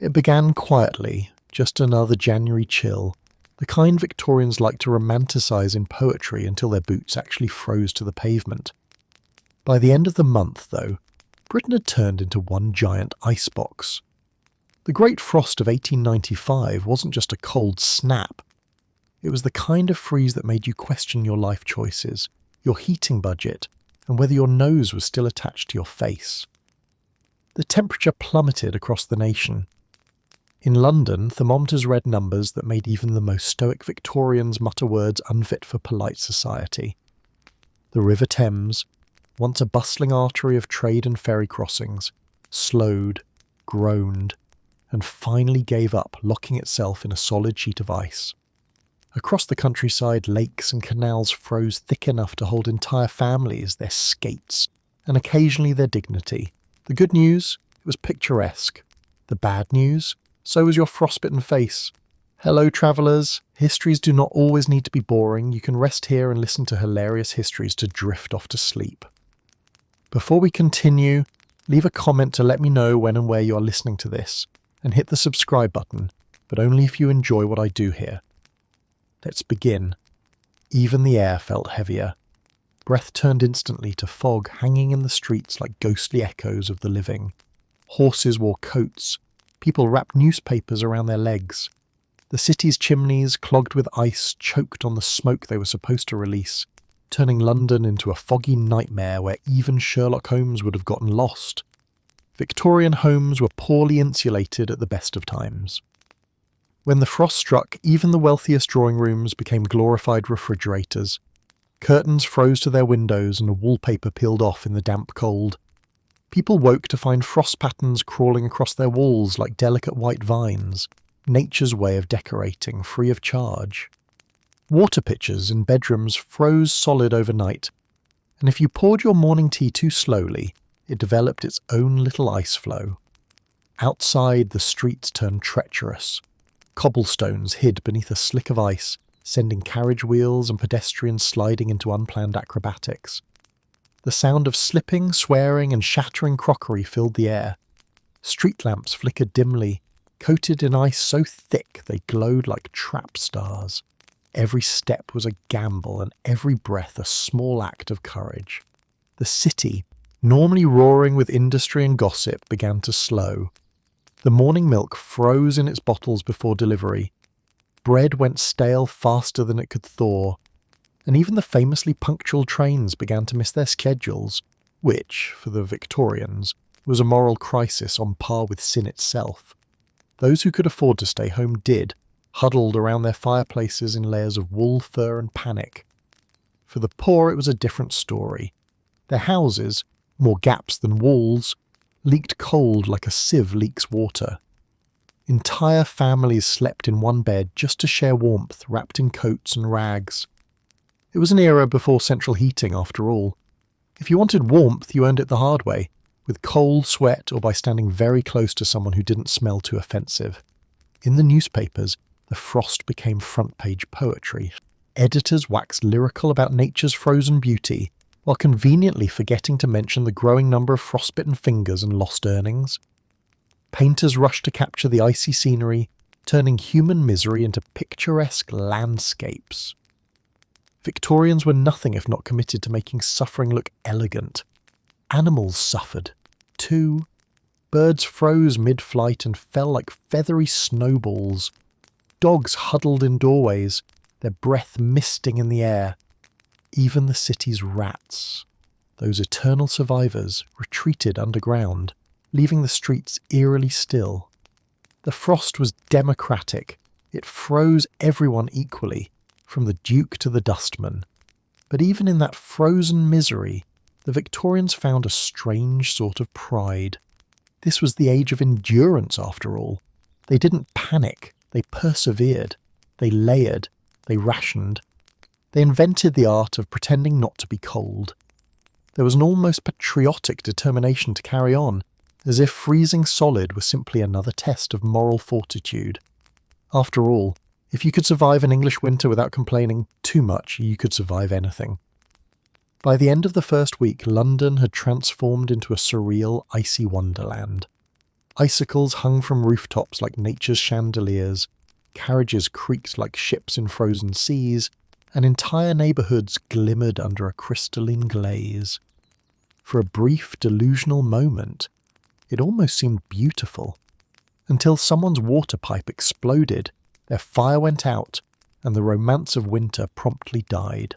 It began quietly, just another January chill, the kind Victorians like to romanticise in poetry until their boots actually froze to the pavement. By the end of the month, though, Britain had turned into one giant icebox. The Great Frost of 1895 wasn't just a cold snap. It was the kind of freeze that made you question your life choices, your heating budget, and whether your nose was still attached to your face. The temperature plummeted across the nation. In London, thermometers read numbers that made even the most stoic Victorians mutter words unfit for polite society. The River Thames, once a bustling artery of trade and ferry crossings, slowed, groaned, and finally gave up, locking itself in a solid sheet of ice. Across the countryside, lakes and canals froze thick enough to hold entire families, their skates, and occasionally their dignity. The good news? It was picturesque. The bad news? So was your frostbitten face. Hello, travellers. Histories do not always need to be boring. You can rest here and listen to hilarious histories to drift off to sleep. Before we continue, leave a comment to let me know when and where you are listening to this, and hit the subscribe button, but only if you enjoy what I do here. Let's begin. Even the air felt heavier. Breath turned instantly to fog hanging in the streets like ghostly echoes of the living. Horses wore coats. People wrapped newspapers around their legs. The city's chimneys, clogged with ice, choked on the smoke they were supposed to release, turning London into a foggy nightmare where even Sherlock Holmes would have gotten lost. Victorian homes were poorly insulated at the best of times. When the frost struck, even the wealthiest drawing rooms became glorified refrigerators. Curtains froze to their windows and wallpaper peeled off in the damp cold. People woke to find frost patterns crawling across their walls like delicate white vines, nature's way of decorating free of charge. Water pitchers in bedrooms froze solid overnight, and if you poured your morning tea too slowly, it developed its own little ice flow. Outside, the streets turned treacherous. Cobblestones hid beneath a slick of ice, sending carriage wheels and pedestrians sliding into unplanned acrobatics. The sound of slipping, swearing, and shattering crockery filled the air. Street lamps flickered dimly, coated in ice so thick they glowed like trap stars. Every step was a gamble and every breath a small act of courage. The city, normally roaring with industry and gossip, began to slow. The morning milk froze in its bottles before delivery. Bread went stale faster than it could thaw, and even the famously punctual trains began to miss their schedules, which, for the Victorians, was a moral crisis on par with sin itself. Those who could afford to stay home did, huddled around their fireplaces in layers of wool, fur and panic. For the poor it was a different story. Their houses, more gaps than walls, leaked cold like a sieve leaks water. Entire families slept in one bed just to share warmth, wrapped in coats and rags. It was an era before central heating, after all. If you wanted warmth, you earned it the hard way, with cold, sweat, or by standing very close to someone who didn't smell too offensive. In the newspapers, the frost became front-page poetry. Editors waxed lyrical about nature's frozen beauty, while conveniently forgetting to mention the growing number of frostbitten fingers and lost earnings. Painters rushed to capture the icy scenery, turning human misery into picturesque landscapes. Victorians were nothing if not committed to making suffering look elegant. Animals suffered, too. Birds froze mid-flight and fell like feathery snowballs. Dogs huddled in doorways, their breath misting in the air. Even the city's rats, those eternal survivors, retreated underground, leaving the streets eerily still. The frost was democratic. It froze everyone equally, from the duke to the dustman. But even in that frozen misery, the Victorians found a strange sort of pride. This was the age of endurance, after all. They didn't panic, they persevered. They layered, they rationed. They invented the art of pretending not to be cold. There was an almost patriotic determination to carry on, as if freezing solid was simply another test of moral fortitude. After all, if you could survive an English winter without complaining too much, you could survive anything. By the end of the first week, London had transformed into a surreal, icy wonderland. Icicles hung from rooftops like nature's chandeliers, carriages creaked like ships in frozen seas, and entire neighbourhoods glimmered under a crystalline glaze. For a brief, delusional moment, it almost seemed beautiful, until someone's water pipe exploded, their fire went out, and the romance of winter promptly died.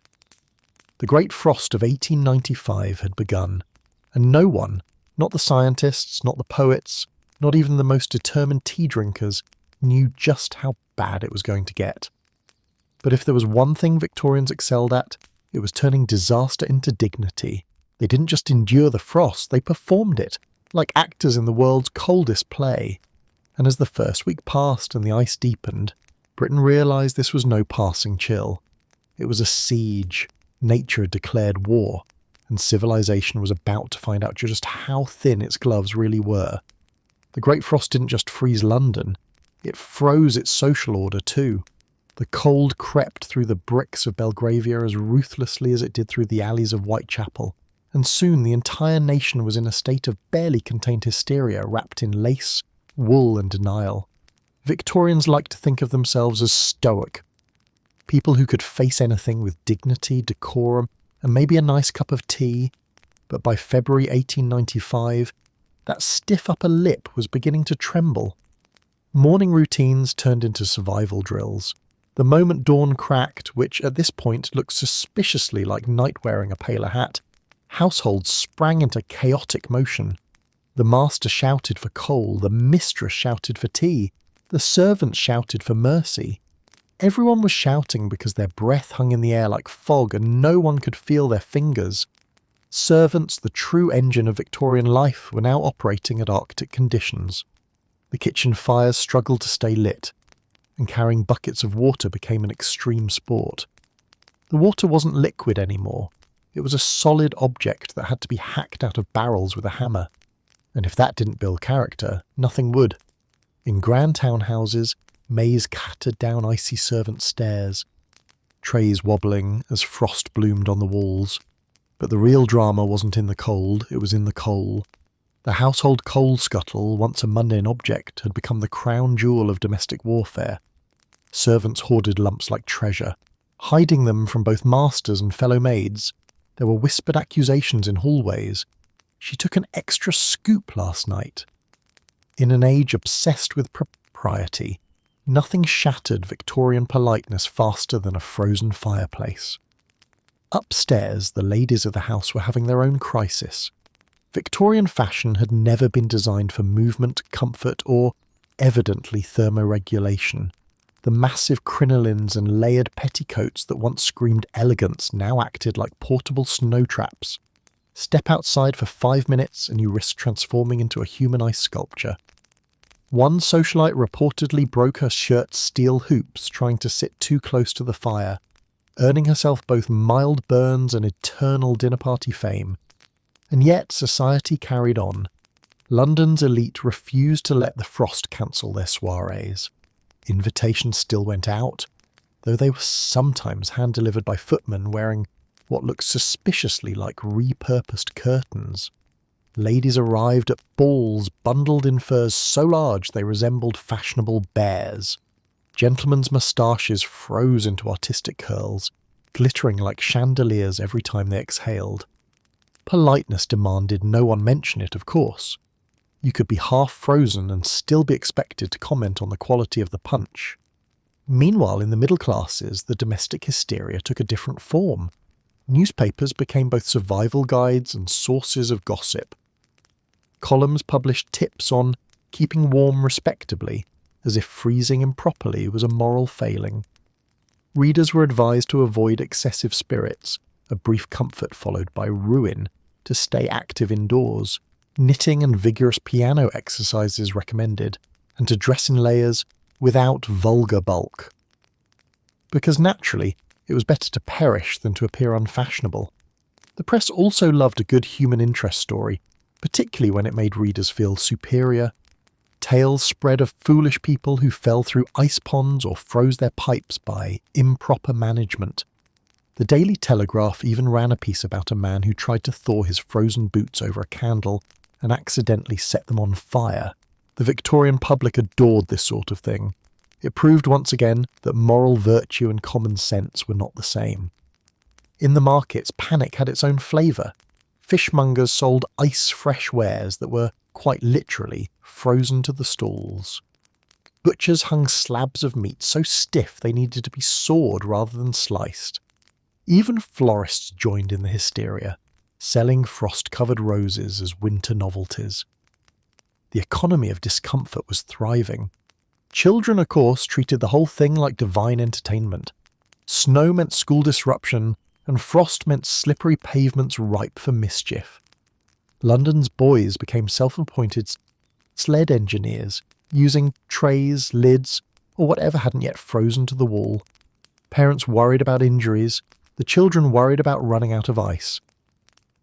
The Great Frost of 1895 had begun, and no one, not the scientists, not the poets, not even the most determined tea drinkers, knew just how bad it was going to get. But if there was one thing Victorians excelled at, it was turning disaster into dignity. They didn't just endure the frost, they performed it, like actors in the world's coldest play. And as the first week passed and the ice deepened, Britain realised this was no passing chill. It was a siege. Nature had declared war, and civilization was about to find out just how thin its gloves really were. The Great Frost didn't just freeze London, it froze its social order too. The cold crept through the bricks of Belgravia as ruthlessly as it did through the alleys of Whitechapel, and soon the entire nation was in a state of barely contained hysteria wrapped in lace, wool and denial. Victorians liked to think of themselves as stoic, people who could face anything with dignity, decorum, and maybe a nice cup of tea, but by February 1895, that stiff upper lip was beginning to tremble. Morning routines turned into survival drills. The moment dawn cracked, which at this point looked suspiciously like night wearing a paler hat, households sprang into chaotic motion. The master shouted for coal, the mistress shouted for tea, the servants shouted for mercy. Everyone was shouting because their breath hung in the air like fog and no one could feel their fingers. Servants, the true engine of Victorian life, were now operating at Arctic conditions. The kitchen fires struggled to stay lit, and carrying buckets of water became an extreme sport. The water wasn't liquid anymore. It was a solid object that had to be hacked out of barrels with a hammer. And if that didn't build character, nothing would. In grand townhouses, maids cattered down icy servant stairs, trays wobbling as frost bloomed on the walls. But the real drama wasn't in the cold, it was in the coal. The household coal scuttle, once a mundane object, had become the crown jewel of domestic warfare. Servants hoarded lumps like treasure, hiding them from both masters and fellow maids. There were whispered accusations in hallways. She took an extra scoop last night. In an age obsessed with propriety, nothing shattered Victorian politeness faster than a frozen fireplace. Upstairs, the ladies of the house were having their own crisis. Victorian fashion had never been designed for movement, comfort, or, evidently, thermoregulation. The massive crinolines and layered petticoats that once screamed elegance now acted like portable snow traps. Step outside for 5 minutes and you risk transforming into a human ice sculpture. One socialite reportedly broke her shirt's steel hoops trying to sit too close to the fire, earning herself both mild burns and eternal dinner party fame. And yet society carried on. London's elite refused to let the frost cancel their soirees. Invitations still went out, though they were sometimes hand-delivered by footmen wearing what looked suspiciously like repurposed curtains. Ladies arrived at balls bundled in furs so large they resembled fashionable bears. Gentlemen's moustaches froze into artistic curls, glittering like chandeliers every time they exhaled. Politeness demanded no one mention it, of course. You could be half frozen and still be expected to comment on the quality of the punch. Meanwhile, in the middle classes, the domestic hysteria took a different form. Newspapers became both survival guides and sources of gossip. Columns published tips on keeping warm respectably, as if freezing improperly was a moral failing. Readers were advised to avoid excessive spirits, a brief comfort followed by ruin, to stay active indoors, knitting and vigorous piano exercises recommended, and to dress in layers without vulgar bulk. Because naturally, it was better to perish than to appear unfashionable. The press also loved a good human interest story, particularly when it made readers feel superior. Tales spread of foolish people who fell through ice ponds or froze their pipes by improper management. The Daily Telegraph even ran a piece about a man who tried to thaw his frozen boots over a candle and accidentally set them on fire. The Victorian public adored this sort of thing. It proved once again that moral virtue and common sense were not the same. In the markets, panic had its own flavour. Fishmongers sold ice-fresh wares that were, quite literally, frozen to the stalls. Butchers hung slabs of meat so stiff they needed to be sawed rather than sliced. Even florists joined in the hysteria, selling frost-covered roses as winter novelties. The economy of discomfort was thriving. Children, of course, treated the whole thing like divine entertainment. Snow meant school disruption, and frost meant slippery pavements ripe for mischief. London's boys became self-appointed sled engineers, using trays, lids, or whatever hadn't yet frozen to the wall. Parents worried about injuries, the children worried about running out of ice.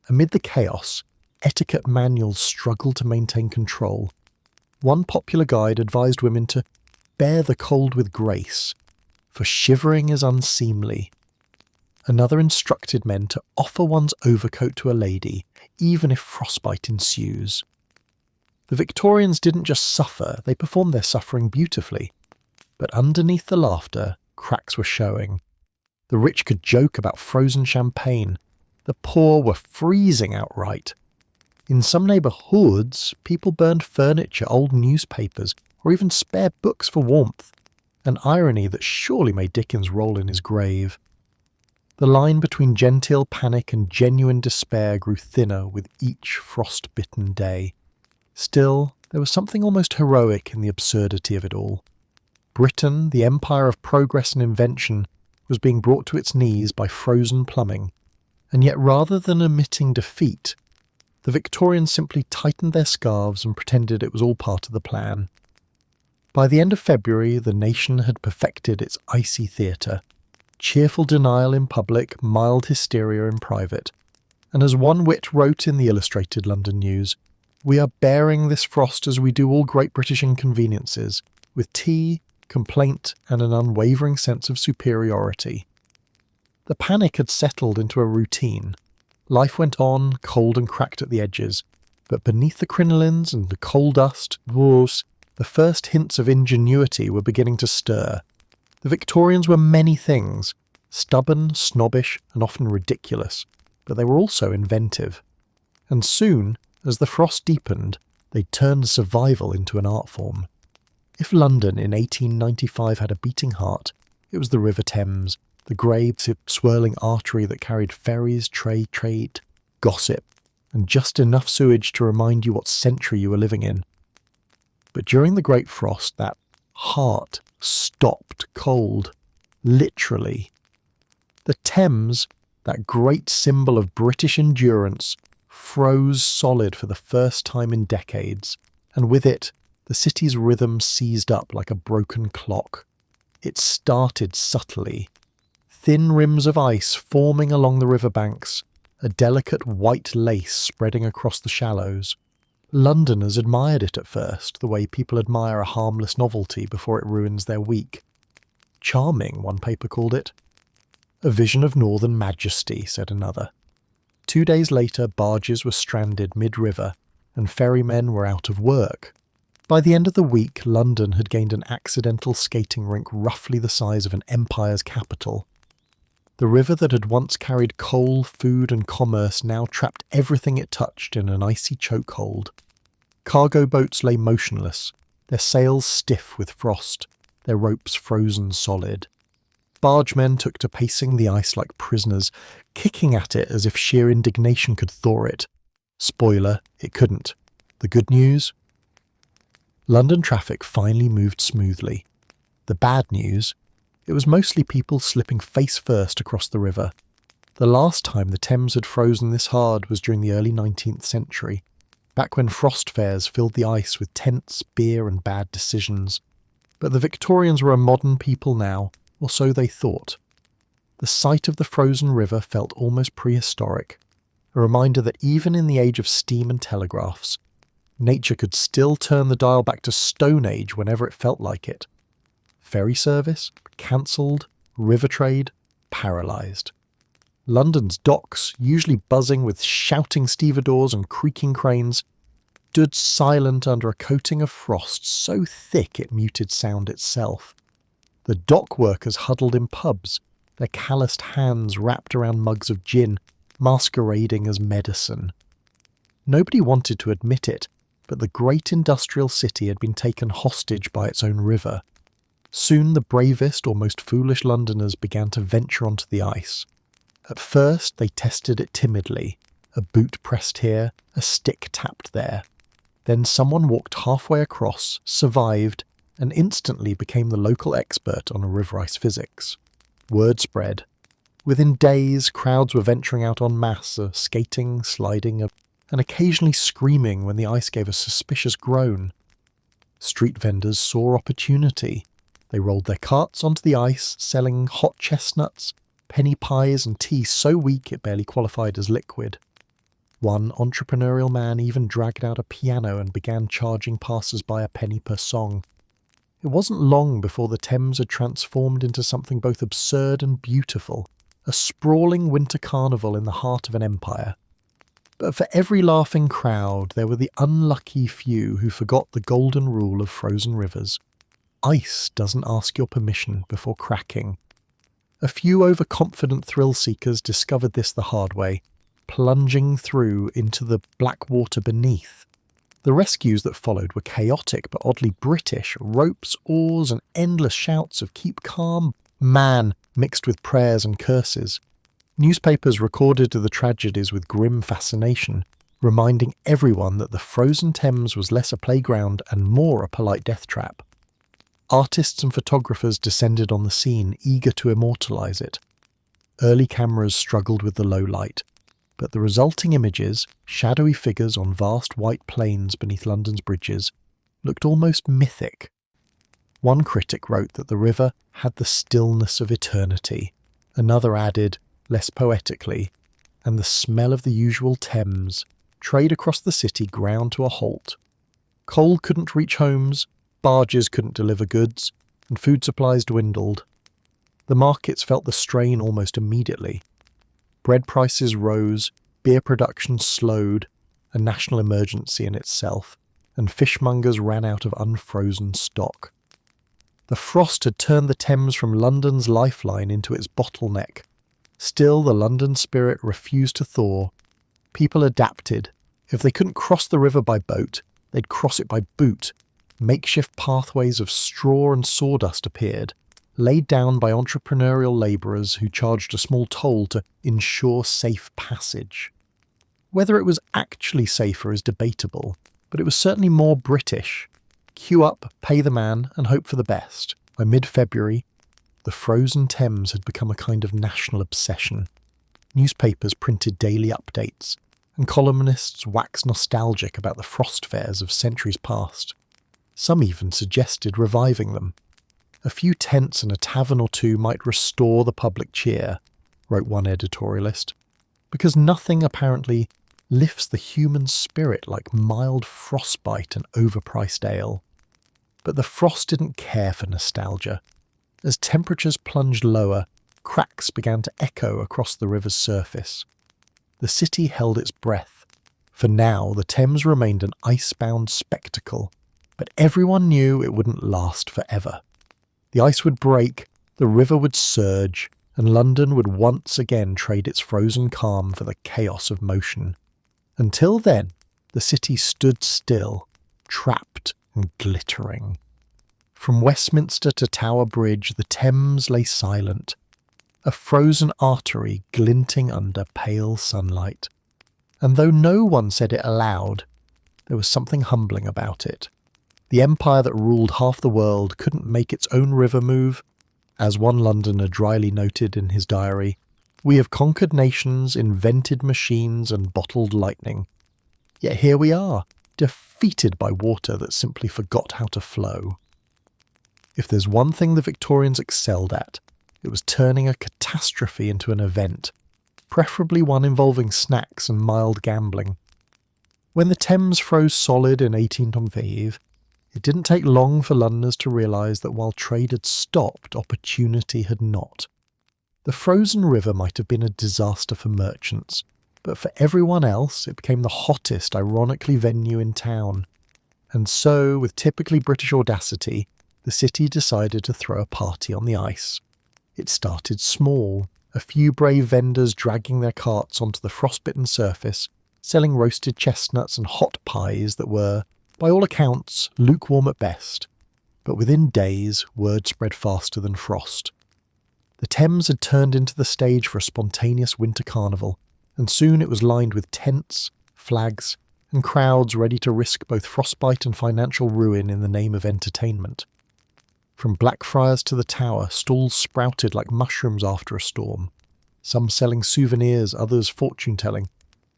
Amid the chaos, etiquette manuals struggled to maintain control. One popular guide advised women to bear the cold with grace, for shivering is unseemly. Another instructed men to offer one's overcoat to a lady, even if frostbite ensues. The Victorians didn't just suffer, they performed their suffering beautifully. But underneath the laughter, cracks were showing. The rich could joke about frozen champagne. The poor were freezing outright. In some neighbourhoods, people burned furniture, old newspapers, or even spare books for warmth, an irony that surely made Dickens roll in his grave. The line between genteel panic and genuine despair grew thinner with each frost-bitten day. Still, there was something almost heroic in the absurdity of it all. Britain, the empire of progress and invention, was being brought to its knees by frozen plumbing, and yet rather than admitting defeat, the Victorians simply tightened their scarves and pretended it was all part of the plan. By the end of February, the nation had perfected its icy theatre. Cheerful denial in public, mild hysteria in private. And as one wit wrote in the Illustrated London News, "We are bearing this frost as we do all great British inconveniences, with tea, complaint, and an unwavering sense of superiority." The panic had settled into a routine. Life went on, cold and cracked at the edges, but beneath the crinolines and the coldest, the first hints of ingenuity were beginning to stir. The Victorians were many things, stubborn, snobbish, and often ridiculous, but they were also inventive. And soon, as the frost deepened, they turned survival into an art form. If London in 1895 had a beating heart, it was the River Thames, the grey, swirling artery that carried ferries, trade, gossip, and just enough sewage to remind you what century you were living in. But during the Great Frost, that heart stopped cold, literally. The Thames, that great symbol of British endurance, froze solid for the first time in decades, and with it, the city's rhythm seized up like a broken clock. It started subtly. Thin rims of ice forming along the riverbanks, a delicate white lace spreading across the shallows. Londoners admired it at first, the way people admire a harmless novelty before it ruins their week. Charming, one paper called it. A vision of northern majesty, said another. 2 days later, barges were stranded mid-river, and ferrymen were out of work. By the end of the week, London had gained an accidental skating rink roughly the size of an empire's capital. The river that had once carried coal, food and commerce now trapped everything it touched in an icy chokehold. Cargo boats lay motionless, their sails stiff with frost, their ropes frozen solid. Bargemen took to pacing the ice like prisoners, kicking at it as if sheer indignation could thaw it. Spoiler, it couldn't. The good news? London traffic finally moved smoothly. The bad news? It was mostly people slipping face first across the river. The last time the Thames had frozen this hard was during the early 19th century, back when frost fairs filled the ice with tents, beer and bad decisions. But the Victorians were a modern people now, or so they thought. The sight of the frozen river felt almost prehistoric, a reminder that even in the age of steam and telegraphs, nature could still turn the dial back to Stone Age whenever it felt like it. Ferry service, cancelled, river trade, paralysed. London's docks, usually buzzing with shouting stevedores and creaking cranes, stood silent under a coating of frost so thick it muted sound itself. The dock workers huddled in pubs, their calloused hands wrapped around mugs of gin, masquerading as medicine. Nobody wanted to admit it, but the great industrial city had been taken hostage by its own river. Soon the bravest or most foolish Londoners began to venture onto the ice. At first they tested it timidly, a boot pressed here, a stick tapped there. Then someone walked halfway across, survived, and instantly became the local expert on river ice physics. Word spread. Within days, crowds were venturing out en masse, skating, sliding, and occasionally screaming when the ice gave a suspicious groan. Street vendors saw opportunity. They rolled their carts onto the ice, selling hot chestnuts, penny pies and tea so weak it barely qualified as liquid. One entrepreneurial man even dragged out a piano and began charging passers-by a penny per song. It wasn't long before the Thames had transformed into something both absurd and beautiful, a sprawling winter carnival in the heart of an empire. But for every laughing crowd, there were the unlucky few who forgot the golden rule of frozen rivers. Ice doesn't ask your permission before cracking. A few overconfident thrill-seekers discovered this the hard way, plunging through into the black water beneath. The rescues that followed were chaotic but oddly British, ropes, oars, and endless shouts of "keep calm, man," mixed with prayers and curses. Newspapers recorded the tragedies with grim fascination, reminding everyone that the frozen Thames was less a playground and more a polite death trap. Artists and photographers descended on the scene, eager to immortalise it. Early cameras struggled with the low light, but the resulting images, shadowy figures on vast white plains beneath London's bridges, looked almost mythic. One critic wrote that the river had the stillness of eternity. Another added, less poetically, and the smell of the usual Thames, trade across the city ground to a halt. Coal couldn't reach homes, barges couldn't deliver goods, and food supplies dwindled. The markets felt the strain almost immediately. Bread prices rose, beer production slowed, a national emergency in itself, and fishmongers ran out of unfrozen stock. The frost had turned the Thames from London's lifeline into its bottleneck. Still, the London spirit refused to thaw. People adapted. If they couldn't cross the river by boat, they'd cross it by boot. Makeshift pathways of straw and sawdust appeared, laid down by entrepreneurial labourers who charged a small toll to ensure safe passage. Whether it was actually safer is debatable, but it was certainly more British. Queue up, pay the man, and hope for the best. By mid-February, the frozen Thames had become a kind of national obsession. Newspapers printed daily updates, and columnists waxed nostalgic about the frost fairs of centuries past. Some even suggested reviving them. A few tents and a tavern or two might restore the public cheer, wrote one editorialist, because nothing apparently lifts the human spirit like mild frostbite and overpriced ale. But the frost didn't care for nostalgia. As temperatures plunged lower, cracks began to echo across the river's surface. The city held its breath. For now, the Thames remained an ice-bound spectacle, but everyone knew it wouldn't last forever. The ice would break, the river would surge, and London would once again trade its frozen calm for the chaos of motion. Until then, the city stood still, trapped and glittering. From Westminster to Tower Bridge, the Thames lay silent, a frozen artery glinting under pale sunlight. And though no one said it aloud, there was something humbling about it. The empire that ruled half the world couldn't make its own river move. As one Londoner dryly noted in his diary, "We have conquered nations, invented machines, and bottled lightning. Yet here we are, defeated by water that simply forgot how to flow." If there's one thing the Victorians excelled at, it was turning a catastrophe into an event, preferably one involving snacks and mild gambling. When the Thames froze solid in 1825, it didn't take long for Londoners to realise that while trade had stopped, opportunity had not. The frozen river might have been a disaster for merchants, but for everyone else it became the hottest, ironically, venue in town. And so, with typically British audacity, the city decided to throw a party on the ice. It started small, a few brave vendors dragging their carts onto the frostbitten surface, selling roasted chestnuts and hot pies that were, by all accounts, lukewarm at best. But within days, word spread faster than frost. The Thames had turned into the stage for a spontaneous winter carnival, and soon it was lined with tents, flags, and crowds ready to risk both frostbite and financial ruin in the name of entertainment. From Blackfriars to the Tower, stalls sprouted like mushrooms after a storm, some selling souvenirs, others fortune-telling,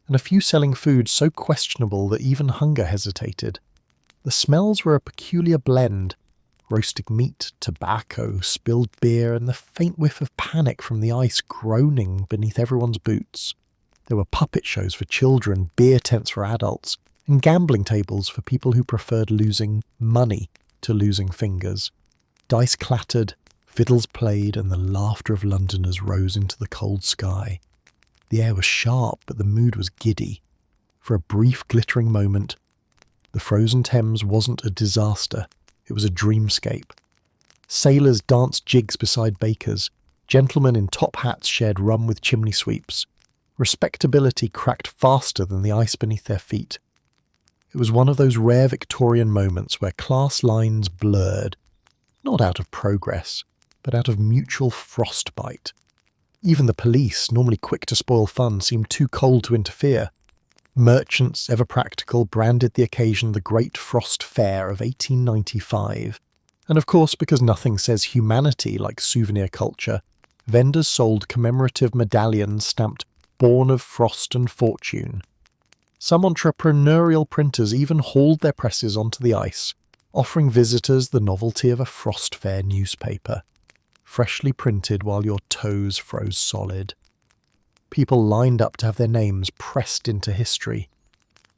and a few selling food so questionable that even hunger hesitated. The smells were a peculiar blend: roasting meat, tobacco, spilled beer, and the faint whiff of panic from the ice groaning beneath everyone's boots. There were puppet shows for children, beer tents for adults, and gambling tables for people who preferred losing money to losing fingers. Dice clattered, fiddles played, and the laughter of Londoners rose into the cold sky. The air was sharp, but the mood was giddy. For a brief, glittering moment, the frozen Thames wasn't a disaster. It was a dreamscape. Sailors danced jigs beside bakers. Gentlemen in top hats shared rum with chimney sweeps. Respectability cracked faster than the ice beneath their feet. It was one of those rare Victorian moments where class lines blurred, not out of progress, but out of mutual frostbite. Even the police, normally quick to spoil fun, seemed too cold to interfere. Merchants, ever practical, branded the occasion the Great Frost Fair of 1895. And of course, because nothing says humanity like souvenir culture, vendors sold commemorative medallions stamped "Born of Frost and Fortune." Some entrepreneurial printers even hauled their presses onto the ice, offering visitors the novelty of a Frost Fair newspaper, freshly printed while your toes froze solid. People lined up to have their names pressed into history.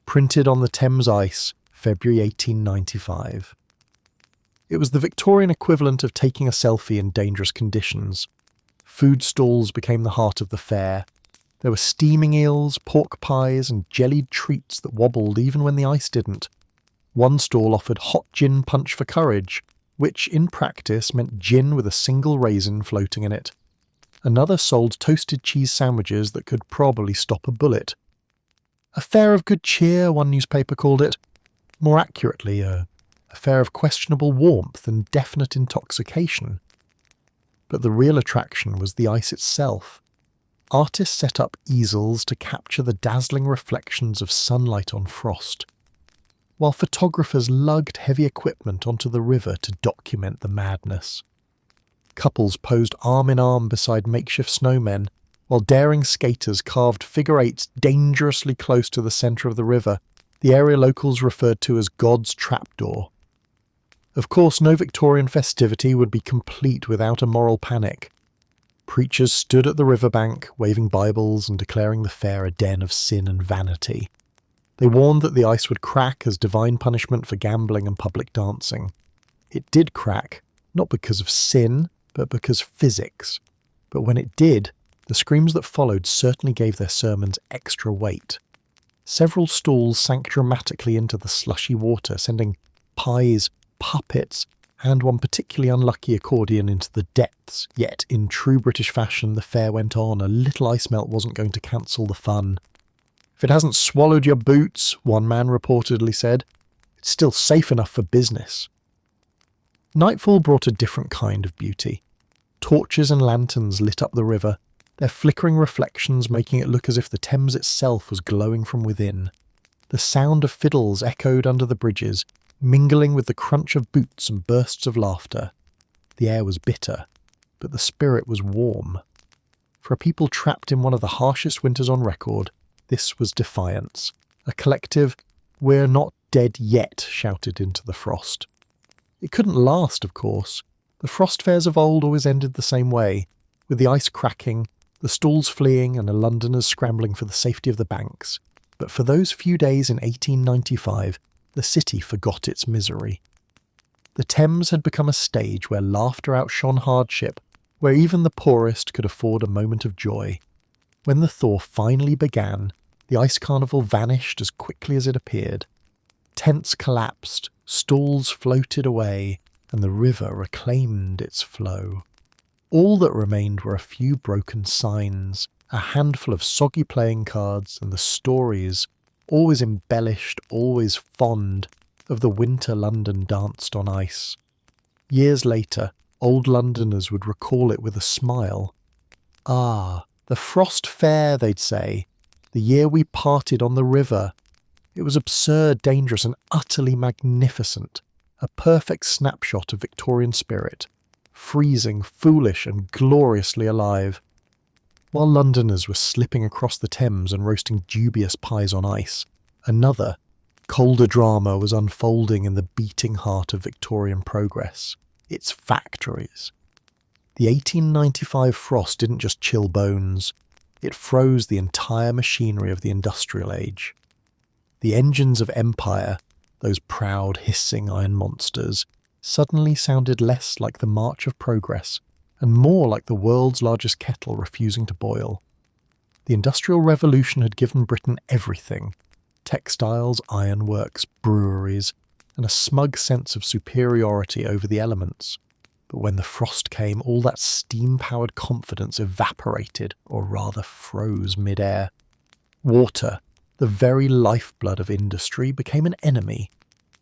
Printed on the Thames ice, February 1895. It was the Victorian equivalent of taking a selfie in dangerous conditions. Food stalls became the heart of the fair. There were steaming eels, pork pies, and jellied treats that wobbled even when the ice didn't. One stall offered hot gin punch for courage, which in practice meant gin with a single raisin floating in it. Another sold toasted cheese sandwiches that could probably stop a bullet. A fair of good cheer, one newspaper called it. More accurately, a fair of questionable warmth and definite intoxication. But the real attraction was the ice itself. Artists set up easels to capture the dazzling reflections of sunlight on frost, while photographers lugged heavy equipment onto the river to document the madness. Couples posed arm in arm beside makeshift snowmen, while daring skaters carved figure eights dangerously close to the centre of the river, the area locals referred to as God's trapdoor. Of course, no Victorian festivity would be complete without a moral panic. Preachers stood at the riverbank, waving Bibles and declaring the fair a den of sin and vanity. They warned that the ice would crack as divine punishment for gambling and public dancing. It did crack, not because of sin, but because physics. But when it did, the screams that followed certainly gave their sermons extra weight. Several stalls sank dramatically into the slushy water, sending pies, puppets, and one particularly unlucky accordion into the depths. Yet, in true British fashion, the fair went on. A little ice melt wasn't going to cancel the fun. "If it hasn't swallowed your boots," one man reportedly said, "it's still safe enough for business." Nightfall brought a different kind of beauty. Torches and lanterns lit up the river, their flickering reflections making it look as if the Thames itself was glowing from within. The sound of fiddles echoed under the bridges, mingling with the crunch of boots and bursts of laughter. The air was bitter, but the spirit was warm. For a people trapped in one of the harshest winters on record, this was defiance. A collective "We're not dead yet" shouted into the frost. It couldn't last, of course. The frost fairs of old always ended the same way, with the ice cracking, the stalls fleeing, and the Londoners scrambling for the safety of the banks. But for those few days in 1895, the city forgot its misery. The Thames had become a stage where laughter outshone hardship, where even the poorest could afford a moment of joy. When the thaw finally began, the ice carnival vanished as quickly as it appeared. Tents collapsed, stalls floated away, and the river reclaimed its flow. All that remained were a few broken signs, a handful of soggy playing cards, and the stories, always embellished, always fond, of the winter London danced on ice. Years later, old Londoners would recall it with a smile. "Ah, the frost fair," they'd say, "the year we parted on the river. It was absurd, dangerous, and utterly magnificent, a perfect snapshot of Victorian spirit, freezing, foolish, and gloriously alive." While Londoners were slipping across the Thames and roasting dubious pies on ice, another, colder drama was unfolding in the beating heart of Victorian progress, its factories. The 1895 frost didn't just chill bones, it froze the entire machinery of the industrial age. The engines of empire, those proud hissing iron monsters, suddenly sounded less like the march of progress and more like the world's largest kettle refusing to boil. The Industrial Revolution had given Britain everything: textiles, ironworks, breweries, and a smug sense of superiority over the elements. But when the frost came, all that steam-powered confidence evaporated, or rather froze mid-air. Water, the very lifeblood of industry, became an enemy.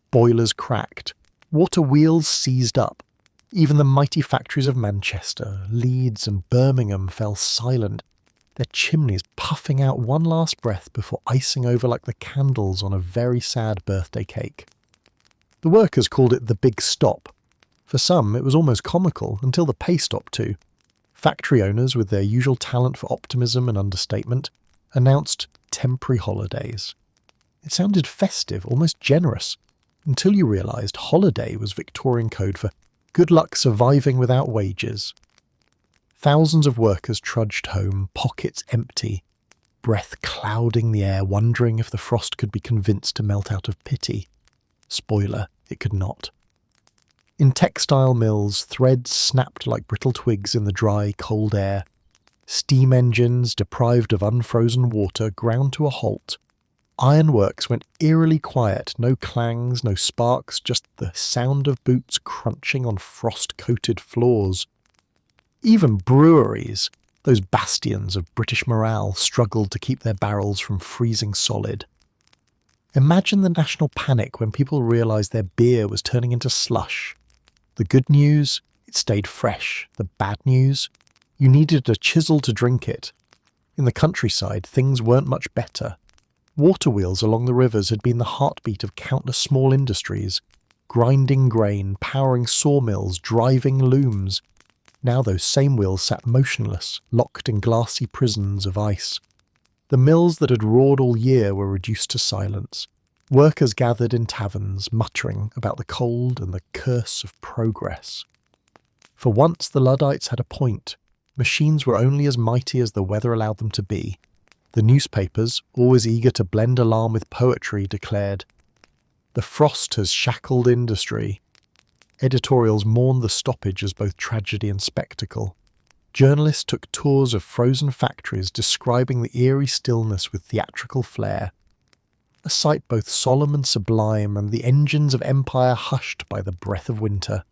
Boilers cracked, water wheels seized up. Even the mighty factories of Manchester, Leeds and Birmingham fell silent, their chimneys puffing out one last breath before icing over like the candles on a very sad birthday cake. The workers called it the Big Stop. For some, it was almost comical, until the pay stopped too. Factory owners, with their usual talent for optimism and understatement, announced temporary holidays. It sounded festive, almost generous, until you realised holiday was Victorian code for good luck surviving without wages. Thousands of workers trudged home, pockets empty, breath clouding the air, wondering if the frost could be convinced to melt out of pity. Spoiler, it could not. In textile mills, threads snapped like brittle twigs in the dry, cold air. Steam engines, deprived of unfrozen water, ground to a halt. Ironworks went eerily quiet, no clangs, no sparks, just the sound of boots crunching on frost-coated floors. Even breweries, those bastions of British morale, struggled to keep their barrels from freezing solid. Imagine the national panic when people realised their beer was turning into slush. The good news, it stayed fresh. The bad news, you needed a chisel to drink it. In the countryside, things weren't much better. Water wheels along the rivers had been the heartbeat of countless small industries, grinding grain, powering sawmills, driving looms. Now those same wheels sat motionless, locked in glassy prisons of ice. The mills that had roared all year were reduced to silence. Workers gathered in taverns, muttering about the cold and the curse of progress. For once the Luddites had a point. Machines were only as mighty as the weather allowed them to be. The newspapers, always eager to blend alarm with poetry, declared, "The frost has shackled industry." Editorials mourned the stoppage as both tragedy and spectacle. Journalists took tours of frozen factories, describing the eerie stillness with theatrical flair. A sight both solemn and sublime, and the engines of empire hushed by the breath of winter.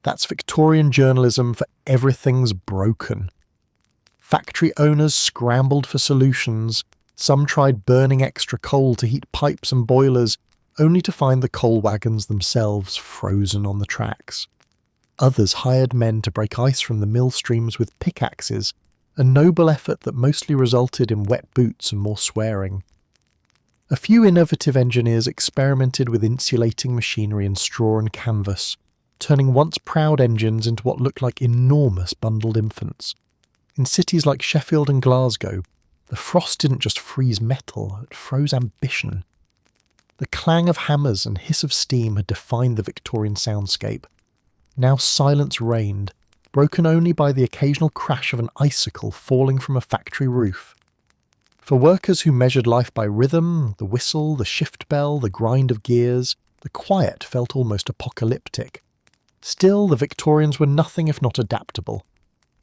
That's Victorian journalism for everything's broken. Factory owners scrambled for solutions. Some tried burning extra coal to heat pipes and boilers, only to find the coal wagons themselves frozen on the tracks. Others hired men to break ice from the mill streams with pickaxes, a noble effort that mostly resulted in wet boots and more swearing. A few innovative engineers experimented with insulating machinery in straw and canvas, turning once proud engines into what looked like enormous bundled infants. In cities like Sheffield and Glasgow, the frost didn't just freeze metal, it froze ambition. The clang of hammers and hiss of steam had defined the Victorian soundscape. Now silence reigned, broken only by the occasional crash of an icicle falling from a factory roof. For workers who measured life by rhythm, the whistle, the shift bell, the grind of gears, the quiet felt almost apocalyptic. Still, the Victorians were nothing if not adaptable.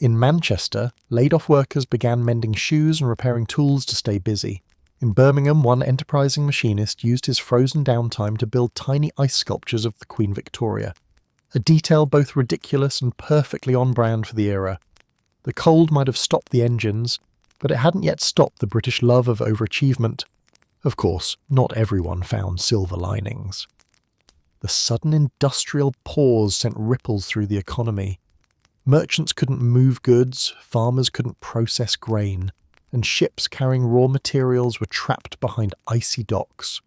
In Manchester, laid-off workers began mending shoes and repairing tools to stay busy. In Birmingham, one enterprising machinist used his frozen downtime to build tiny ice sculptures of the Queen Victoria, a detail both ridiculous and perfectly on brand for the era. The cold might have stopped the engines, but it hadn't yet stopped the British love of overachievement. Of course, not everyone found silver linings. The sudden industrial pause sent ripples through the economy. Merchants couldn't move goods, farmers couldn't process grain, and ships carrying raw materials were trapped behind icy docks.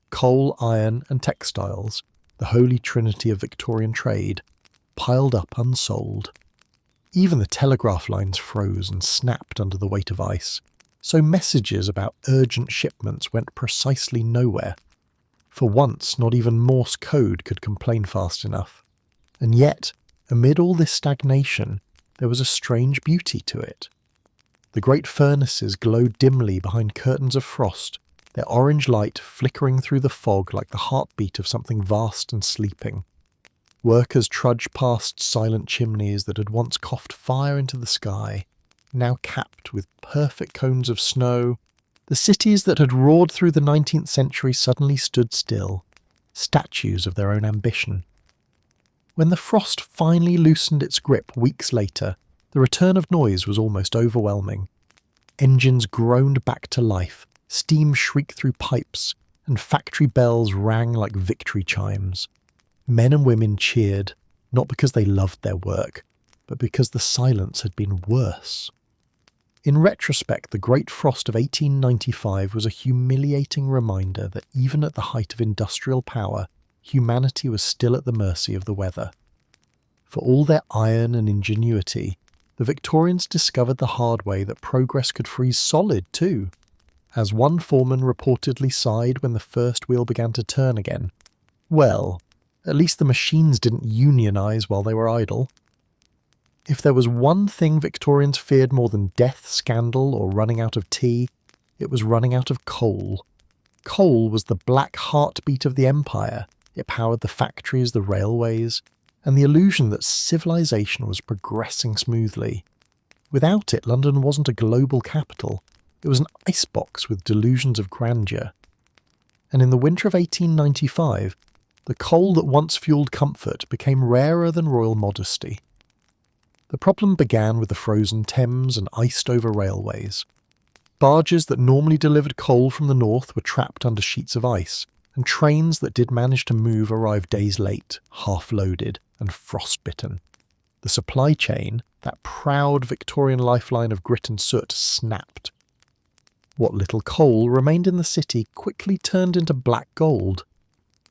Coal, iron, and textiles, the holy trinity of Victorian trade, piled up unsold. Even the telegraph lines froze and snapped under the weight of ice, so messages about urgent shipments went precisely nowhere. For once, not even Morse code could complain fast enough. And yet, amid all this stagnation, there was a strange beauty to it. The great furnaces glowed dimly behind curtains of frost, their orange light flickering through the fog like the heartbeat of something vast and sleeping. Workers trudged past silent chimneys that had once coughed fire into the sky, now capped with perfect cones of snow. The cities that had roared through the 19th century suddenly stood still, statues of their own ambition. When the frost finally loosened its grip weeks later, the return of noise was almost overwhelming. Engines groaned back to life, steam shrieked through pipes, and factory bells rang like victory chimes. Men and women cheered, not because they loved their work, but because the silence had been worse. In retrospect, the Great Frost of 1895 was a humiliating reminder that even at the height of industrial power, humanity was still at the mercy of the weather. For all their iron and ingenuity, the Victorians discovered the hard way that progress could freeze solid too. As one foreman reportedly sighed when the first wheel began to turn again, well, at least the machines didn't unionise while they were idle. If there was one thing Victorians feared more than death, scandal, or running out of tea, it was running out of coal. Coal was the black heartbeat of the empire. It powered the factories, the railways, and the illusion that civilization was progressing smoothly. Without it, London wasn't a global capital. It was an icebox with delusions of grandeur. And in the winter of 1895, the coal that once fueled comfort became rarer than royal modesty. The problem began with the frozen Thames and iced-over railways. Barges that normally delivered coal from the north were trapped under sheets of ice, and trains that did manage to move arrived days late, half-loaded, and frostbitten. The supply chain, that proud Victorian lifeline of grit and soot, snapped. What little coal remained in the city quickly turned into black gold.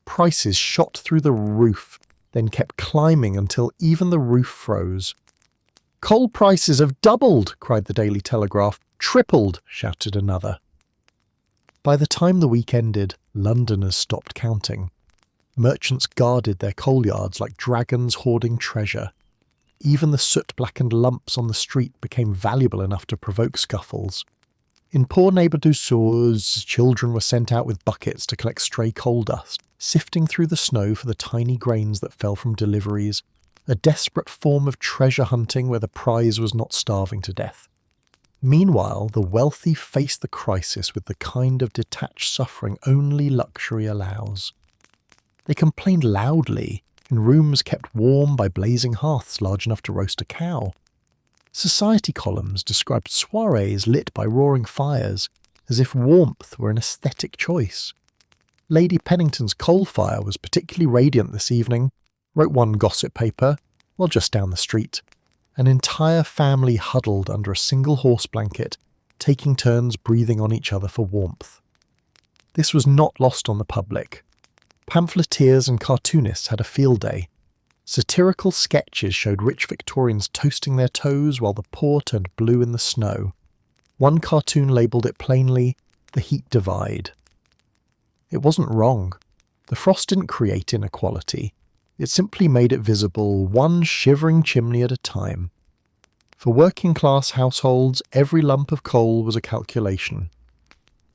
Prices shot through the roof, then kept climbing until even the roof froze. "Coal prices have doubled," cried the Daily Telegraph. "Tripled," shouted another. By the time the week ended, Londoners stopped counting. Merchants guarded their coal yards like dragons hoarding treasure. Even the soot-blackened lumps on the street became valuable enough to provoke scuffles. In poor neighbour Dussault's, children were sent out with buckets to collect stray coal dust, sifting through the snow for the tiny grains that fell from deliveries, a desperate form of treasure hunting where the prize was not starving to death. Meanwhile, the wealthy faced the crisis with the kind of detached suffering only luxury allows. They complained loudly, in rooms kept warm by blazing hearths large enough to roast a cow. Society columns described soirees lit by roaring fires, as if warmth were an aesthetic choice. Lady Pennington's coal fire was particularly radiant this evening, wrote one gossip paper, while just down the street. An entire family huddled under a single horse blanket, taking turns breathing on each other for warmth. This was not lost on the public. Pamphleteers and cartoonists had a field day. Satirical sketches showed rich Victorians toasting their toes while the poor turned blue in the snow. One cartoon labelled it plainly, "The Heat Divide." It wasn't wrong. The frost didn't create inequality. It simply made it visible one shivering chimney at a time. For working-class households, every lump of coal was a calculation.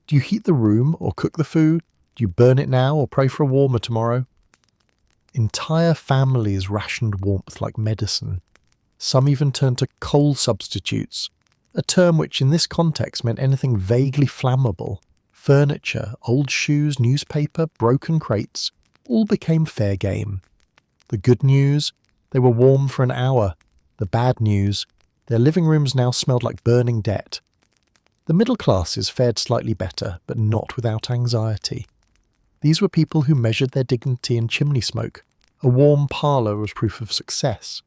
Do you heat the room or cook the food? Do you burn it now or pray for a warmer tomorrow? Entire families rationed warmth like medicine. Some even turned to coal substitutes, a term which in this context meant anything vaguely flammable. Furniture, old shoes, newspaper, broken crates, all became fair game. The good news, they were warm for an hour. The bad news, their living rooms now smelled like burning debt. The middle classes fared slightly better, but not without anxiety. These were people who measured their dignity in chimney smoke. A warm parlour was proof of success.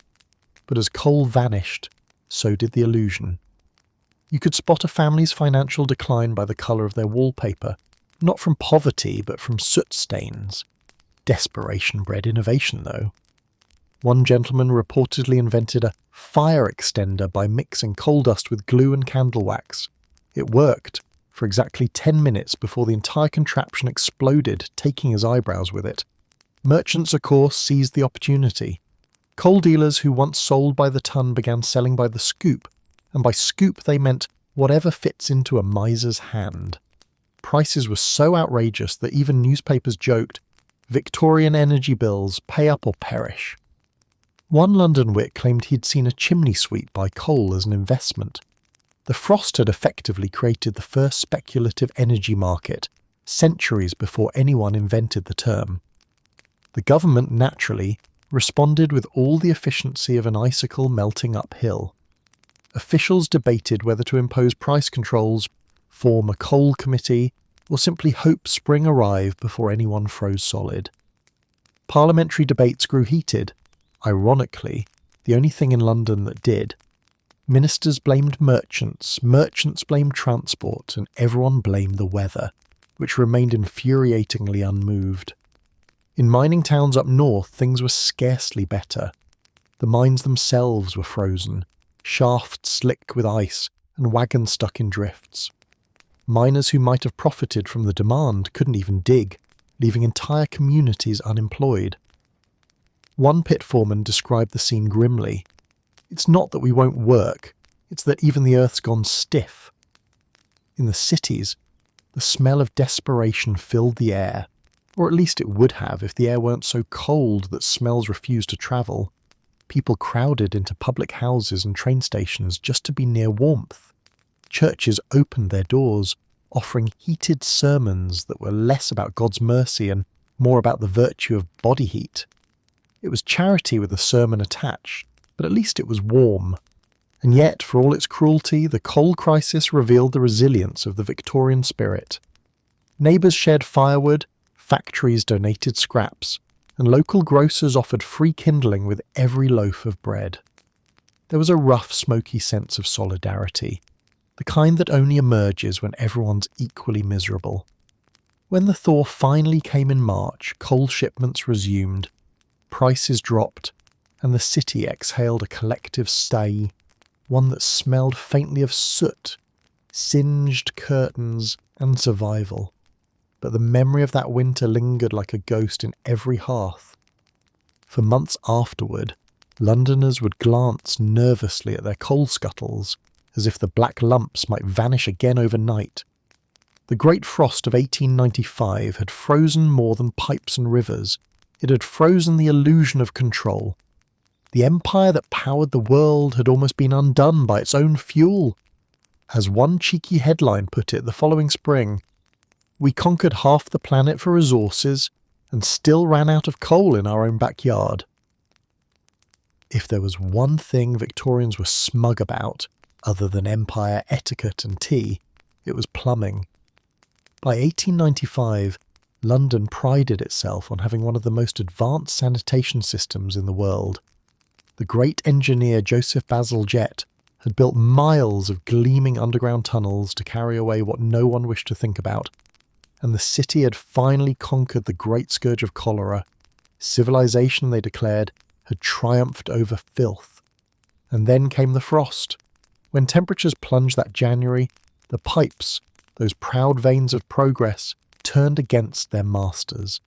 But as coal vanished, so did the illusion. You could spot a family's financial decline by the colour of their wallpaper, not from poverty but from soot stains. Desperation bred innovation, though. One gentleman reportedly invented a fire extender by mixing coal dust with glue and candle wax. It worked for exactly 10 minutes before the entire contraption exploded, taking his eyebrows with it. Merchants, of course, seized the opportunity. Coal dealers who once sold by the ton began selling by the scoop, and by scoop they meant whatever fits into a miser's hand. Prices were so outrageous that even newspapers joked, "Victorian energy bills, pay up or perish." One London wit claimed he'd seen a chimney sweep buy coal as an investment. The frost had effectively created the first speculative energy market, centuries before anyone invented the term. The government, naturally, responded with all the efficiency of an icicle melting uphill. Officials debated whether to impose price controls, form a coal committee, or simply hope spring arrived before anyone froze solid. Parliamentary debates grew heated. Ironically, the only thing in London that did. Ministers blamed merchants blamed transport, and everyone blamed the weather, which remained infuriatingly unmoved. In mining towns up north, things were scarcely better. The mines themselves were frozen, shafts slick with ice, and wagons stuck in drifts. Miners who might have profited from the demand couldn't even dig, leaving entire communities unemployed. One pit foreman described the scene grimly. "It's not that we won't work, it's that even the earth's gone stiff." In the cities, the smell of desperation filled the air, or at least it would have if the air weren't so cold that smells refused to travel. People crowded into public houses and train stations just to be near warmth. Churches opened their doors, offering heated sermons that were less about God's mercy and more about the virtue of body heat. It was charity with a sermon attached, but at least it was warm. And yet, for all its cruelty, the coal crisis revealed the resilience of the Victorian spirit. Neighbours shared firewood, factories donated scraps, and local grocers offered free kindling with every loaf of bread. There was a rough, smoky sense of solidarity, the kind that only emerges when everyone's equally miserable. When the thaw finally came in March, coal shipments resumed, prices dropped, and the city exhaled a collective sigh, one that smelled faintly of soot, singed curtains, and survival. But the memory of that winter lingered like a ghost in every hearth. For months afterward, Londoners would glance nervously at their coal scuttles, as if the black lumps might vanish again overnight. The Great Frost of 1895 had frozen more than pipes and rivers. It had frozen the illusion of control. The empire that powered the world had almost been undone by its own fuel. As one cheeky headline put it the following spring, "We conquered half the planet for resources and still ran out of coal in our own backyard." If there was one thing Victorians were smug about, other than empire, etiquette and tea, it was plumbing. By 1895, London prided itself on having one of the most advanced sanitation systems in the world. The great engineer Joseph Basil Jett had built miles of gleaming underground tunnels to carry away what no one wished to think about, and the city had finally conquered the great scourge of cholera. Civilization, they declared, had triumphed over filth. And then came the frost. When temperatures plunged that January, the pipes, those proud veins of progress, turned against their masters.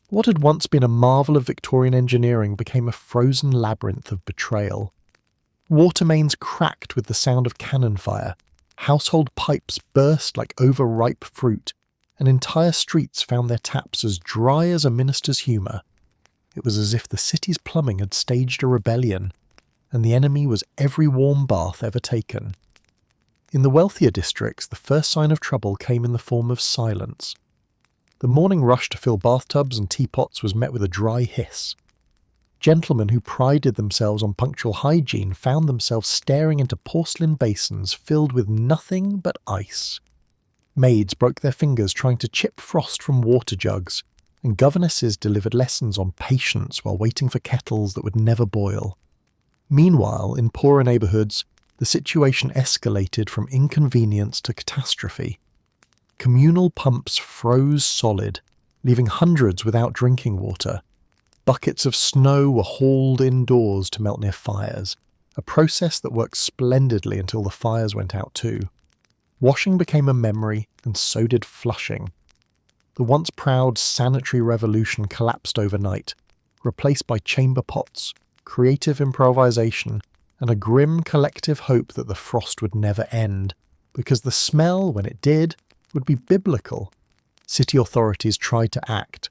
What had once been a marvel of Victorian engineering became a frozen labyrinth of betrayal. Water mains cracked with the sound of cannon fire, household pipes burst like overripe fruit, and entire streets found their taps as dry as a minister's humour. It was as if the city's plumbing had staged a rebellion, and the enemy was every warm bath ever taken. In the wealthier districts, the first sign of trouble came in the form of silence. The morning rush to fill bathtubs and teapots was met with a dry hiss. Gentlemen who prided themselves on punctual hygiene found themselves staring into porcelain basins filled with nothing but ice. Maids broke their fingers trying to chip frost from water jugs, and governesses delivered lessons on patience while waiting for kettles that would never boil. Meanwhile, in poorer neighbourhoods, the situation escalated from inconvenience to catastrophe. Communal pumps froze solid, leaving hundreds without drinking water. Buckets of snow were hauled indoors to melt near fires, a process that worked splendidly until the fires went out too. Washing became a memory, and so did flushing. The once proud sanitary revolution collapsed overnight, replaced by chamber pots, creative improvisation, and a grim collective hope that the frost would never end, because the smell, when it did, would be biblical. City authorities tried to act.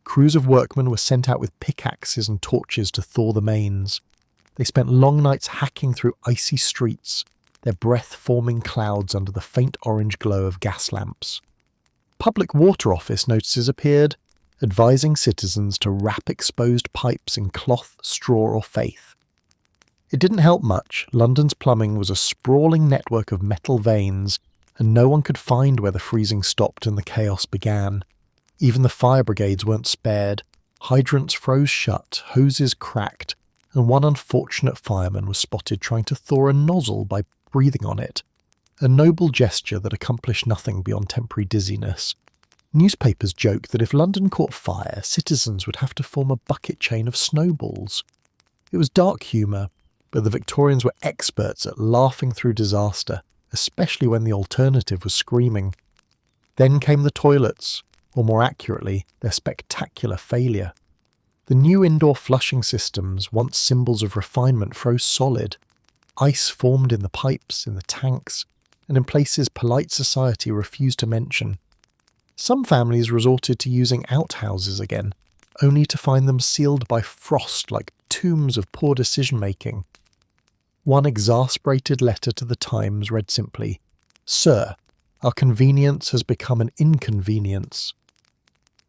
Crews of workmen were sent out with pickaxes and torches to thaw the mains. They spent long nights hacking through icy streets, their breath forming clouds under the faint orange glow of gas lamps. Public Water Office notices appeared, advising citizens to wrap exposed pipes in cloth, straw or faith. It didn't help much. London's plumbing was a sprawling network of metal veins, and no one could find where the freezing stopped and the chaos began. Even the fire brigades weren't spared. Hydrants froze shut, hoses cracked, and one unfortunate fireman was spotted trying to thaw a nozzle by breathing on it, a noble gesture that accomplished nothing beyond temporary dizziness. Newspapers joked that if London caught fire, citizens would have to form a bucket chain of snowballs. It was dark humour, but the Victorians were experts at laughing through disaster, especially when the alternative was screaming. Then came the toilets, or more accurately, their spectacular failure. The new indoor flushing systems, once symbols of refinement, froze solid. Ice formed in the pipes, in the tanks, and in places polite society refused to mention. Some families resorted to using outhouses again, only to find them sealed by frost like tombs of poor decision-making. One exasperated letter to the Times read simply, "Sir, our convenience has become an inconvenience."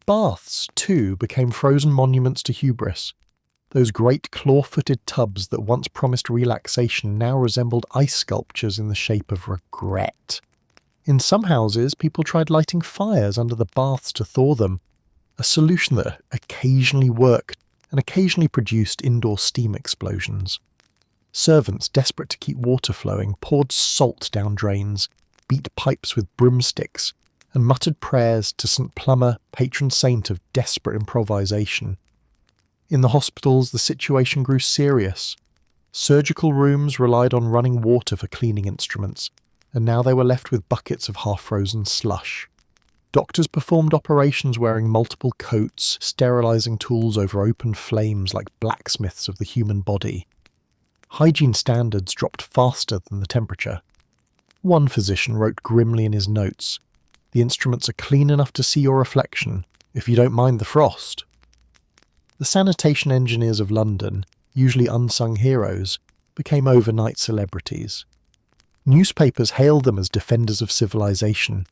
Baths, too, became frozen monuments to hubris. Those great claw-footed tubs that once promised relaxation now resembled ice sculptures in the shape of regret. In some houses, people tried lighting fires under the baths to thaw them, a solution that occasionally worked and occasionally produced indoor steam explosions. Servants, desperate to keep water flowing, poured salt down drains, beat pipes with broomsticks, and muttered prayers to St. Plummer, patron saint of desperate improvisation. In the hospitals, the situation grew serious. Surgical rooms relied on running water for cleaning instruments, and now they were left with buckets of half-frozen slush. Doctors performed operations wearing multiple coats, sterilising tools over open flames like blacksmiths of the human body. Hygiene standards dropped faster than the temperature. One physician wrote grimly in his notes, "The instruments are clean enough to see your reflection, if you don't mind the frost." The sanitation engineers of London, usually unsung heroes, became overnight celebrities. Newspapers hailed them as defenders of civilization.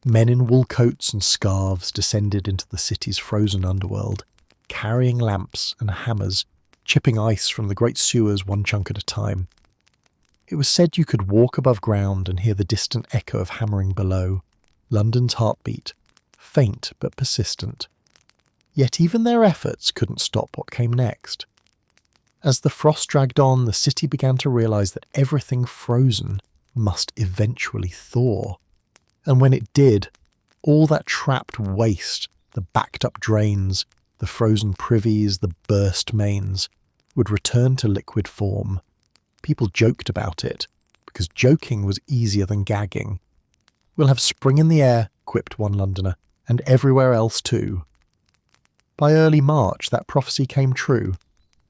Men in wool coats and scarves descended into the city's frozen underworld, carrying lamps and hammers, chipping ice from the great sewers one chunk at a time. It was said you could walk above ground and hear the distant echo of hammering below, London's heartbeat, faint but persistent. Yet even their efforts couldn't stop what came next. As the frost dragged on, the city began to realise that everything frozen must eventually thaw. And when it did, all that trapped waste, the backed-up drains, the frozen privies, the burst mains, would return to liquid form. People joked about it, because joking was easier than gagging. "We'll have spring in the air," quipped one Londoner, "and everywhere else too." By early March, that prophecy came true.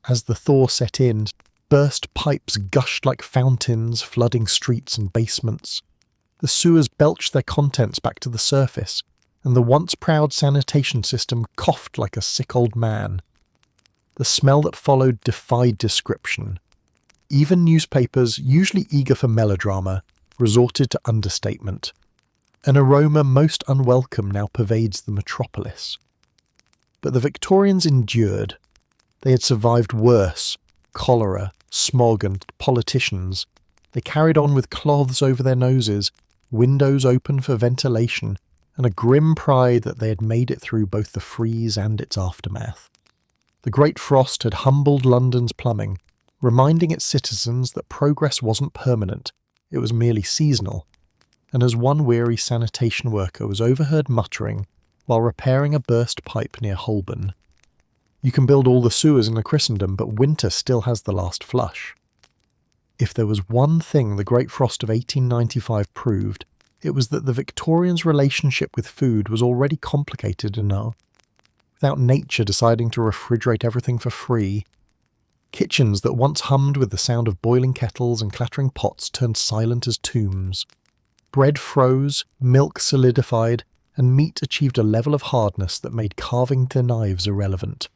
As the thaw set in, burst pipes gushed like fountains, flooding streets and basements. The sewers belched their contents back to the surface, and the once proud sanitation system coughed like a sick old man. The smell that followed defied description. Even newspapers, usually eager for melodrama, resorted to understatement. An aroma most unwelcome now pervades the metropolis. But the Victorians endured. They had survived worse: cholera, smog and politicians. They carried on with cloths over their noses, windows open for ventilation, and a grim pride that they had made it through both the freeze and its aftermath. The Great Frost had humbled London's plumbing, reminding its citizens that progress wasn't permanent, it was merely seasonal. And as one weary sanitation worker was overheard muttering while repairing a burst pipe near Holborn, "You can build all the sewers in Christendom, but winter still has the last flush." If there was one thing the Great Frost of 1895 proved, it was that the Victorians' relationship with food was already complicated enough. Without nature deciding to refrigerate everything for free, kitchens that once hummed with the sound of boiling kettles and clattering pots turned silent as tombs. Bread froze, milk solidified, and meat achieved a level of hardness that made carving their knives irrelevant.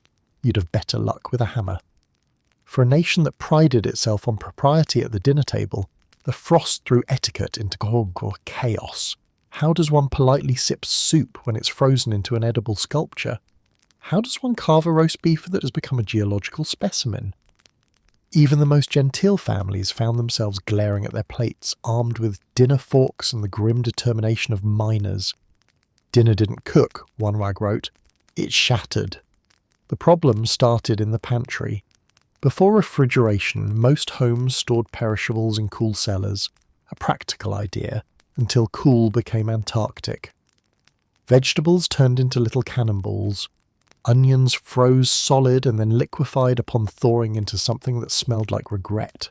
You'd have better luck with a hammer. For a nation that prided itself on propriety at the dinner table, the frost threw etiquette into chaos. How does one politely sip soup when it's frozen into an edible sculpture? How does one carve a roast beef that has become a geological specimen? Even the most genteel families found themselves glaring at their plates, armed with dinner forks and the grim determination of miners. Dinner didn't cook, one wag wrote. It shattered. The problem started in the pantry. Before refrigeration, most homes stored perishables in cool cellars, a practical idea, until cool became Antarctic. Vegetables turned into little cannonballs. Onions froze solid and then liquefied upon thawing into something that smelled like regret.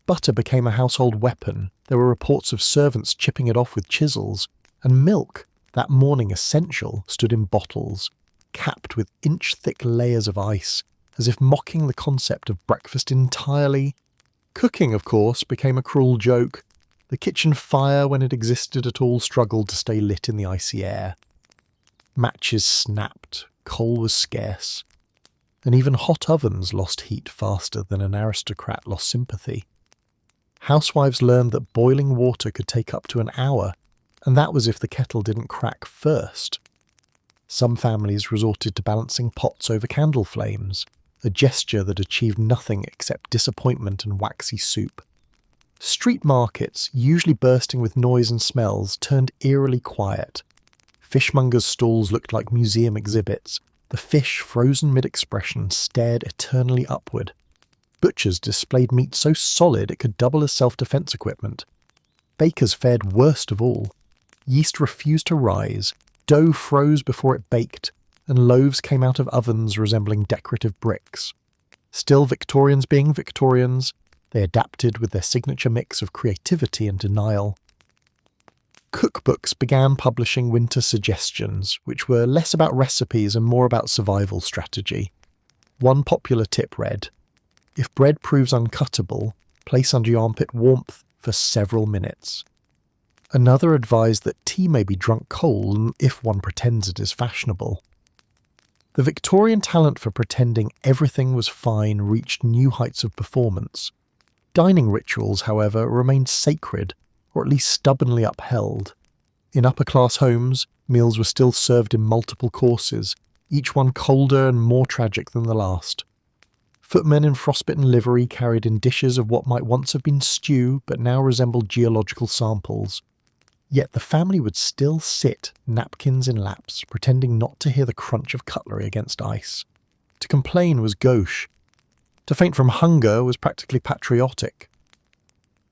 Butter became a household weapon. There were reports of servants chipping it off with chisels. And milk, that morning essential, stood in bottles, capped with inch-thick layers of ice, as if mocking the concept of breakfast entirely. Cooking, of course, became a cruel joke. The kitchen fire, when it existed at all, struggled to stay lit in the icy air. Matches snapped, coal was scarce, and even hot ovens lost heat faster than an aristocrat lost sympathy. Housewives learned that boiling water could take up to an hour, and that was if the kettle didn't crack first. Some families resorted to balancing pots over candle flames, a gesture that achieved nothing except disappointment and waxy soup. Street markets, usually bursting with noise and smells, turned eerily quiet. Fishmongers' stalls looked like museum exhibits. The fish, frozen mid-expression, stared eternally upward. Butchers displayed meat so solid it could double as self-defense equipment. Bakers fared worst of all. Yeast refused to rise, dough froze before it baked, and loaves came out of ovens resembling decorative bricks. Still Victorians being Victorians, they adapted with their signature mix of creativity and denial. Cookbooks began publishing winter suggestions, which were less about recipes and more about survival strategy. One popular tip read, "If bread proves uncuttable, place under your armpit warmth for several minutes." Another advised that tea may be drunk cold if one pretends it is fashionable. The Victorian talent for pretending everything was fine reached new heights of performance. Dining rituals, however, remained sacred, or at least stubbornly upheld. In upper-class homes, meals were still served in multiple courses, each one colder and more tragic than the last. Footmen in frostbitten livery carried in dishes of what might once have been stew but now resembled geological samples. Yet the family would still sit, napkins in laps, pretending not to hear the crunch of cutlery against ice. To complain was gauche. To faint from hunger was practically patriotic.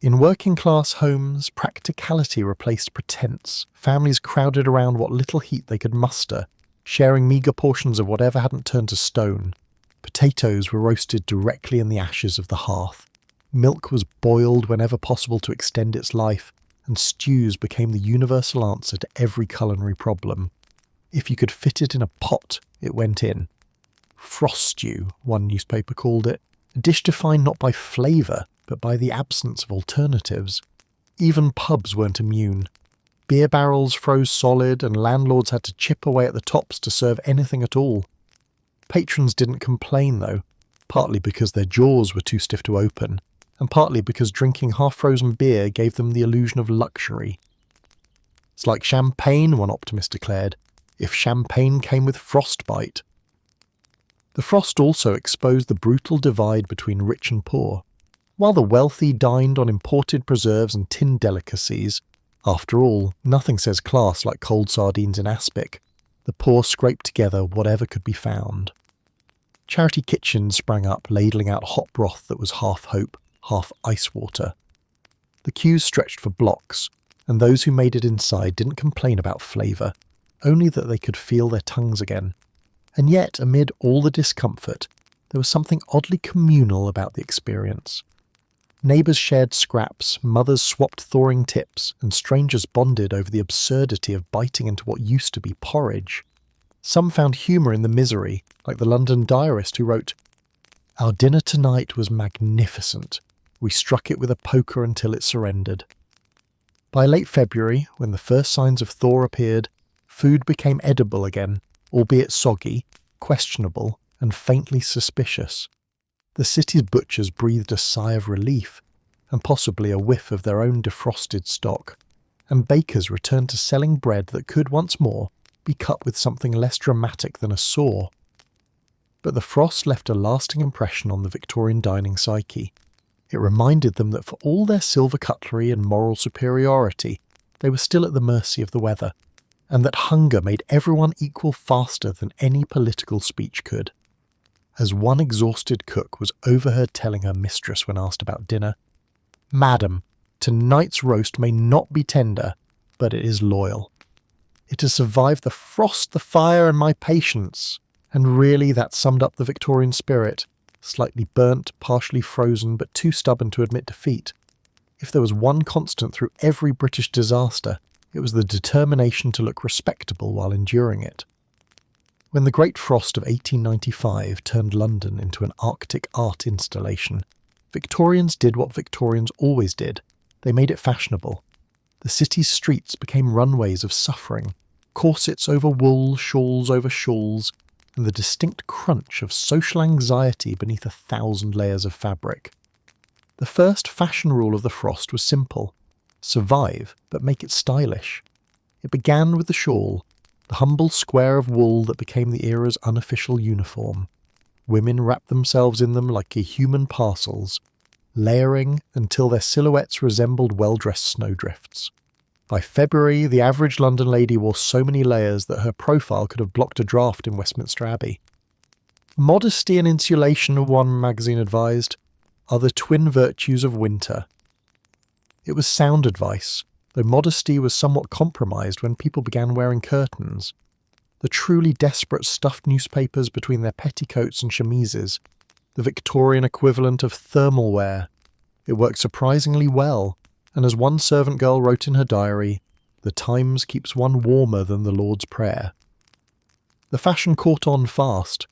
In working-class homes, practicality replaced pretense. Families crowded around what little heat they could muster, sharing meagre portions of whatever hadn't turned to stone. Potatoes were roasted directly in the ashes of the hearth. Milk was boiled whenever possible to extend its life, and stews became the universal answer to every culinary problem. If you could fit it in a pot, it went in. Frost stew, one newspaper called it, a dish defined not by flavour, but by the absence of alternatives. Even pubs weren't immune. Beer barrels froze solid, and landlords had to chip away at the tops to serve anything at all. Patrons didn't complain, though, partly because their jaws were too stiff to open, and partly because drinking half-frozen beer gave them the illusion of luxury. "It's like champagne," one optimist declared, "if champagne came with frostbite." The frost also exposed the brutal divide between rich and poor. While the wealthy dined on imported preserves and tinned delicacies, after all, nothing says class like cold sardines in aspic, the poor scraped together whatever could be found. Charity kitchens sprang up, ladling out hot broth that was half hope, half ice water. The queues stretched for blocks, and those who made it inside didn't complain about flavour, only that they could feel their tongues again. And yet, amid all the discomfort, there was something oddly communal about the experience. Neighbours shared scraps, mothers swapped thawing tips, and strangers bonded over the absurdity of biting into what used to be porridge. Some found humour in the misery, like the London diarist who wrote, "Our dinner tonight was magnificent. We struck it with a poker until it surrendered." By late February, when the first signs of thaw appeared, food became edible again, albeit soggy, questionable, and faintly suspicious. The city's butchers breathed a sigh of relief, and possibly a whiff of their own defrosted stock, and bakers returned to selling bread that could once more be cut with something less dramatic than a saw. But the frost left a lasting impression on the Victorian dining psyche. It reminded them that for all their silver cutlery and moral superiority, they were still at the mercy of the weather, and that hunger made everyone equal faster than any political speech could. As one exhausted cook was overheard telling her mistress when asked about dinner, "Madam, tonight's roast may not be tender, but it is loyal. It has survived the frost, the fire, and my patience." And really that summed up the Victorian spirit, slightly burnt, partially frozen, but too stubborn to admit defeat. If there was one constant through every British disaster, it was the determination to look respectable while enduring it. When the Great Frost of 1895 turned London into an Arctic art installation, Victorians did what Victorians always did. They made it fashionable. The city's streets became runways of suffering, corsets over wool, shawls over shawls, and the distinct crunch of social anxiety beneath 1,000 layers of fabric. The first fashion rule of the frost was simple: survive, but make it stylish. It began with the shawl, the humble square of wool that became the era's unofficial uniform. Women wrapped themselves in them like human parcels, layering until their silhouettes resembled well-dressed snowdrifts. By February, the average London lady wore so many layers that her profile could have blocked a draft in Westminster Abbey. Modesty and insulation, one magazine advised, are the twin virtues of winter. It was sound advice, though modesty was somewhat compromised when people began wearing curtains. The truly desperate stuffed newspapers between their petticoats and chemises, the Victorian equivalent of thermal wear. It worked surprisingly well, and as one servant girl wrote in her diary, "The Times keeps one warmer than the Lord's Prayer." The fashion caught on fast.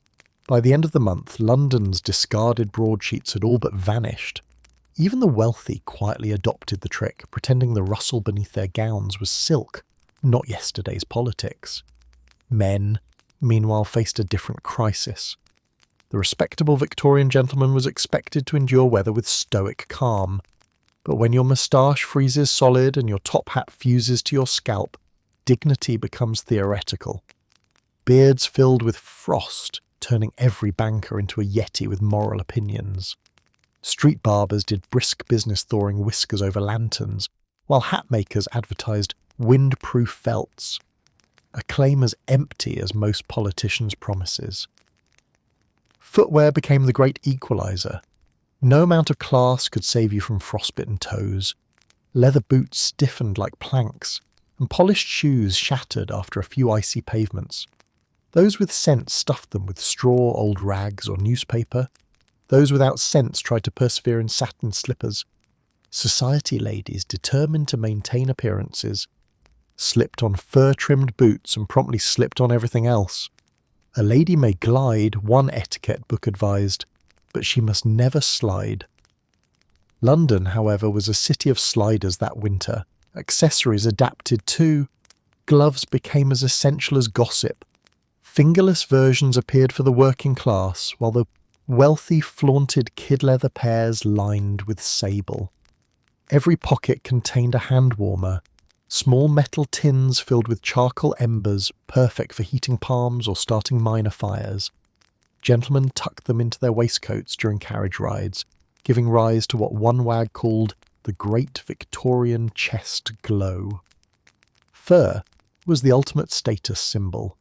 By the end of the month, London's discarded broadsheets had all but vanished. Even the wealthy quietly adopted the trick, pretending the rustle beneath their gowns was silk, not yesterday's politics. Men, meanwhile, faced a different crisis. The respectable Victorian gentleman was expected to endure weather with stoic calm. But when your moustache freezes solid and your top hat fuses to your scalp, dignity becomes theoretical. Beards filled with frost, turning every banker into a yeti with moral opinions. Street barbers did brisk business thawing whiskers over lanterns, while hat makers advertised wind-proof felts, a claim as empty as most politicians' promises. Footwear became the great equaliser. No amount of class could save you from frostbitten toes. Leather boots stiffened like planks, and polished shoes shattered after a few icy pavements. Those with sense stuffed them with straw, old rags, or newspaper. Those without sense tried to persevere in satin slippers. Society ladies, determined to maintain appearances, slipped on fur-trimmed boots and promptly slipped on everything else. A lady may glide, one etiquette book advised, but she must never slide. London, however, was a city of sliders that winter. Accessories adapted too. Gloves became as essential as gossip. Fingerless versions appeared for the working class, while Wealthy, flaunted kid leather pairs lined with sable. Every pocket contained a hand warmer, small metal tins filled with charcoal embers, perfect for heating palms or starting minor fires. Gentlemen tucked them into their waistcoats during carriage rides, giving rise to what one wag called the Great Victorian Chest Glow. Fur was the ultimate status symbol.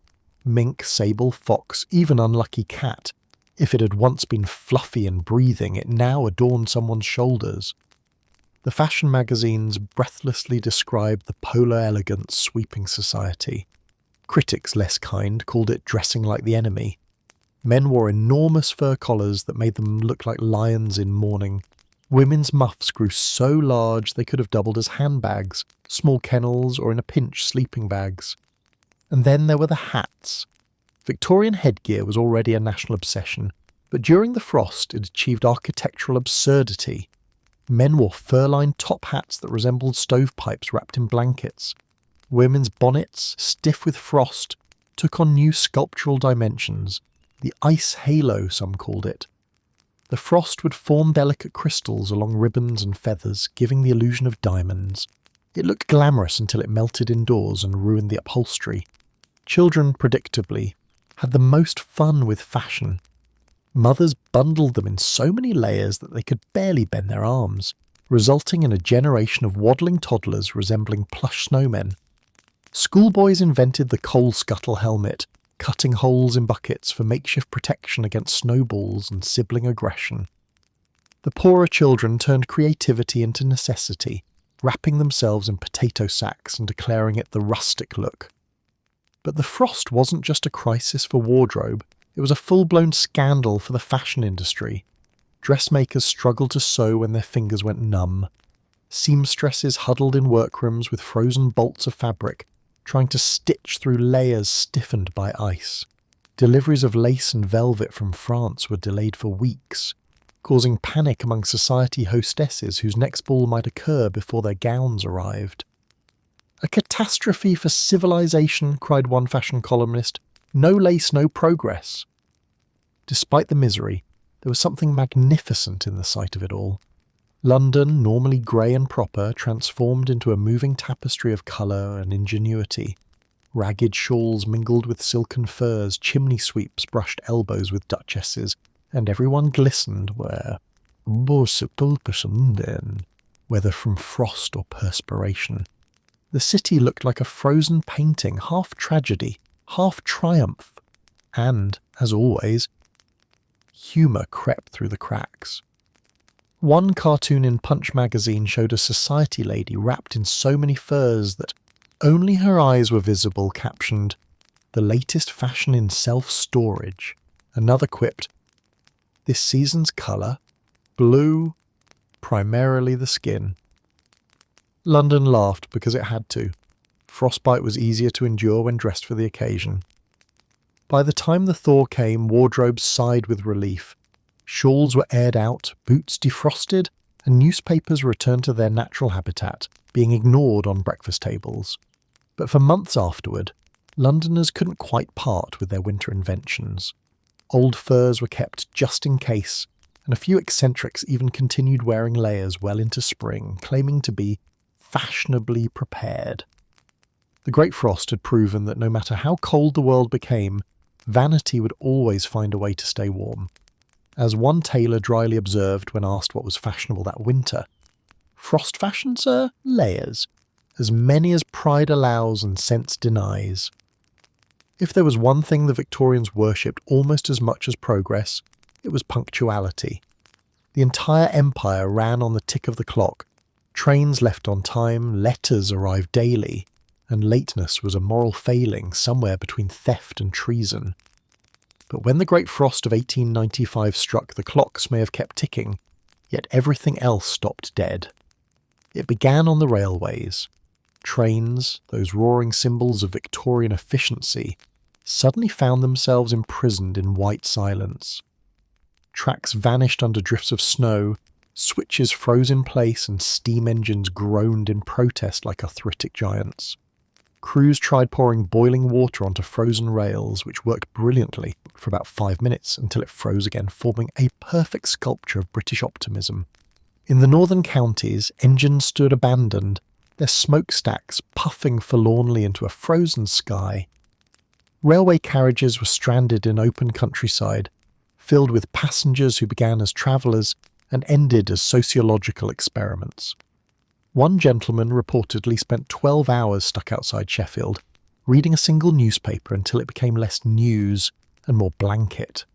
Mink, sable, fox, even unlucky cat. If it had once been fluffy and breathing, it now adorned someone's shoulders. The fashion magazines breathlessly described the polar elegance sweeping society. Critics less kind called it dressing like the enemy. Men wore enormous fur collars that made them look like lions in mourning. Women's muffs grew so large they could have doubled as handbags, small kennels, or in a pinch sleeping bags. And then there were the hats. Victorian headgear was already a national obsession, but during the frost it achieved architectural absurdity. Men wore fur-lined top hats that resembled stovepipes wrapped in blankets. Women's bonnets, stiff with frost, took on new sculptural dimensions. The ice halo, some called it. The frost would form delicate crystals along ribbons and feathers, giving the illusion of diamonds. It looked glamorous until it melted indoors and ruined the upholstery. Children, predictably, had the most fun with fashion. Mothers bundled them in so many layers that they could barely bend their arms, resulting in a generation of waddling toddlers resembling plush snowmen. Schoolboys invented the coal scuttle helmet, cutting holes in buckets for makeshift protection against snowballs and sibling aggression. The poorer children turned creativity into necessity, wrapping themselves in potato sacks and declaring it the rustic look. But the frost wasn't just a crisis for wardrobe, it was a full-blown scandal for the fashion industry. Dressmakers struggled to sew when their fingers went numb. Seamstresses huddled in workrooms with frozen bolts of fabric, trying to stitch through layers stiffened by ice. Deliveries of lace and velvet from France were delayed for weeks, causing panic among society hostesses whose next ball might occur before their gowns arrived. "A catastrophe for civilization," cried one fashion columnist. "No lace, no progress." Despite the misery, there was something magnificent in the sight of it all. London, normally grey and proper, transformed into a moving tapestry of colour and ingenuity. Ragged shawls mingled with silken furs, chimney sweeps brushed elbows with duchesses, and everyone glistened whether from frost or perspiration. The city looked like a frozen painting, half tragedy, half triumph, and, as always, humour crept through the cracks. One cartoon in Punch magazine showed a society lady wrapped in so many furs that only her eyes were visible, captioned, "The latest fashion in self-storage." Another quipped, "This season's colour, blue, primarily the skin." London laughed because it had to. Frostbite was easier to endure when dressed for the occasion. By the time the thaw came, wardrobes sighed with relief. Shawls were aired out, boots defrosted, and newspapers returned to their natural habitat, being ignored on breakfast tables. But for months afterward, Londoners couldn't quite part with their winter inventions. Old furs were kept just in case, and a few eccentrics even continued wearing layers well into spring, claiming to be fashionably prepared. The Great Frost had proven that no matter how cold the world became, vanity would always find a way to stay warm. As one tailor dryly observed when asked what was fashionable that winter, "Frost fashion, sir? Layers. As many as pride allows and sense denies." If there was one thing the Victorians worshipped almost as much as progress, it was punctuality. The entire empire ran on the tick of the clock. Trains left on time, letters arrived daily, and lateness was a moral failing somewhere between theft and treason. But when the Great Frost of 1895 struck, the clocks may have kept ticking, yet everything else stopped dead. It began on the railways. Trains, those roaring symbols of Victorian efficiency, suddenly found themselves imprisoned in white silence. Tracks vanished under drifts of snow, switches froze in place, and steam engines groaned in protest like arthritic giants. Crews tried pouring boiling water onto frozen rails, which worked brilliantly for about 5 minutes until it froze again, forming a perfect sculpture of British optimism. In the northern counties, engines stood abandoned, their smokestacks puffing forlornly into a frozen sky. Railway carriages were stranded in open countryside, filled with passengers who began as travellers and ended as sociological experiments. One gentleman reportedly spent 12 hours stuck outside Sheffield, reading a single newspaper until it became less news and more blanket.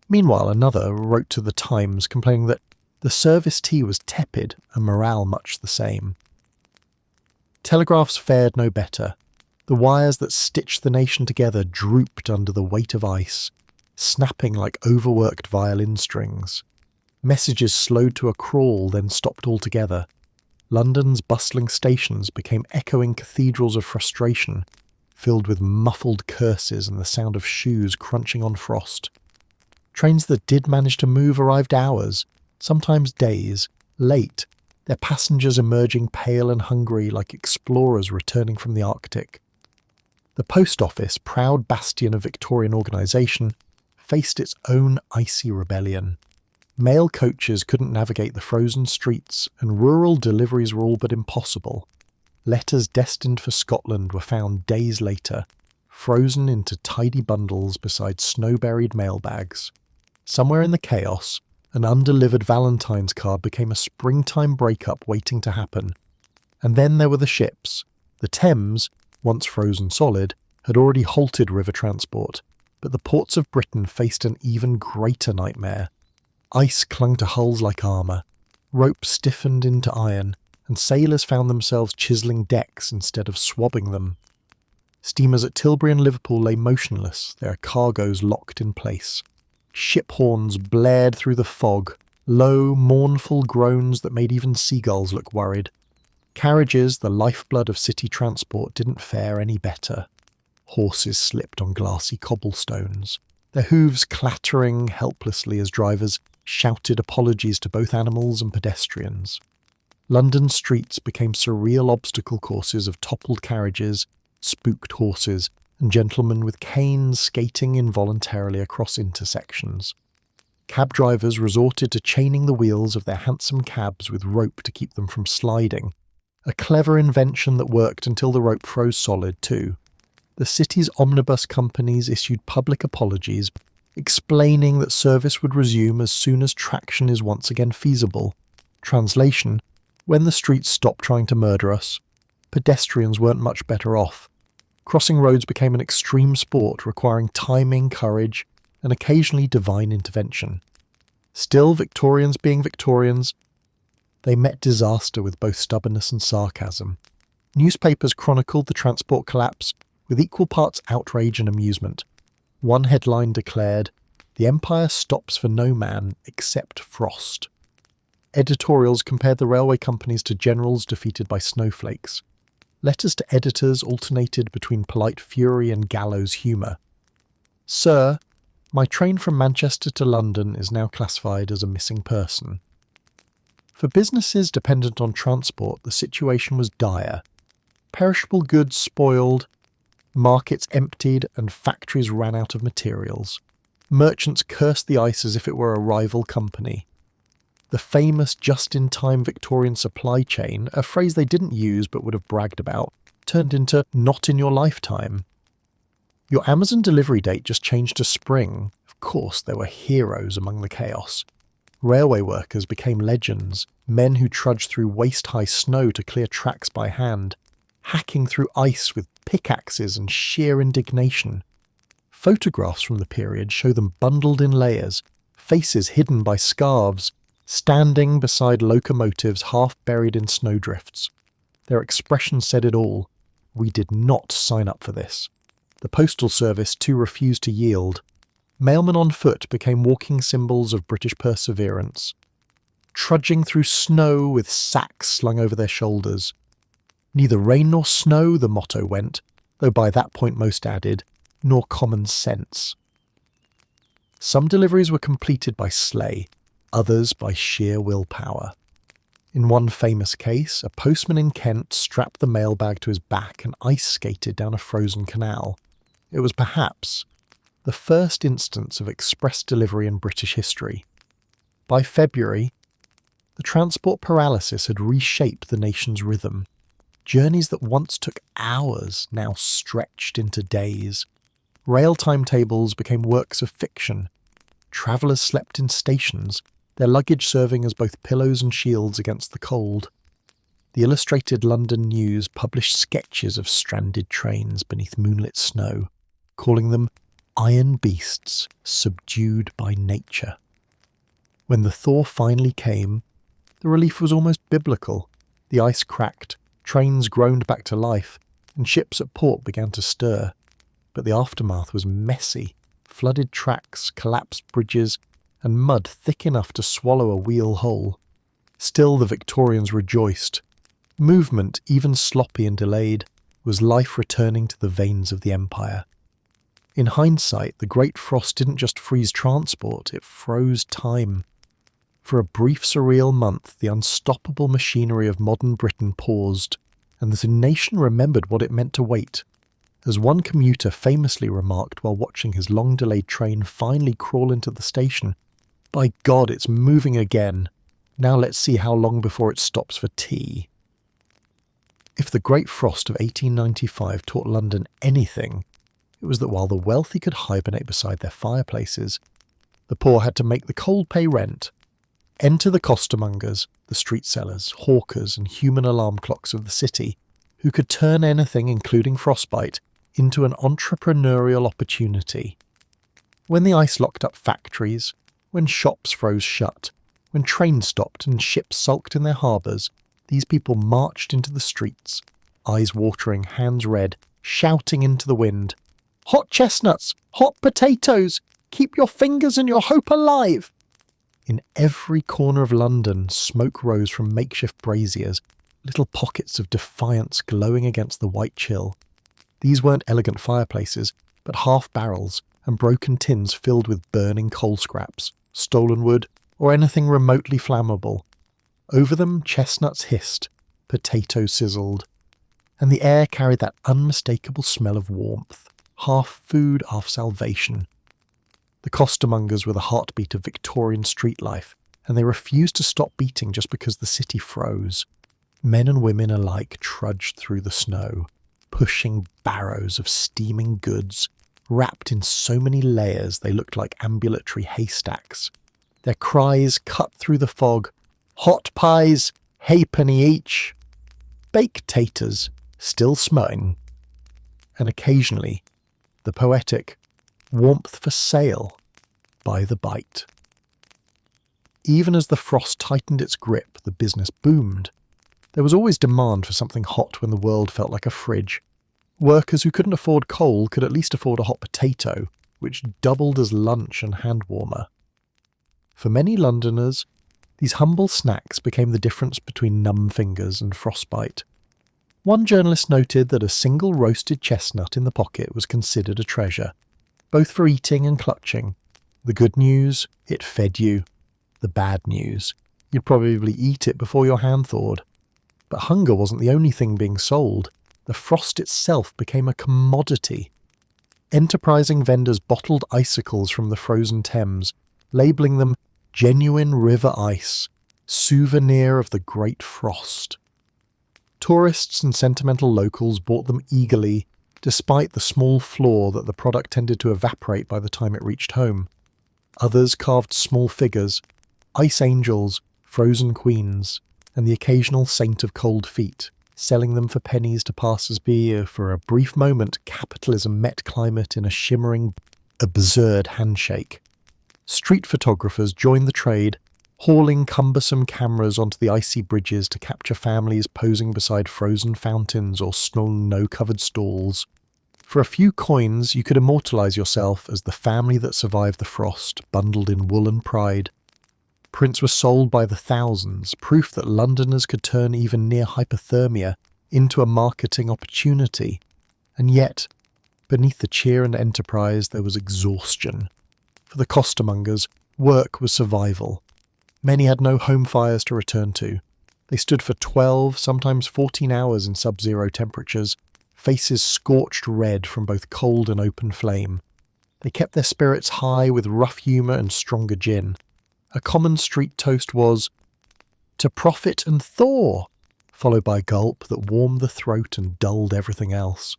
Meanwhile, another wrote to the Times complaining that the service tea was tepid and morale much the same. Telegraphs fared no better. The wires that stitched the nation together drooped under the weight of ice, snapping like overworked violin strings. Messages slowed to a crawl, then stopped altogether. London's bustling stations became echoing cathedrals of frustration, filled with muffled curses and the sound of shoes crunching on frost. Trains that did manage to move arrived hours, sometimes days, late, their passengers emerging pale and hungry like explorers returning from the Arctic. The post office, proud bastion of Victorian organisation, faced its own icy rebellion. Mail coaches couldn't navigate the frozen streets, and rural deliveries were all but impossible. Letters destined for Scotland were found days later, frozen into tidy bundles beside snow-buried mailbags. Somewhere in the chaos, an undelivered Valentine's card became a springtime breakup waiting to happen. And then there were the ships. The Thames, once frozen solid, had already halted river transport, but the ports of Britain faced an even greater nightmare. Ice clung to hulls like armour, ropes stiffened into iron, and sailors found themselves chiselling decks instead of swabbing them. Steamers at Tilbury and Liverpool lay motionless, their cargoes locked in place. Ship horns blared through the fog, low, mournful groans that made even seagulls look worried. Carriages, the lifeblood of city transport, didn't fare any better. Horses slipped on glassy cobblestones, their hooves clattering helplessly as drivers shouted apologies to both animals and pedestrians. London streets became surreal obstacle courses of toppled carriages, spooked horses, and gentlemen with canes skating involuntarily across intersections. Cab drivers resorted to chaining the wheels of their hansom cabs with rope to keep them from sliding, a clever invention that worked until the rope froze solid too. The city's omnibus companies issued public apologies, explaining that service would resume as soon as traction is once again feasible. Translation: when the streets stopped trying to murder us, pedestrians weren't much better off. Crossing roads became an extreme sport requiring timing, courage, and occasionally divine intervention. Still, Victorians being Victorians, they met disaster with both stubbornness and sarcasm. Newspapers chronicled the transport collapse with equal parts outrage and amusement. One headline declared, "The Empire stops for no man except frost." Editorials compared the railway companies to generals defeated by snowflakes. Letters to editors alternated between polite fury and gallows humour. "Sir, my train from Manchester to London is now classified as a missing person." For businesses dependent on transport, the situation was dire. Perishable goods spoiled, markets emptied, and factories ran out of materials. Merchants cursed the ice as if it were a rival company. The famous just-in-time Victorian supply chain, a phrase they didn't use but would have bragged about, turned into "not in your lifetime." Your Amazon delivery date just changed to spring. Of course, there were heroes among the chaos. Railway workers became legends, men who trudged through waist-high snow to clear tracks by hand, hacking through ice with pickaxes and sheer indignation. Photographs from the period show them bundled in layers, faces hidden by scarves, standing beside locomotives half buried in snowdrifts. Their expression said it all. We did not sign up for this. The postal service too refused to yield. Mailmen on foot became walking symbols of British perseverance, trudging through snow with sacks slung over their shoulders. Neither rain nor snow, the motto went, though by that point most added, nor common sense. Some deliveries were completed by sleigh, others by sheer willpower. In one famous case, a postman in Kent strapped the mailbag to his back and ice skated down a frozen canal. It was perhaps the first instance of express delivery in British history. By February, the transport paralysis had reshaped the nation's rhythm. Journeys that once took hours now stretched into days. Rail timetables became works of fiction. Travellers slept in stations, their luggage serving as both pillows and shields against the cold. The Illustrated London News published sketches of stranded trains beneath moonlit snow, calling them iron beasts subdued by nature. When the thaw finally came, the relief was almost biblical. The ice cracked, trains groaned back to life, and ships at port began to stir. But the aftermath was messy. Flooded tracks, collapsed bridges, and mud thick enough to swallow a wheel whole. Still the Victorians rejoiced. Movement, even sloppy and delayed, was life returning to the veins of the empire. In hindsight, the Great Frost didn't just freeze transport, it froze time. For a brief surreal month, the unstoppable machinery of modern Britain paused, and the nation remembered what it meant to wait. As one commuter famously remarked while watching his long-delayed train finally crawl into the station, "By God, it's moving again. Now let's see how long before it stops for tea." If the Great Frost of 1895 taught London anything, it was that while the wealthy could hibernate beside their fireplaces, the poor had to make the cold pay rent. Enter the costermongers, the street sellers, hawkers and human alarm clocks of the city, who could turn anything, including frostbite, into an entrepreneurial opportunity. When the ice locked up factories, when shops froze shut, when trains stopped and ships sulked in their harbours, these people marched into the streets, eyes watering, hands red, shouting into the wind, "Hot chestnuts! Hot potatoes! Keep your fingers and your hope alive!" In every corner of London, smoke rose from makeshift braziers, little pockets of defiance glowing against the white chill. These weren't elegant fireplaces, but half barrels and broken tins filled with burning coal scraps, stolen wood, or anything remotely flammable. Over them chestnuts hissed, potatoes sizzled, and the air carried that unmistakable smell of warmth, half food, half salvation. The costermongers were the heartbeat of Victorian street life, and they refused to stop beating just because the city froze. Men and women alike trudged through the snow, pushing barrows of steaming goods, wrapped in so many layers they looked like ambulatory haystacks. Their cries cut through the fog, "Hot pies, halfpenny each!" Baked taters, still smutting, and occasionally the poetic "warmth for sale" by the bite. Even as the frost tightened its grip, the business boomed. There was always demand for something hot when the world felt like a fridge. Workers who couldn't afford coal could at least afford a hot potato, which doubled as lunch and hand warmer. For many Londoners, these humble snacks became the difference between numb fingers and frostbite. One journalist noted that a single roasted chestnut in the pocket was considered a treasure, both for eating and clutching. The good news, it fed you. The bad news, you'd probably eat it before your hand thawed. But hunger wasn't the only thing being sold. The frost itself became a commodity. Enterprising vendors bottled icicles from the frozen Thames, labelling them genuine river ice, souvenir of the Great Frost. Tourists and sentimental locals bought them eagerly, despite the small flaw that the product tended to evaporate by the time it reached home. Others carved small figures, ice angels, frozen queens, and the occasional saint of cold feet, selling them for pennies to passers-by. For a brief moment, capitalism met climate in a shimmering, absurd handshake. Street photographers joined the trade, hauling cumbersome cameras onto the icy bridges to capture families posing beside frozen fountains or snow-covered stalls. For a few coins, you could immortalise yourself as the family that survived the frost, bundled in woolen pride. Prints were sold by the thousands, proof that Londoners could turn even near hypothermia into a marketing opportunity. And yet, beneath the cheer and enterprise, there was exhaustion. For the costermongers, work was survival. Many had no home fires to return to. They stood for 12, sometimes 14 hours in sub-zero temperatures, faces scorched red from both cold and open flame. They kept their spirits high with rough humour and stronger gin. A common street toast was, "To profit and thaw," followed by a gulp that warmed the throat and dulled everything else.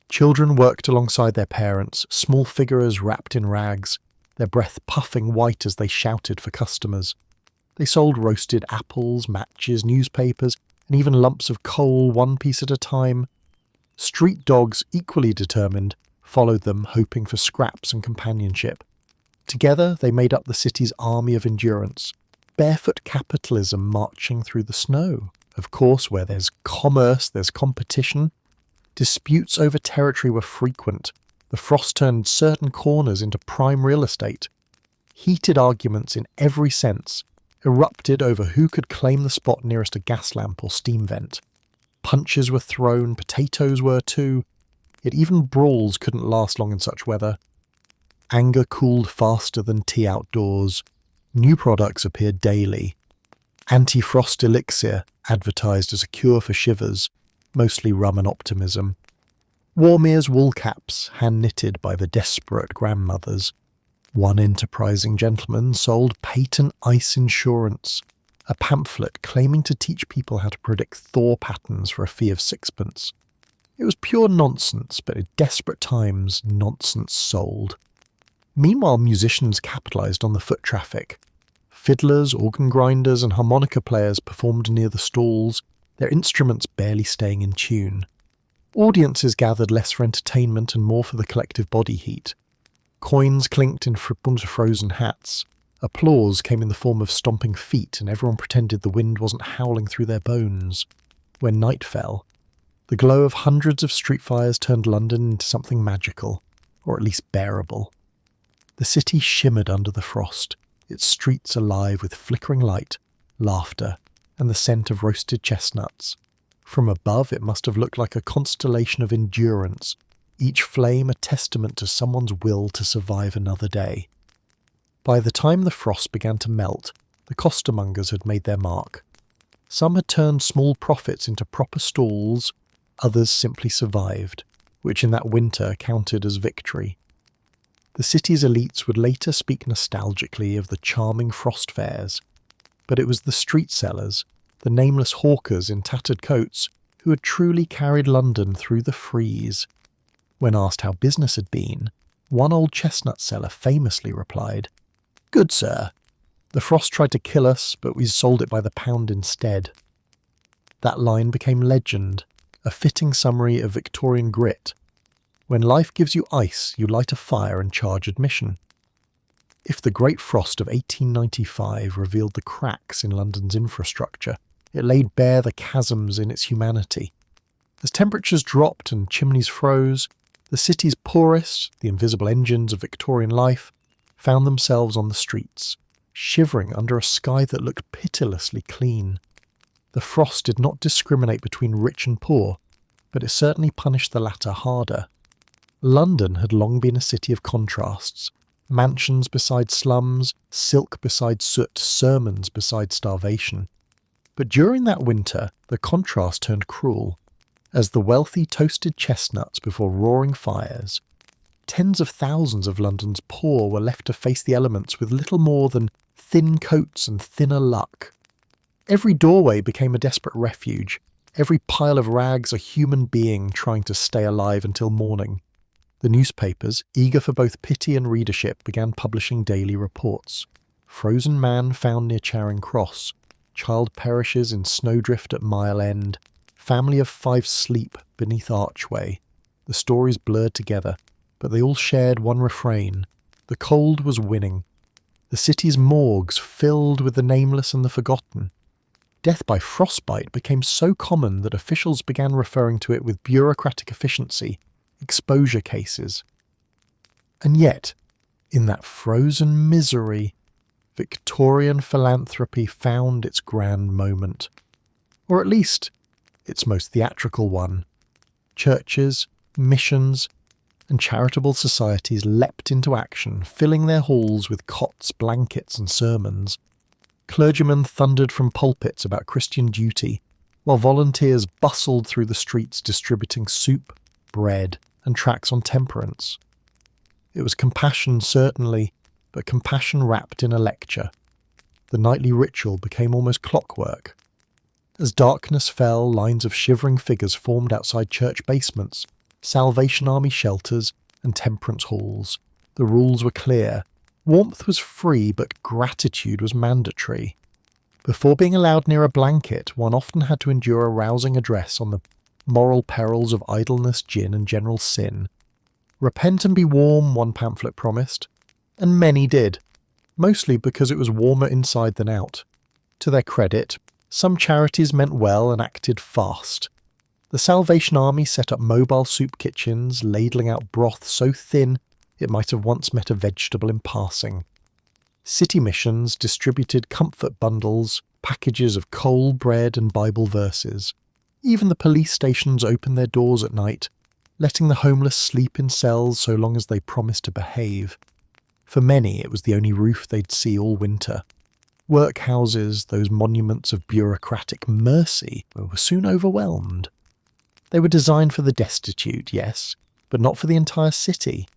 Children worked alongside their parents, small figures wrapped in rags, their breath puffing white as they shouted for customers. They sold roasted apples, matches, newspapers, and even lumps of coal, one piece at a time. Street dogs, equally determined, followed them, hoping for scraps and companionship. Together, they made up the city's army of endurance, barefoot capitalism marching through the snow. Of course, where there's commerce, there's competition. Disputes over territory were frequent. The frost turned certain corners into prime real estate. Heated arguments in every sense erupted over who could claim the spot nearest a gas lamp or steam vent. Punches were thrown, potatoes were too, yet even brawls couldn't last long in such weather. Anger cooled faster than tea outdoors. New products appeared daily. Anti-frost elixir advertised as a cure for shivers, mostly rum and optimism. Warmere's wool caps, hand-knitted by the desperate grandmothers. One enterprising gentleman sold patent ice insurance, a pamphlet claiming to teach people how to predict thaw patterns for a fee of 6pence. It was pure nonsense, but in desperate times, nonsense sold. Meanwhile, musicians capitalised on the foot traffic. Fiddlers, organ grinders and harmonica players performed near the stalls, their instruments barely staying in tune. Audiences gathered less for entertainment and more for the collective body heat. Coins clinked in frozen hats. Applause came in the form of stomping feet, and everyone pretended the wind wasn't howling through their bones. When night fell, the glow of hundreds of street fires turned London into something magical, or at least bearable. The city shimmered under the frost, its streets alive with flickering light, laughter, and the scent of roasted chestnuts. From above, it must have looked like a constellation of endurance, each flame a testament to someone's will to survive another day. By the time the frost began to melt, the costermongers had made their mark. Some had turned small profits into proper stalls, others simply survived, which in that winter counted as victory. The city's elites would later speak nostalgically of the charming frost fairs, but it was the street sellers, the nameless hawkers in tattered coats, who had truly carried London through the freeze. When asked how business had been, one old chestnut seller famously replied, "Good, sir. The frost tried to kill us, but we sold it by the pound instead." That line became legend, a fitting summary of Victorian grit. When life gives you ice, you light a fire and charge admission. If the Great Frost of 1895 revealed the cracks in London's infrastructure, it laid bare the chasms in its humanity. As temperatures dropped and chimneys froze, the city's poorest, the invisible engines of Victorian life, found themselves on the streets, shivering under a sky that looked pitilessly clean. The frost did not discriminate between rich and poor, but it certainly punished the latter harder. London had long been a city of contrasts. Mansions beside slums, silk beside soot, sermons beside starvation. But during that winter, the contrast turned cruel. As the wealthy toasted chestnuts before roaring fires, tens of thousands of London's poor were left to face the elements with little more than thin coats and thinner luck. Every doorway became a desperate refuge, every pile of rags a human being trying to stay alive until morning. The newspapers, eager for both pity and readership, began publishing daily reports. Frozen man found near Charing Cross. Child perishes in snowdrift at Mile End. Family of 5 sleep beneath archway. The stories blurred together, but they all shared one refrain. The cold was winning. The city's morgues filled with the nameless and the forgotten. Death by frostbite became so common that officials began referring to it with bureaucratic efficiency, exposure cases. And yet, in that frozen misery, Victorian philanthropy found its grand moment. Or at least, its most theatrical one. Churches, missions, and charitable societies leapt into action, filling their halls with cots, blankets, and sermons. Clergymen thundered from pulpits about Christian duty, while volunteers bustled through the streets distributing soup, bread, and tracts on temperance. It was compassion, certainly, but compassion wrapped in a lecture. The nightly ritual became almost clockwork. As darkness fell, lines of shivering figures formed outside church basements, Salvation Army shelters, and temperance halls. The rules were clear. Warmth was free, but gratitude was mandatory. Before being allowed near a blanket, one often had to endure a rousing address on the moral perils of idleness, gin, and general sin. Repent and be warm, one pamphlet promised. And many did, mostly because it was warmer inside than out. To their credit, some charities meant well and acted fast. The Salvation Army set up mobile soup kitchens, ladling out broth so thin it might have once met a vegetable in passing. City missions distributed comfort bundles, packages of coal, bread, and Bible verses. Even the police stations opened their doors at night, letting the homeless sleep in cells so long as they promised to behave. For many, it was the only roof they'd see all winter. Workhouses, those monuments of bureaucratic mercy, were soon overwhelmed. They were designed for the destitute, yes, but not for the entire city.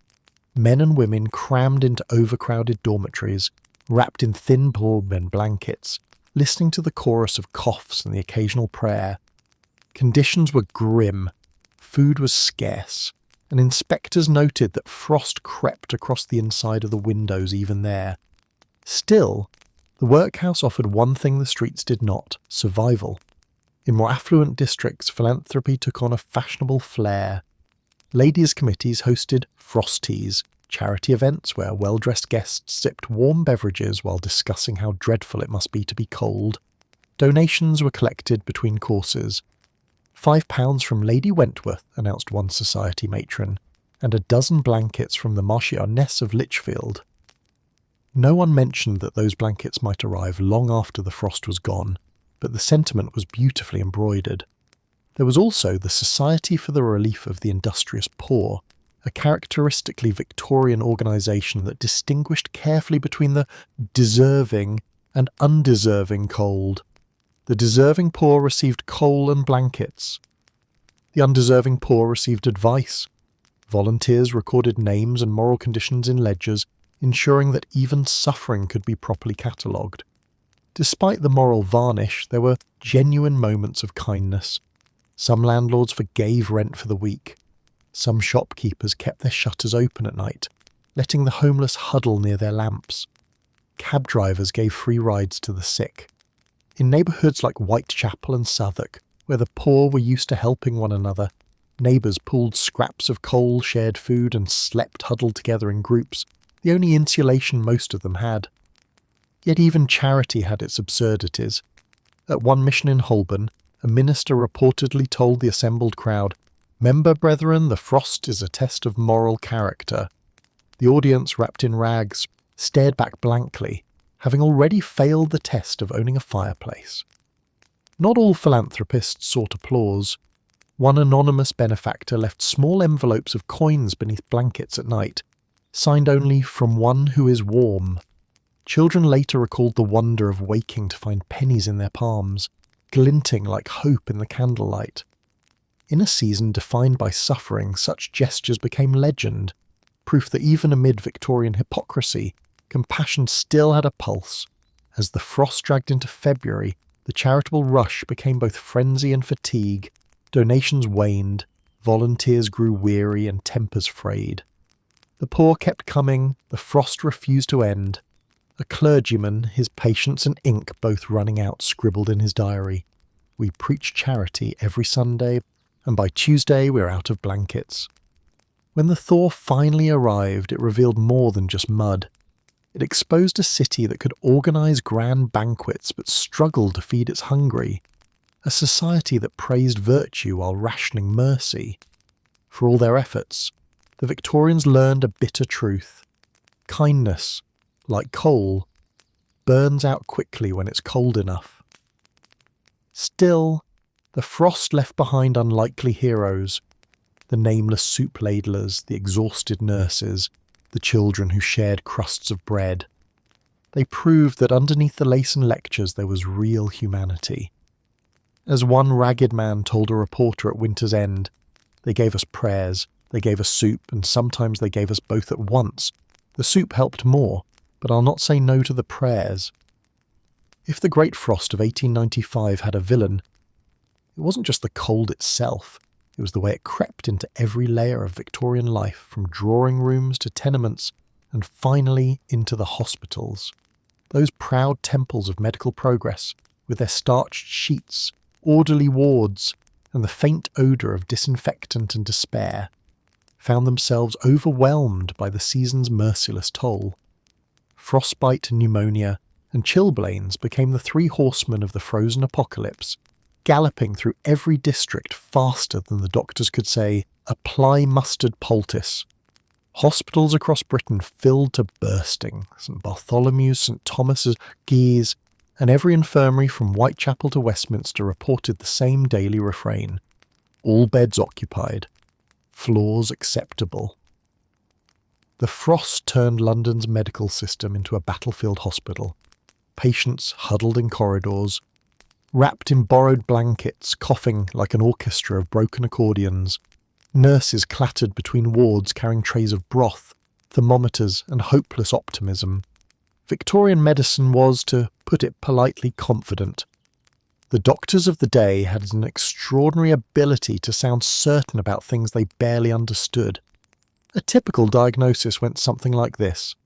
Men and women crammed into overcrowded dormitories, wrapped in thin bed blankets, listening to the chorus of coughs and the occasional prayer. Conditions were grim, food was scarce, and inspectors noted that frost crept across the inside of the windows even there. Still, the workhouse offered one thing the streets did not: survival. In more affluent districts, philanthropy took on a fashionable flair. Ladies' committees hosted frosties, charity events where well-dressed guests sipped warm beverages while discussing how dreadful it must be to be cold. Donations were collected between courses. £5 from Lady Wentworth, announced one society matron, and a dozen blankets from the Marchioness of Lichfield. No one mentioned that those blankets might arrive long after the frost was gone, but the sentiment was beautifully embroidered. There was also the Society for the Relief of the Industrious Poor, a characteristically Victorian organisation that distinguished carefully between the deserving and undeserving cold. The deserving poor received coal and blankets. The undeserving poor received advice. Volunteers recorded names and moral conditions in ledgers, ensuring that even suffering could be properly catalogued. Despite the moral varnish, there were genuine moments of kindness. Some landlords forgave rent for the week. Some shopkeepers kept their shutters open at night, letting the homeless huddle near their lamps. Cab drivers gave free rides to the sick. In neighbourhoods like Whitechapel and Southwark, where the poor were used to helping one another, neighbours pooled scraps of coal, shared food, and slept huddled together in groups, the only insulation most of them had. Yet even charity had its absurdities. At one mission in Holborn, a minister reportedly told the assembled crowd, "Member brethren, the frost is a test of moral character." The audience, wrapped in rags, stared back blankly, having already failed the test of owning a fireplace. Not all philanthropists sought applause. One anonymous benefactor left small envelopes of coins beneath blankets at night, signed only "From one who is warm." Children later recalled the wonder of waking to find pennies in their palms, glinting like hope in the candlelight. In a season defined by suffering, such gestures became legend, proof that even amid Victorian hypocrisy, compassion still had a pulse. As the frost dragged into February, the charitable rush became both frenzy and fatigue. Donations waned, volunteers grew weary, and tempers frayed. The poor kept coming, the frost refused to end. A clergyman, his patience and ink both running out, scribbled in his diary, "We preach charity every Sunday, and by Tuesday we're out of blankets." When the thaw finally arrived, it revealed more than just mud. It exposed a city that could organise grand banquets but struggled to feed its hungry. A society that praised virtue while rationing mercy. For all their efforts, the Victorians learned a bitter truth. Kindness, like coal, burns out quickly when it's cold enough. Still, the frost left behind unlikely heroes. The nameless soup ladlers, the exhausted nurses, the children who shared crusts of bread. They proved that underneath the lace and lectures there was real humanity. As one ragged man told a reporter at winter's end, "They gave us prayers, they gave us soup, and sometimes they gave us both at once. The soup helped more, but I'll not say no to the prayers." If the Great Frost of 1895 had a villain, it wasn't just the cold itself, it was the way it crept into every layer of Victorian life, from drawing rooms to tenements, and finally into the hospitals. Those proud temples of medical progress, with their starched sheets, orderly wards, and the faint odour of disinfectant and despair, found themselves overwhelmed by the season's merciless toll. Frostbite, pneumonia, and chilblains became the three horsemen of the frozen apocalypse, galloping through every district faster than the doctors could say, "Apply mustard poultice." Hospitals across Britain filled to bursting. St Bartholomew's, St Thomas's, Guy's, and every infirmary from Whitechapel to Westminster reported the same daily refrain: all beds occupied, floors acceptable. The frost turned London's medical system into a battlefield hospital. Patients huddled in corridors, wrapped in borrowed blankets, coughing like an orchestra of broken accordions. Nurses clattered between wards carrying trays of broth, thermometers, and hopeless optimism. Victorian medicine was, to put it politely, confident. The doctors of the day had an extraordinary ability to sound certain about things they barely understood. A typical diagnosis went something like this: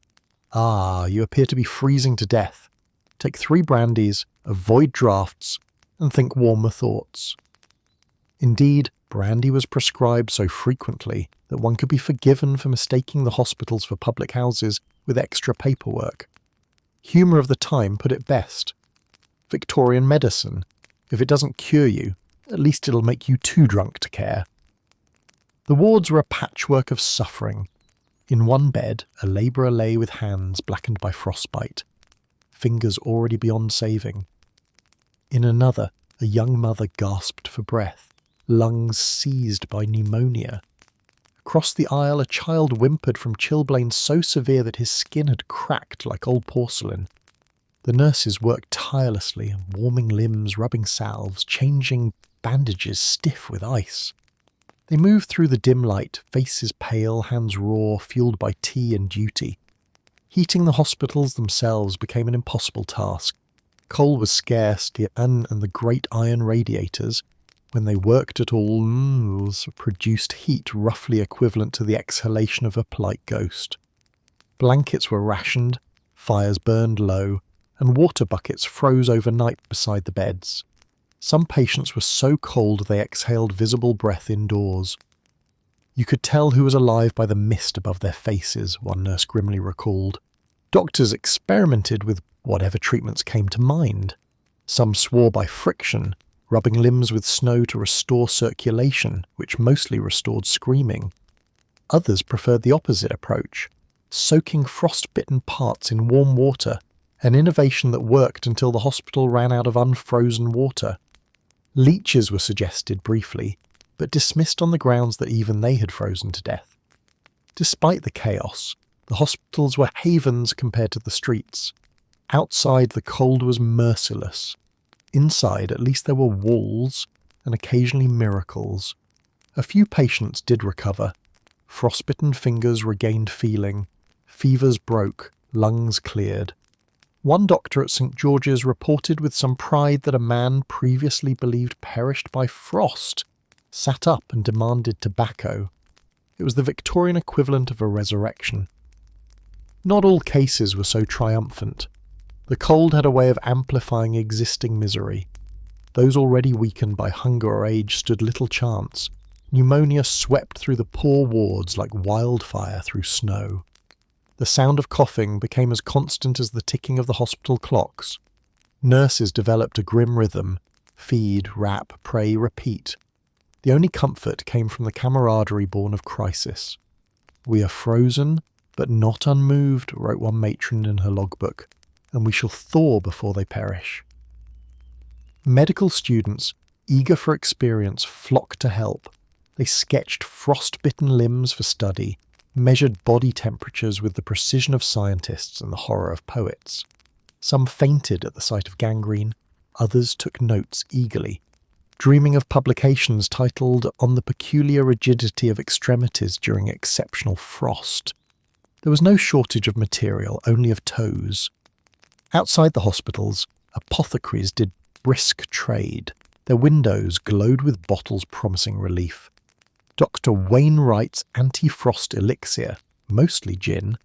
"Ah, you appear to be freezing to death. Take 3 brandies, avoid draughts, and think warmer thoughts." Indeed, brandy was prescribed so frequently that one could be forgiven for mistaking the hospitals for public houses with extra paperwork. Humour of the time put it best: Victorian medicine, if it doesn't cure you, at least it'll make you too drunk to care. The wards were a patchwork of suffering. In one bed, a labourer lay with hands blackened by frostbite, fingers already beyond saving. In another, a young mother gasped for breath, lungs seized by pneumonia. Across the aisle, a child whimpered from chilblains so severe that his skin had cracked like old porcelain. The nurses worked tirelessly, warming limbs, rubbing salves, changing bandages stiff with ice. They moved through the dim light, faces pale, hands raw, fueled by tea and duty. Heating the hospitals themselves became an impossible task. Coal was scarce, and the great iron radiators, when they worked at all, produced heat roughly equivalent to the exhalation of a polite ghost. Blankets were rationed, fires burned low, and water buckets froze overnight beside the beds. Some patients were so cold they exhaled visible breath indoors. You could tell who was alive by the mist above their faces, one nurse grimly recalled. Doctors experimented with whatever treatments came to mind. Some swore by friction, rubbing limbs with snow to restore circulation, which mostly restored screaming. Others preferred the opposite approach, soaking frostbitten parts in warm water, an innovation that worked until the hospital ran out of unfrozen water. Leeches were suggested briefly, but dismissed on the grounds that even they had frozen to death. Despite the chaos, the hospitals were havens compared to the streets. Outside, the cold was merciless. Inside, at least there were walls and occasionally miracles. A few patients did recover. Frostbitten fingers regained feeling. Fevers broke. Lungs cleared. One doctor at St George's reported with some pride that a man previously believed perished by frost sat up and demanded tobacco. It was the Victorian equivalent of a resurrection. Not all cases were so triumphant. The cold had a way of amplifying existing misery. Those already weakened by hunger or age stood little chance. Pneumonia swept through the poor wards like wildfire through snow. The sound of coughing became as constant as the ticking of the hospital clocks. Nurses developed a grim rhythm: feed, wrap, pray, repeat. The only comfort came from the camaraderie born of crisis. "We are frozen, but not unmoved," wrote one matron in her logbook, "and we shall thaw before they perish." Medical students, eager for experience, flocked to help. They sketched frostbitten limbs for study, measured body temperatures with the precision of scientists and the horror of poets. Some fainted at the sight of gangrene, others took notes eagerly, dreaming of publications titled On the Peculiar Rigidity of Extremities During Exceptional Frost. There was no shortage of material, only of toes. Outside the hospitals, apothecaries did brisk trade. Their windows glowed with bottles promising relief. Dr. Wainwright's anti-frost elixir, mostly gin,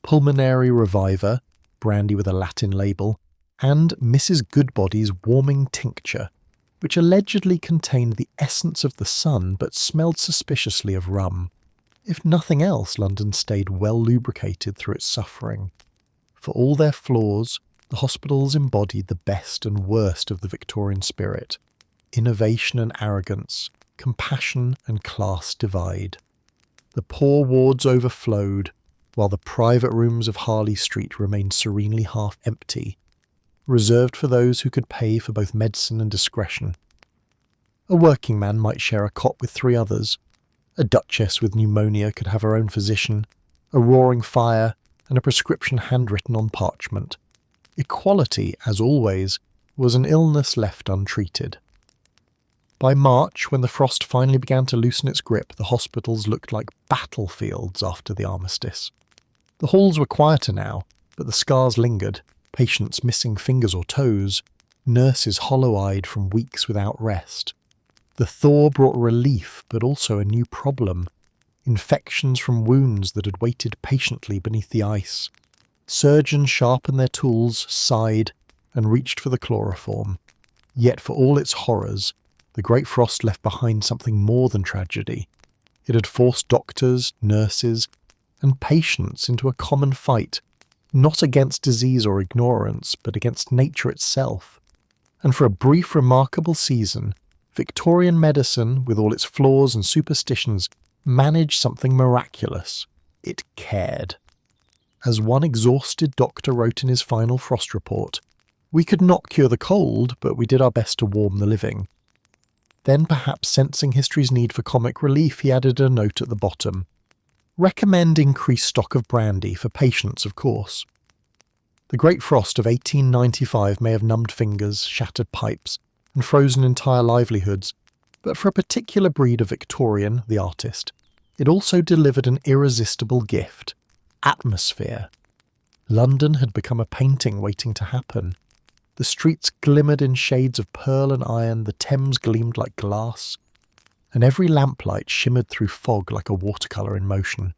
pulmonary reviver, brandy with a Latin label, and Mrs. Goodbody's warming tincture, which allegedly contained the essence of the sun but smelled suspiciously of rum. If nothing else, London stayed well lubricated through its suffering. For all their flaws, the hospitals embodied the best and worst of the Victorian spirit: innovation and arrogance, compassion and class divide. The poor wards overflowed, while the private rooms of Harley Street remained serenely half empty, reserved for those who could pay for both medicine and discretion. A working man might share a cot with 3 others. A duchess with pneumonia could have her own physician, a roaring fire, and a prescription handwritten on parchment. Equality, as always, was an illness left untreated. By March, when the frost finally began to loosen its grip, the hospitals looked like battlefields after the armistice. The halls were quieter now, but the scars lingered, patients missing fingers or toes, nurses hollow-eyed from weeks without rest. The thaw brought relief, but also a new problem: infections from wounds that had waited patiently beneath the ice. Surgeons sharpened their tools, sighed, and reached for the chloroform. Yet for all its horrors, the Great Frost left behind something more than tragedy. It had forced doctors, nurses, and patients into a common fight, not against disease or ignorance, but against nature itself. And for a brief, remarkable season, Victorian medicine, with all its flaws and superstitions, managed something miraculous. It cared. As one exhausted doctor wrote in his final frost report, "We could not cure the cold, but we did our best to warm the living." Then, perhaps sensing history's need for comic relief, he added a note at the bottom: "Recommend increased stock of brandy, for patients, of course." The Great Frost of 1895 may have numbed fingers, shattered pipes, and frozen entire livelihoods, but for a particular breed of Victorian, the artist, it also delivered an irresistible gift: atmosphere. London had become a painting waiting to happen. The streets glimmered in shades of pearl and iron, the Thames gleamed like glass, and every lamplight shimmered through fog like a watercolour in motion.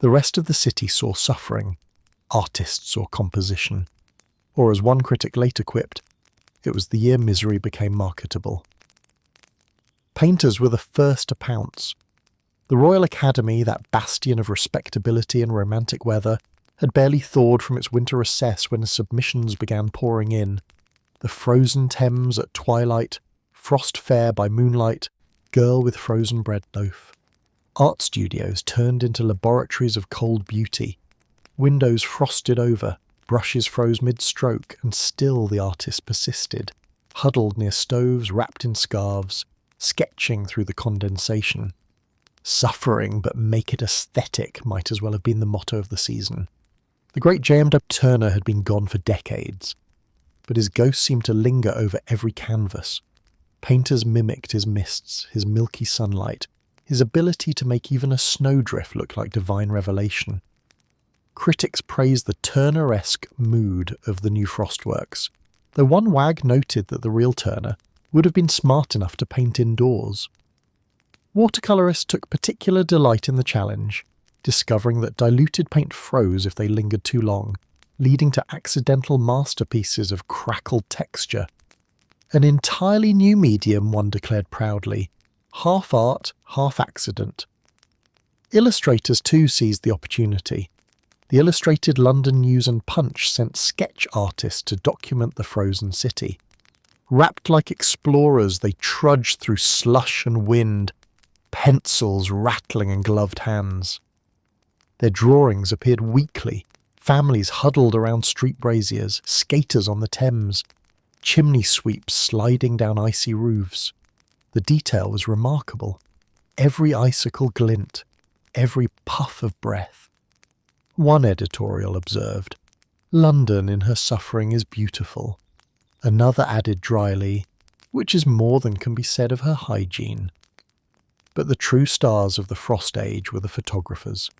The rest of the city saw suffering, artists saw composition, or as one critic later quipped, it was the year misery became marketable. Painters were the first to pounce. The Royal Academy, that bastion of respectability and romantic weather, had barely thawed from its winter recess when submissions began pouring in. The frozen Thames at twilight, frost fair by moonlight, girl with frozen bread loaf. Art studios turned into laboratories of cold beauty. Windows frosted over, brushes froze mid-stroke, and still the artist persisted, huddled near stoves wrapped in scarves, sketching through the condensation. Suffering, but make it aesthetic, might as well have been the motto of the season. The great J.M.W. Turner had been gone for decades, but his ghost seemed to linger over every canvas. Painters mimicked his mists, his milky sunlight, his ability to make even a snowdrift look like divine revelation. Critics praised the Turneresque mood of the new Frostworks, though one wag noted that the real Turner would have been smart enough to paint indoors. Watercolourists took particular delight in the challenge, discovering that diluted paint froze if they lingered too long, leading to accidental masterpieces of crackled texture. An entirely new medium, one declared proudly, half art, half accident. Illustrators too seized the opportunity. The Illustrated London News and Punch sent sketch artists to document the frozen city. Wrapped like explorers, they trudged through slush and wind, pencils rattling in gloved hands. Their drawings appeared weekly, families huddled around street braziers, skaters on the Thames, chimney sweeps sliding down icy roofs. The detail was remarkable. Every icicle glint, every puff of breath. One editorial observed, London in her suffering is beautiful. Another added dryly, which is more than can be said of her hygiene. But the true stars of the Frost Age were the photographers.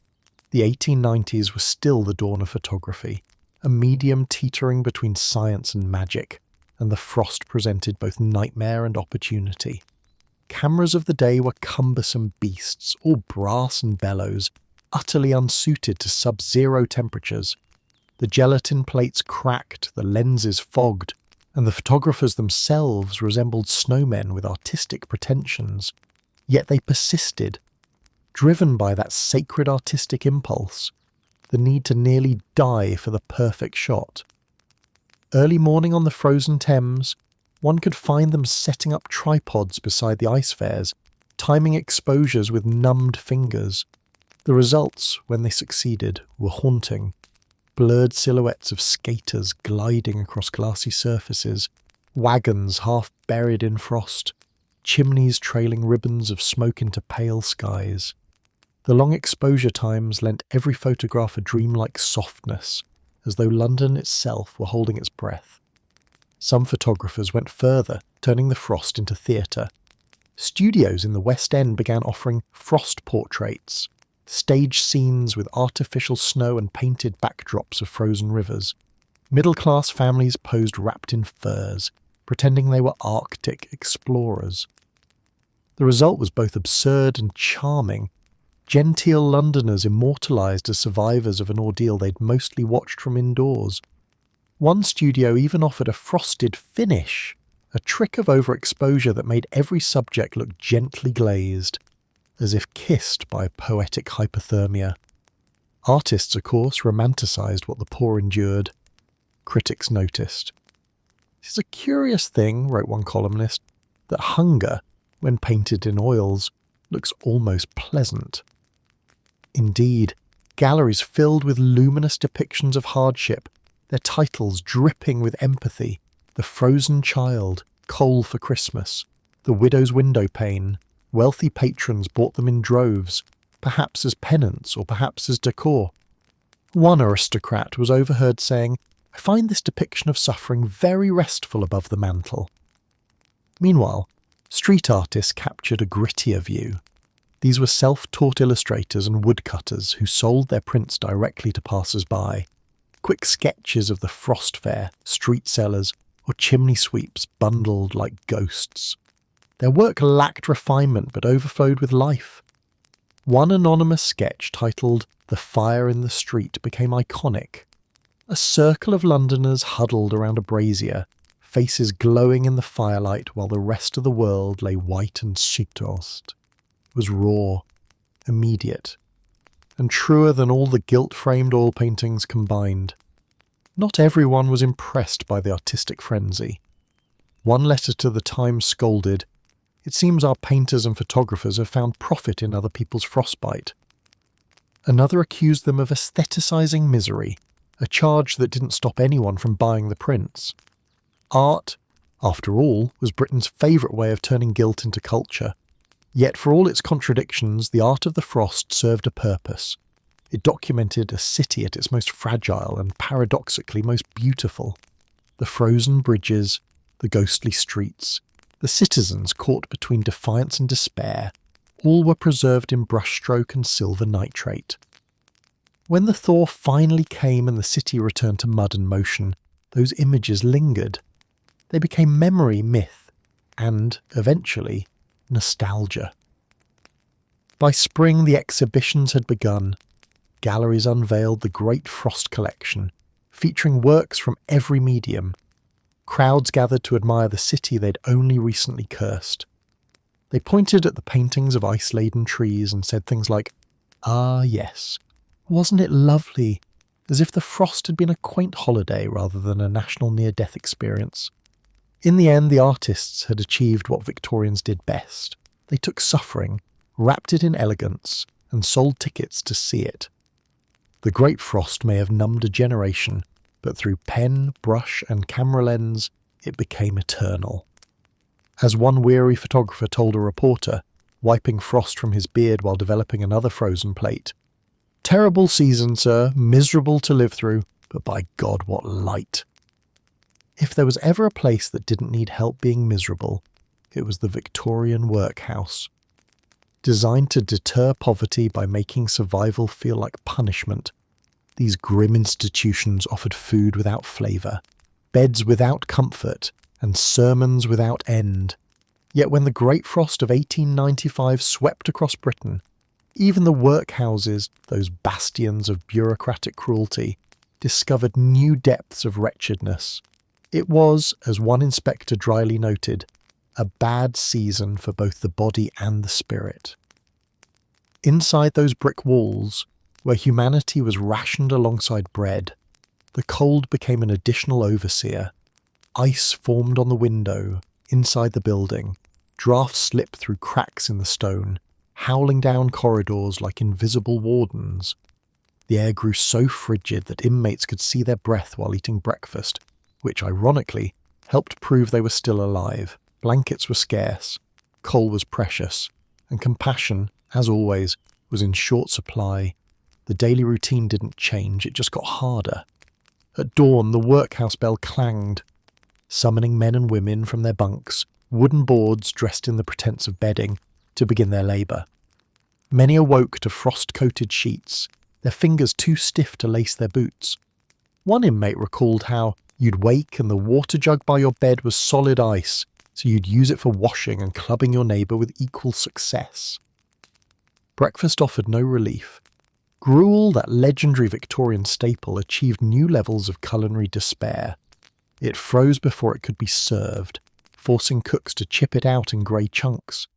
The 1890s was still the dawn of photography, a medium teetering between science and magic, and the frost presented both nightmare and opportunity. Cameras of the day were cumbersome beasts, all brass and bellows, utterly unsuited to sub-zero temperatures. The gelatin plates cracked, the lenses fogged, and the photographers themselves resembled snowmen with artistic pretensions. Yet they persisted, driven by that sacred artistic impulse, the need to nearly die for the perfect shot. Early morning on the frozen Thames, one could find them setting up tripods beside the ice fairs, timing exposures with numbed fingers. The results, when they succeeded, were haunting. Blurred silhouettes of skaters gliding across glassy surfaces, wagons half buried in frost, chimneys trailing ribbons of smoke into pale skies. The long exposure times lent every photograph a dreamlike softness, as though London itself were holding its breath. Some photographers went further, turning the frost into theatre. Studios in the West End began offering frost portraits, stage scenes with artificial snow and painted backdrops of frozen rivers. Middle-class families posed wrapped in furs, pretending they were Arctic explorers. The result was both absurd and charming. Genteel Londoners immortalised as survivors of an ordeal they'd mostly watched from indoors. One studio even offered a frosted finish, a trick of overexposure that made every subject look gently glazed, as if kissed by poetic hypothermia. Artists, of course, romanticised what the poor endured. Critics noticed. "It's a curious thing," wrote one columnist, "that hunger, when painted in oils, looks almost pleasant." Indeed, galleries filled with luminous depictions of hardship, their titles dripping with empathy: The Frozen Child, Coal for Christmas, The Widow's Window Pane. Wealthy patrons bought them in droves, perhaps as penance or perhaps as decor. One aristocrat was overheard saying, "I find this depiction of suffering very restful above the mantel." Meanwhile, street artists captured a grittier view. These were self-taught illustrators and woodcutters who sold their prints directly to passers-by. Quick sketches of the frost fair, street sellers, or chimney sweeps bundled like ghosts. Their work lacked refinement but overflowed with life. One anonymous sketch titled "The Fire in the Street" became iconic. A circle of Londoners huddled around a brazier, faces glowing in the firelight while the rest of the world lay white and shittost. It was raw, immediate, and truer than all the gilt-framed oil paintings combined. Not everyone was impressed by the artistic frenzy. One letter to the Times scolded, "It seems our painters and photographers have found profit in other people's frostbite." Another accused them of aestheticising misery, a charge that didn't stop anyone from buying the prints. Art, after all, was Britain's favourite way of turning guilt into culture. Yet for all its contradictions, the art of the frost served a purpose. It documented a city at its most fragile and paradoxically most beautiful. The frozen bridges, the ghostly streets, the citizens caught between defiance and despair, all were preserved in brushstroke and silver nitrate. When the thaw finally came and the city returned to mud and motion, those images lingered. They became memory, myth, and, eventually, nostalgia. By spring, the exhibitions had begun. Galleries unveiled the Great Frost Collection, featuring works from every medium. Crowds gathered to admire the city they'd only recently cursed. They pointed at the paintings of ice-laden trees and said things like, "Ah, yes, wasn't it lovely?" as if the frost had been a quaint holiday rather than a national near-death experience. In the end, the artists had achieved what Victorians did best. They took suffering, wrapped it in elegance, and sold tickets to see it. The Great Frost may have numbed a generation, but through pen, brush, and camera lens, it became eternal. As one weary photographer told a reporter, wiping frost from his beard while developing another frozen plate, "Terrible season, sir, miserable to live through. but by God, what light! If there was ever a place that didn't need help being miserable, it was the Victorian workhouse. Designed to deter poverty by making survival feel like punishment, these grim institutions offered food without flavour, beds without comfort, and sermons without end. Yet when the Great Frost of 1895 swept across Britain, even the workhouses, those bastions of bureaucratic cruelty, discovered new depths of wretchedness. It was, as one inspector dryly noted, a bad season for both the body and the spirit. Inside those brick walls, where humanity was rationed alongside bread, the cold became an additional overseer. Ice formed on the window, inside the building. Drafts slipped through cracks in the stone, howling down corridors like invisible wardens. The air grew so frigid that inmates could see their breath while eating breakfast, which, ironically, helped prove they were still alive. Blankets were scarce, coal was precious, and compassion, as always, was in short supply. The daily routine didn't change, it just got harder. At dawn, the workhouse bell clanged, summoning men and women from their bunks, wooden boards dressed in the pretence of bedding, to begin their labour. Many awoke to frost-coated sheets, their fingers too stiff to lace their boots. One inmate recalled how you'd wake and the water jug by your bed was solid ice, so you'd use it for washing and clubbing your neighbour with equal success. Breakfast offered no relief. Gruel, that legendary Victorian staple, achieved new levels of culinary despair. It froze before it could be served, forcing cooks to chip it out in grey chunks.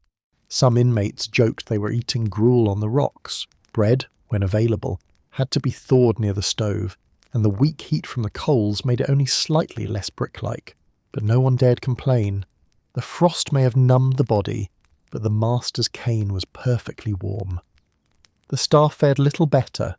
Some inmates joked they were eating gruel on the rocks. Bread, when available, had to be thawed near the stove, and the weak heat from the coals made it only slightly less brick-like. But no one dared complain. The frost may have numbed the body, but the master's cane was perfectly warm. The staff fared little better.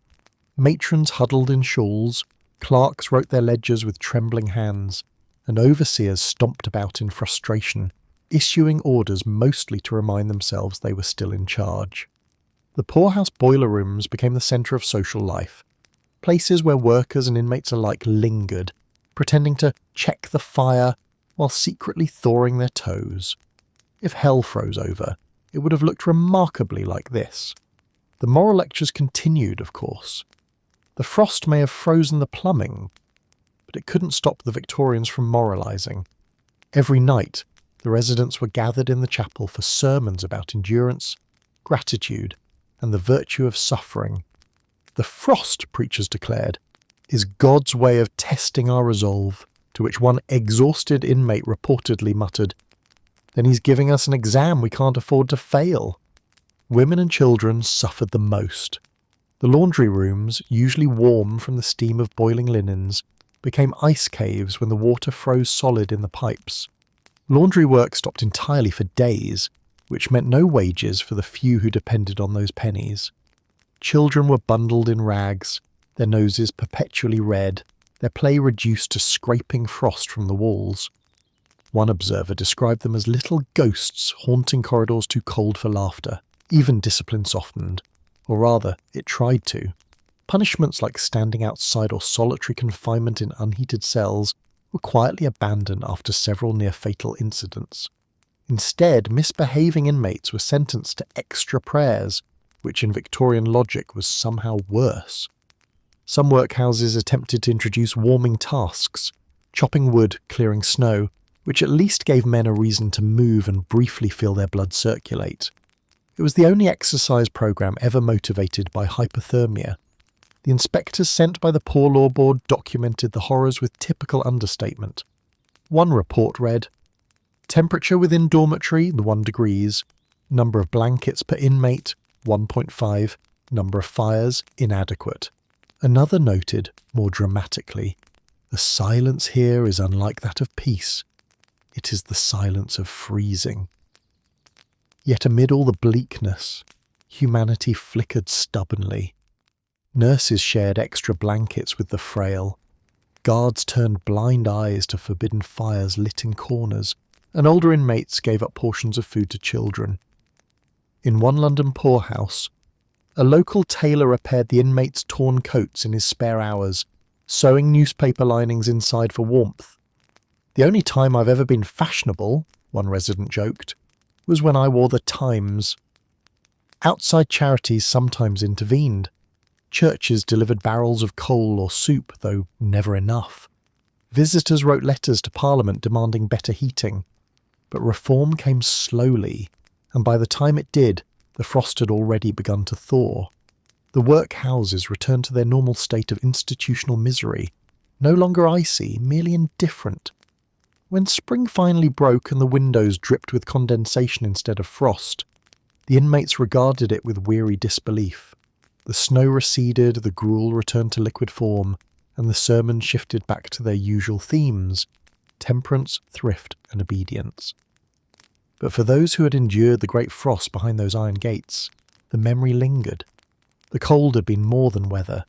Matrons huddled in shawls, clerks wrote their ledgers with trembling hands, and overseers stomped about in frustration, issuing orders mostly to remind themselves they were still in charge. The poorhouse boiler rooms became the centre of social life, places where workers and inmates alike lingered, pretending to check the fire while secretly thawing their toes. If hell froze over, it would have looked remarkably like this. The moral lectures continued, of course. The frost may have frozen the plumbing, but it couldn't stop the Victorians from moralising. Every night, the residents were gathered in the chapel for sermons about endurance, gratitude, and the virtue of suffering. The frost, preachers declared, is God's way of testing our resolve, to which one exhausted inmate reportedly muttered, "Then he's giving us an exam we can't afford to fail." Women and children suffered the most. The laundry rooms, usually warm from the steam of boiling linens, became ice caves when the water froze solid in the pipes. Laundry work stopped entirely for days, which meant no wages for the few who depended on those pennies. Children were bundled in rags, their noses perpetually red, their play reduced to scraping frost from the walls. One observer described them as little ghosts haunting corridors too cold for laughter. Even discipline softened, or rather, it tried to. Punishments like standing outside or solitary confinement in unheated cells were quietly abandoned after several near-fatal incidents. Instead, misbehaving inmates were sentenced to extra prayers, which in Victorian logic was somehow worse. Some workhouses attempted to introduce warming tasks, chopping wood, clearing snow, which at least gave men a reason to move and briefly feel their blood circulate. It was the only exercise programme ever motivated by hypothermia. The inspectors sent by the Poor Law Board documented the horrors with typical understatement. One report read, "Temperature within dormitory, 1 degrees. Number of blankets per inmate, 1.5. Number of fires, inadequate." Another noted, more dramatically, "The silence here is unlike that of peace. It is the silence of freezing." Yet amid all the bleakness, humanity flickered stubbornly. Nurses shared extra blankets with the frail. Guards turned blind eyes to forbidden fires lit in corners, and older inmates gave up portions of food to children. In one London poorhouse, a local tailor repaired the inmates' torn coats in his spare hours, sewing newspaper linings inside for warmth. "The only time I've ever been fashionable," one resident joked, "was when I wore the Times." Outside charities sometimes intervened. Churches delivered barrels of coal or soup, though never enough. Visitors wrote letters to Parliament demanding better heating. But reform came slowly, and by the time it did, the frost had already begun to thaw. The workhouses returned to their normal state of institutional misery, no longer icy, merely indifferent. When spring finally broke and the windows dripped with condensation instead of frost, the inmates regarded it with weary disbelief. The snow receded, the gruel returned to liquid form, and the sermons shifted back to their usual themes: temperance, thrift, and obedience. But for those who had endured the great frost behind those iron gates, the memory lingered. The cold had been more than weather.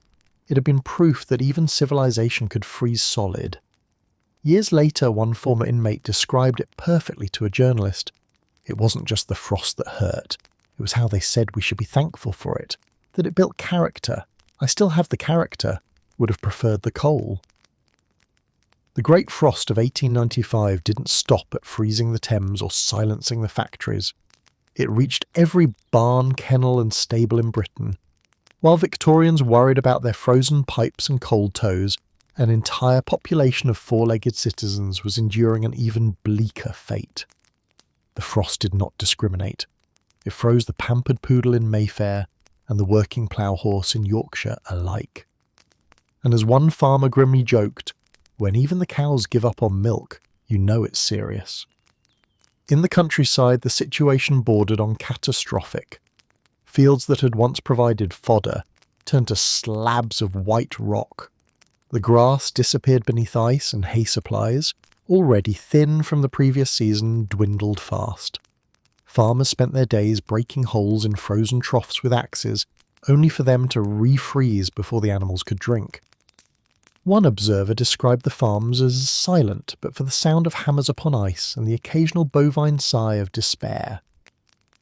It had been proof that even civilization could freeze solid. Years later, one former inmate described it perfectly to a journalist. "It wasn't just the frost that hurt. It was how they said we should be thankful for it, that it built character. I still have the character. Would have preferred the coal." The Great Frost of 1895 didn't stop at freezing the Thames or silencing the factories. It reached every barn, kennel and stable in Britain. While Victorians worried about their frozen pipes and cold toes, an entire population of four-legged citizens was enduring an even bleaker fate. The frost did not discriminate. It froze the pampered poodle in Mayfair and the working plough horse in Yorkshire alike. And as one farmer grimly joked, "When even the cows give up on milk, you know it's serious." In the countryside, the situation bordered on catastrophic. Fields that had once provided fodder turned to slabs of white rock. The grass disappeared beneath ice, and hay supplies, already thin from the previous season, dwindled fast. Farmers spent their days breaking holes in frozen troughs with axes, only for them to refreeze before the animals could drink. One observer described the farms as silent but for the sound of hammers upon ice and the occasional bovine sigh of despair.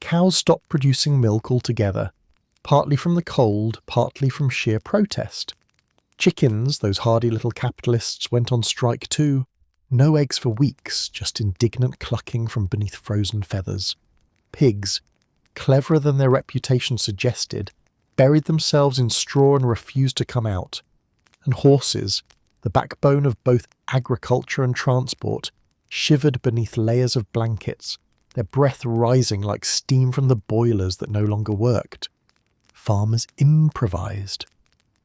Cows stopped producing milk altogether, partly from the cold, partly from sheer protest. Chickens, those hardy little capitalists, went on strike too. No eggs for weeks, just indignant clucking from beneath frozen feathers. Pigs, cleverer than their reputation suggested, buried themselves in straw and refused to come out. And horses, the backbone of both agriculture and transport, shivered beneath layers of blankets, their breath rising like steam from the boilers that no longer worked. Farmers improvised.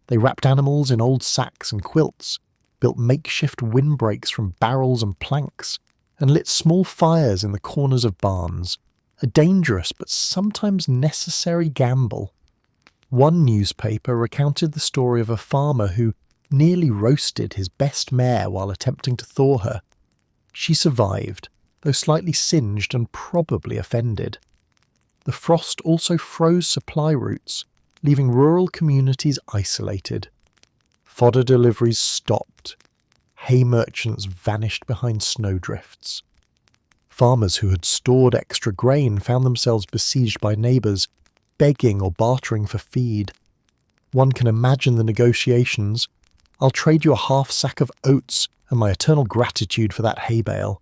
They wrapped animals in old sacks and quilts, built makeshift windbreaks from barrels and planks, and lit small fires in the corners of barns, a dangerous but sometimes necessary gamble. One newspaper recounted the story of a farmer who nearly roasted his best mare while attempting to thaw her. She survived, though slightly singed and probably offended. The frost also froze supply routes, leaving rural communities isolated. Fodder deliveries stopped. Hay merchants vanished behind snowdrifts. Farmers who had stored extra grain found themselves besieged by neighbours, begging or bartering for feed. One can imagine the negotiations. "I'll trade you a half sack of oats and my eternal gratitude for that hay bale.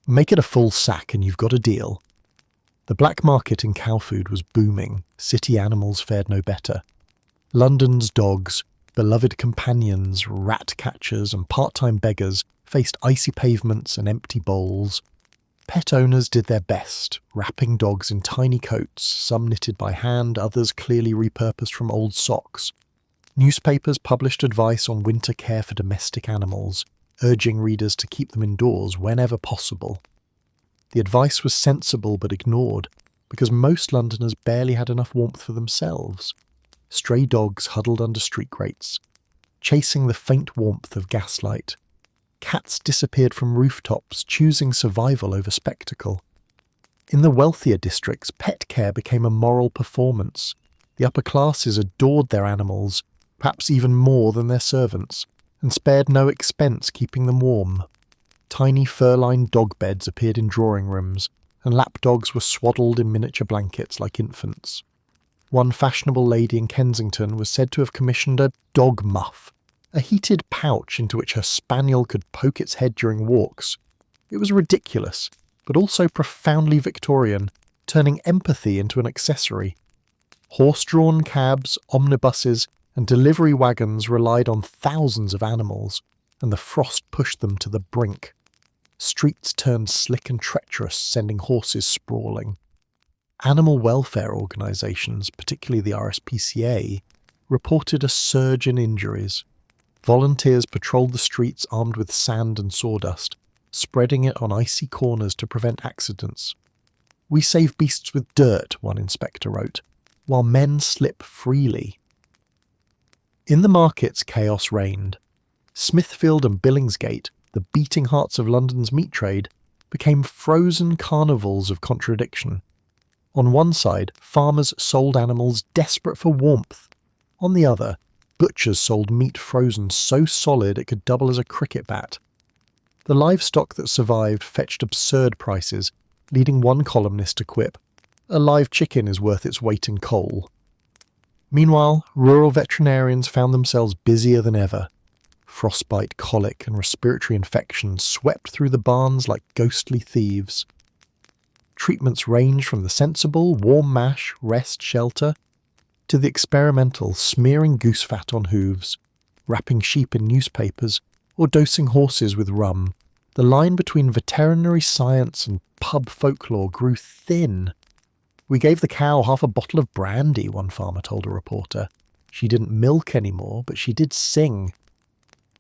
Make it a full sack and you've got a deal." The black market in cow food was booming. City animals fared no better. London's dogs, beloved companions, rat catchers and part-time beggars, faced icy pavements and empty bowls. Pet owners did their best, wrapping dogs in tiny coats, some knitted by hand, others clearly repurposed from old socks. Newspapers published advice on winter care for domestic animals, urging readers to keep them indoors whenever possible. The advice was sensible but ignored, because most Londoners barely had enough warmth for themselves. Stray dogs huddled under street grates, chasing the faint warmth of gaslight. Cats disappeared from rooftops, choosing survival over spectacle. In the wealthier districts, pet care became a moral performance. The upper classes adored their animals, perhaps even more than their servants, and spared no expense keeping them warm. Tiny fur-lined dog beds appeared in drawing rooms, and lapdogs were swaddled in miniature blankets like infants. One fashionable lady in Kensington was said to have commissioned a dog muff, a heated pouch into which her spaniel could poke its head during walks. It was ridiculous, but also profoundly Victorian, turning empathy into an accessory. Horse-drawn cabs, omnibuses, and delivery wagons relied on thousands of animals, and the frost pushed them to the brink. Streets turned slick and treacherous, sending horses sprawling. Animal welfare organisations, particularly the RSPCA, reported a surge in injuries. Volunteers patrolled the streets armed with sand and sawdust, spreading it on icy corners to prevent accidents. "We save beasts with dirt," one inspector wrote, "while men slip freely." In the markets, chaos reigned. Smithfield and Billingsgate, the beating hearts of London's meat trade, became frozen carnivals of contradiction. On one side, farmers sold animals desperate for warmth. On the other, butchers sold meat frozen so solid it could double as a cricket bat. The livestock that survived fetched absurd prices, leading one columnist to quip, "A live chicken is worth its weight in coal." Meanwhile, rural veterinarians found themselves busier than ever. Frostbite, colic, and respiratory infections swept through the barns like ghostly thieves. Treatments ranged from the sensible warm mash, rest, shelter, to the experimental smearing goose fat on hooves, wrapping sheep in newspapers, or dosing horses with rum. The line between veterinary science and pub folklore grew thin. "We gave the cow half a bottle of brandy," one farmer told a reporter. "She didn't milk anymore, but she did sing."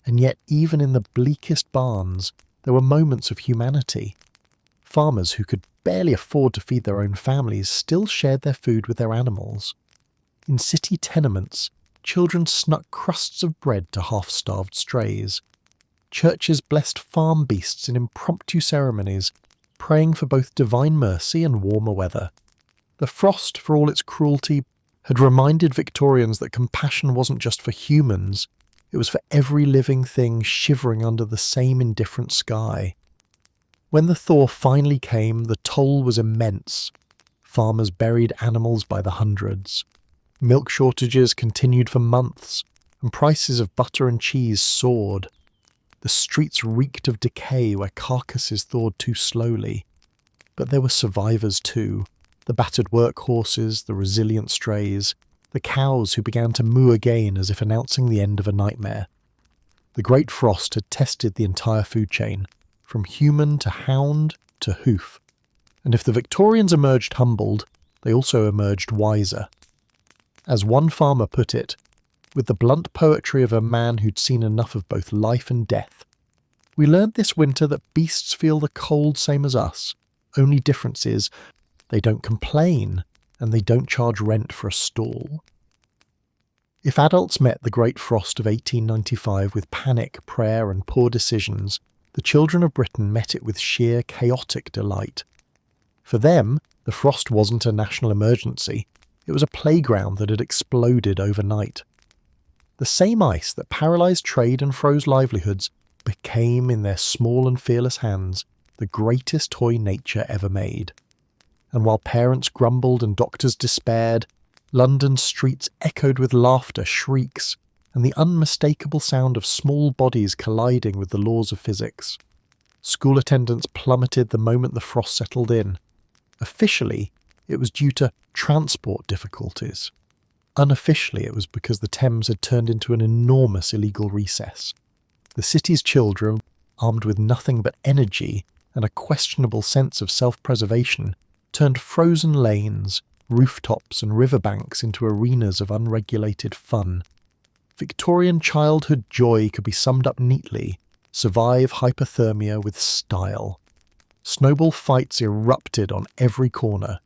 And yet, even in the bleakest barns, there were moments of humanity. Farmers who could barely afford to feed their own families still shared their food with their animals. In city tenements, children snuck crusts of bread to half-starved strays. Churches blessed farm beasts in impromptu ceremonies, praying for both divine mercy and warmer weather. The frost, for all its cruelty, had reminded Victorians that compassion wasn't just for humans, it was for every living thing shivering under the same indifferent sky. When the thaw finally came, the toll was immense. Farmers buried animals by the hundreds. Milk shortages continued for months, and prices of butter and cheese soared. The streets reeked of decay where carcasses thawed too slowly. But there were survivors too. The battered workhorses, the resilient strays, the cows who began to moo again as if announcing the end of a nightmare. The Great Frost had tested the entire food chain, from human to hound to hoof. And if the Victorians emerged humbled, they also emerged wiser. As one farmer put it, with the blunt poetry of a man who'd seen enough of both life and death, "We learned this winter that beasts feel the cold same as us. Only difference is, they don't complain, and they don't charge rent for a stall." If adults met the Great Frost of 1895 with panic, prayer, and poor decisions, the children of Britain met it with sheer chaotic delight. For them, the frost wasn't a national emergency. It was a playground that had exploded overnight. The same ice that paralysed trade and froze livelihoods became, in their small and fearless hands, the greatest toy nature ever made. And while parents grumbled and doctors despaired, London's streets echoed with laughter, shrieks, and the unmistakable sound of small bodies colliding with the laws of physics. School attendance plummeted the moment the frost settled in. Officially, it was due to transport difficulties. Unofficially, it was because the Thames had turned into an enormous illegal recess. The city's children, armed with nothing but energy and a questionable sense of self-preservation, turned frozen lanes, rooftops and riverbanks into arenas of unregulated fun. Victorian childhood joy could be summed up neatly: survive hypothermia with style. Snowball fights erupted on every corner.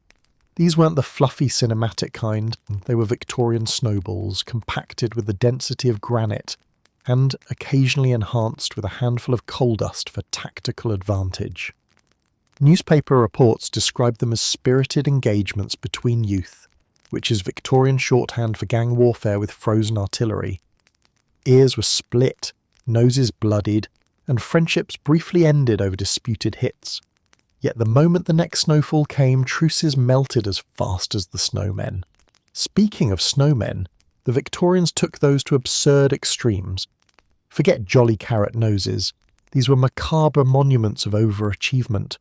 These weren't the fluffy cinematic kind, they were Victorian snowballs, compacted with the density of granite, and occasionally enhanced with a handful of coldest for tactical advantage. Newspaper reports described them as spirited engagements between youth, which is Victorian shorthand for gang warfare with frozen artillery. Ears were split, noses bloodied, and friendships briefly ended over disputed hits. Yet the moment the next snowfall came, truces melted as fast as the snowmen. Speaking of snowmen, the Victorians took those to absurd extremes. Forget jolly carrot noses. These were macabre monuments of overachievement.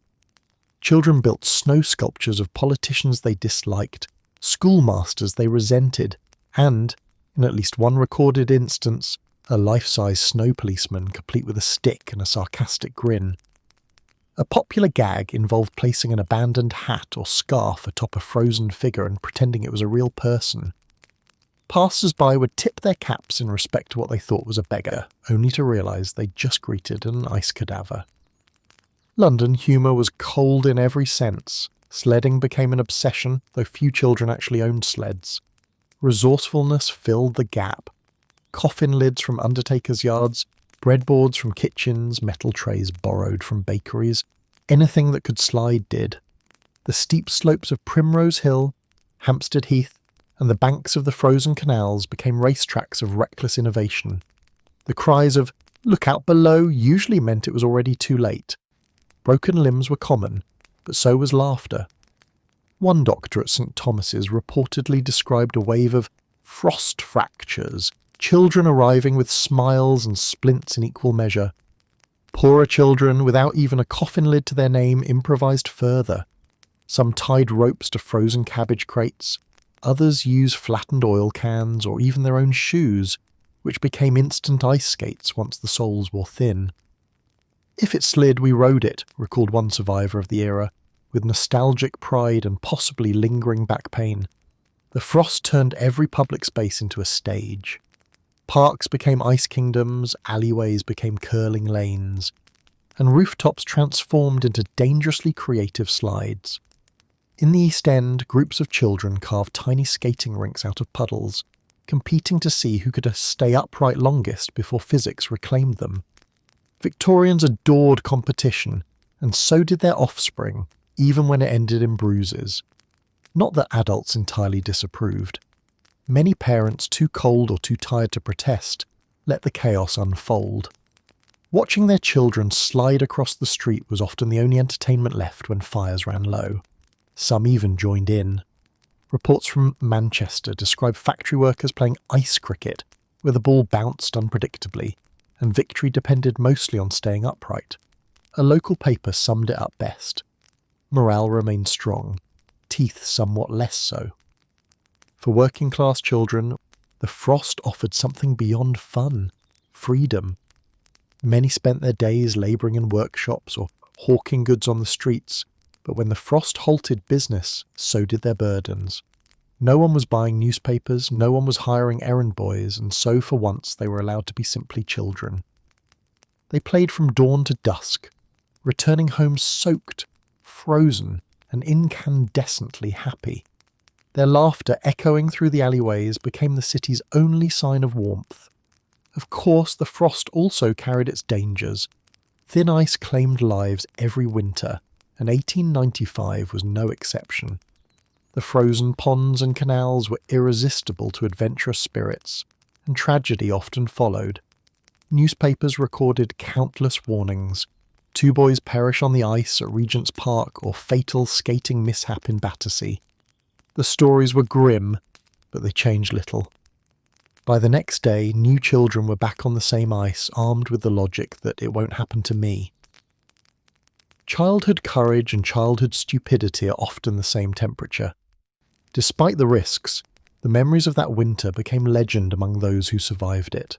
Children built snow sculptures of politicians they disliked, schoolmasters they resented, and, in at least one recorded instance, a life-size snow policeman complete with a stick and a sarcastic grin. A popular gag involved placing an abandoned hat or scarf atop a frozen figure and pretending it was a real person. Passers-by would tip their caps in respect to what they thought was a beggar, only to realise they'd just greeted an ice cadaver. London humour was cold in every sense. Sledding became an obsession, though few children actually owned sleds. Resourcefulness filled the gap. Coffin lids from undertakers' yards, breadboards from kitchens, metal trays borrowed from bakeries. Anything that could slide did. The steep slopes of Primrose Hill, Hampstead Heath, and the banks of the frozen canals became racetracks of reckless innovation. The cries of "Look out below" usually meant it was already too late. Broken limbs were common, but so was laughter. One doctor at St. Thomas's reportedly described a wave of frost fractures, children arriving with smiles and splints in equal measure. Poorer children, without even a coffin lid to their name, improvised further. Some tied ropes to frozen cabbage crates, others used flattened oil cans or even their own shoes, which became instant ice skates once the soles wore thin. "If it slid, we rode it," recalled one survivor of the era, with nostalgic pride and possibly lingering back pain. The frost turned every public space into a stage. Parks became ice kingdoms, alleyways became curling lanes, and rooftops transformed into dangerously creative slides. In the East End, groups of children carved tiny skating rinks out of puddles, competing to see who could stay upright longest before physics reclaimed them. Victorians adored competition, and so did their offspring, even when it ended in bruises. Not that adults entirely disapproved. Many parents, too cold or too tired to protest, let the chaos unfold. Watching their children slide across the street was often the only entertainment left when fires ran low. Some even joined in. Reports from Manchester describe factory workers playing ice cricket, where the ball bounced unpredictably, and victory depended mostly on staying upright. A local paper summed it up best. Morale remained strong, teeth somewhat less so. For working-class children, the frost offered something beyond fun, freedom. Many spent their days labouring in workshops or hawking goods on the streets, but when the frost halted business, so did their burdens. No one was buying newspapers, no one was hiring errand boys, and so for once they were allowed to be simply children. They played from dawn to dusk, returning home soaked, frozen, and incandescently happy. Their laughter echoing through the alleyways became the city's only sign of warmth. Of course, the frost also carried its dangers. Thin ice claimed lives every winter, and 1895 was no exception. The frozen ponds and canals were irresistible to adventurous spirits, and tragedy often followed. Newspapers recorded countless warnings. 2 boys perish on the ice at Regent's Park, or fatal skating mishap in Battersea. The stories were grim, but they changed little. By the next day, new children were back on the same ice, armed with the logic that it won't happen to me. Childhood courage and childhood stupidity are often the same temperature. Despite the risks, the memories of that winter became legend among those who survived it.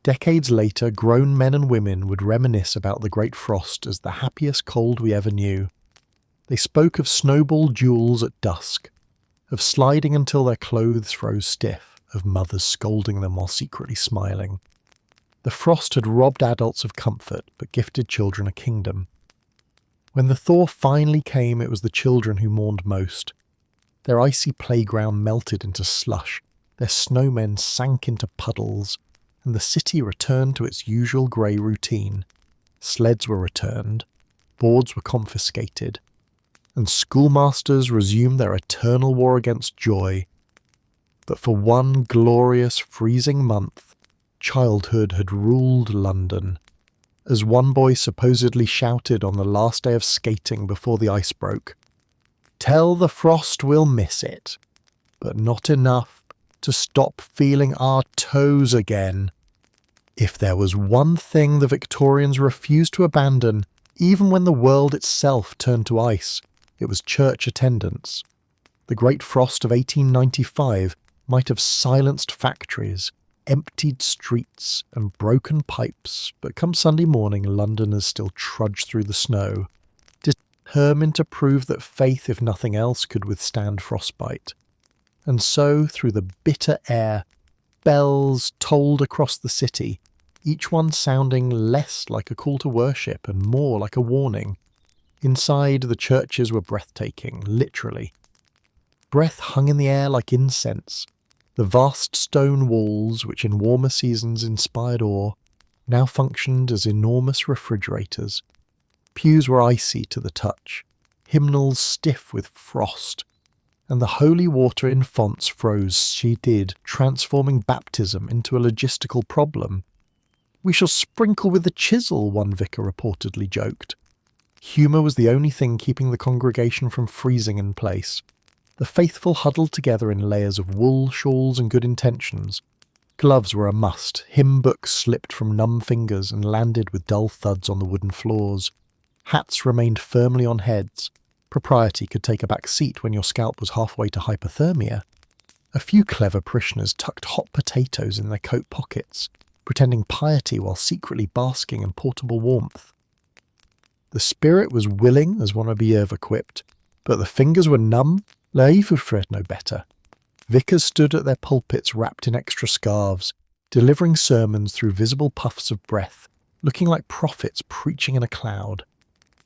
Decades later, grown men and women would reminisce about the Great Frost as the happiest cold we ever knew. They spoke of snowball duels at dusk, of sliding until their clothes froze stiff, of mothers scolding them while secretly smiling. The frost had robbed adults of comfort, but gifted children a kingdom. When the thaw finally came, it was the children who mourned most. Their icy playground melted into slush, their snowmen sank into puddles, and the city returned to its usual grey routine. Sleds were returned, boards were confiscated, and schoolmasters resumed their eternal war against joy. But for one glorious freezing month, childhood had ruled London. As one boy supposedly shouted on the last day of skating before the ice broke, "Tell the frost we'll miss it, but not enough to stop feeling our toes again." If there was one thing the Victorians refused to abandon, even when the world itself turned to ice, it was church attendance. The Great Frost of 1895 might have silenced factories, emptied streets, and broken pipes, but come Sunday morning, Londoners still trudged through the snow, determined to prove that faith, if nothing else, could withstand frostbite. And so, through the bitter air, bells tolled across the city, each one sounding less like a call to worship and more like a warning. Inside, the churches were breathtaking, literally. Breath hung in the air like incense. The vast stone walls, which in warmer seasons inspired awe, now functioned as enormous refrigerators. Pews were icy to the touch, hymnals stiff with frost, and the holy water in fonts froze she did, transforming baptism into a logistical problem. "We shall sprinkle with the chisel," one vicar reportedly joked. Humour was the only thing keeping the congregation from freezing in place. The faithful huddled together in layers of wool, shawls and good intentions. Gloves were a must. Hymn books slipped from numb fingers and landed with dull thuds on the wooden floors. Hats remained firmly on heads. Propriety could take a back seat when your scalp was halfway to hypothermia. A few clever parishioners tucked hot potatoes in their coat pockets, pretending piety while secretly basking in portable warmth. The spirit was willing, as one would be equipped, but the fingers were numb. Fred no better. Vicars stood at their pulpits wrapped in extra scarves, delivering sermons through visible puffs of breath, looking like prophets preaching in a cloud.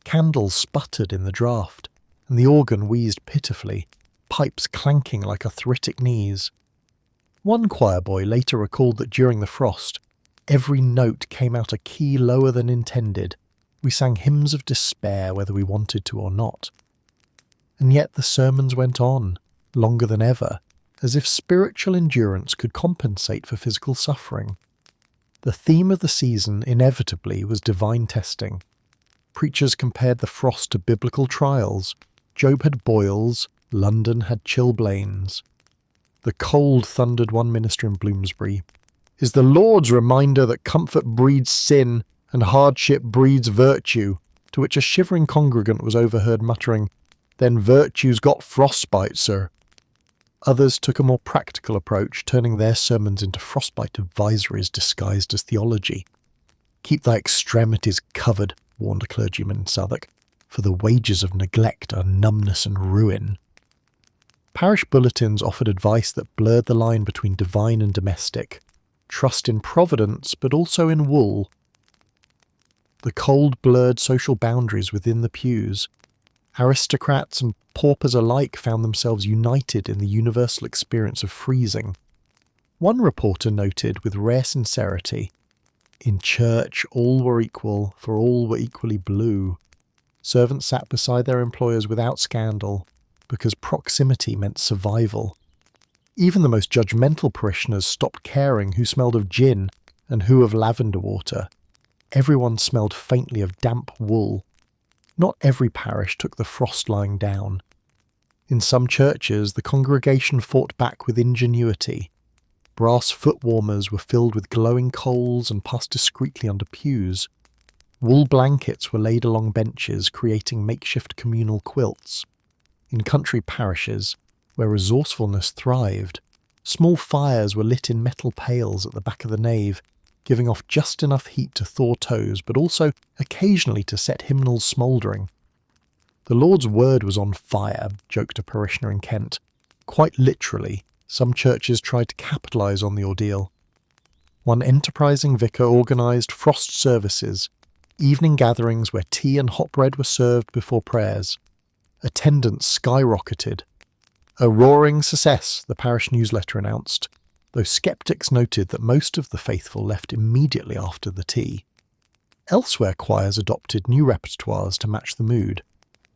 Candles sputtered in the draught, and the organ wheezed pitifully, pipes clanking like arthritic knees. One choir boy later recalled that during the frost, every note came out a key lower than intended. We sang hymns of despair whether we wanted to or not. And yet the sermons went on, longer than ever, as if spiritual endurance could compensate for physical suffering. The theme of the season inevitably was divine testing. Preachers compared the frost to biblical trials. Job had boils, London had chilblains. The cold, thundered one minister in Bloomsbury, is the Lord's reminder that comfort breeds sin and hardship breeds virtue, to which a shivering congregant was overheard muttering, "Then virtue's got frostbite, sir." Others took a more practical approach, turning their sermons into frostbite advisories disguised as theology. "Keep thy extremities covered," warned a clergyman in Southwark, "for the wages of neglect are numbness and ruin." Parish bulletins offered advice that blurred the line between divine and domestic. Trust in providence, but also in wool. The cold blurred social boundaries within the pews. Aristocrats and paupers alike found themselves united in the universal experience of freezing. One reporter noted with rare sincerity, "In church all were equal, for all were equally blue." Servants sat beside their employers without scandal, because proximity meant survival. Even the most judgmental parishioners stopped caring who smelled of gin and who of lavender water. Everyone smelled faintly of damp wool. Not every parish took the frost lying down. In some churches, the congregation fought back with ingenuity. Brass foot warmers were filled with glowing coals and passed discreetly under pews. Wool blankets were laid along benches, creating makeshift communal quilts. In country parishes, where resourcefulness thrived, small fires were lit in metal pails at the back of the nave, giving off just enough heat to thaw toes, but also occasionally to set hymnals smouldering. "The Lord's word was on fire," joked a parishioner in Kent. Quite literally, some churches tried to capitalise on the ordeal. One enterprising vicar organised frost services, evening gatherings where tea and hot bread were served before prayers. Attendance skyrocketed. "A roaring success," the parish newsletter announced, though sceptics noted that most of the faithful left immediately after the tea. Elsewhere, choirs adopted new repertoires to match the mood.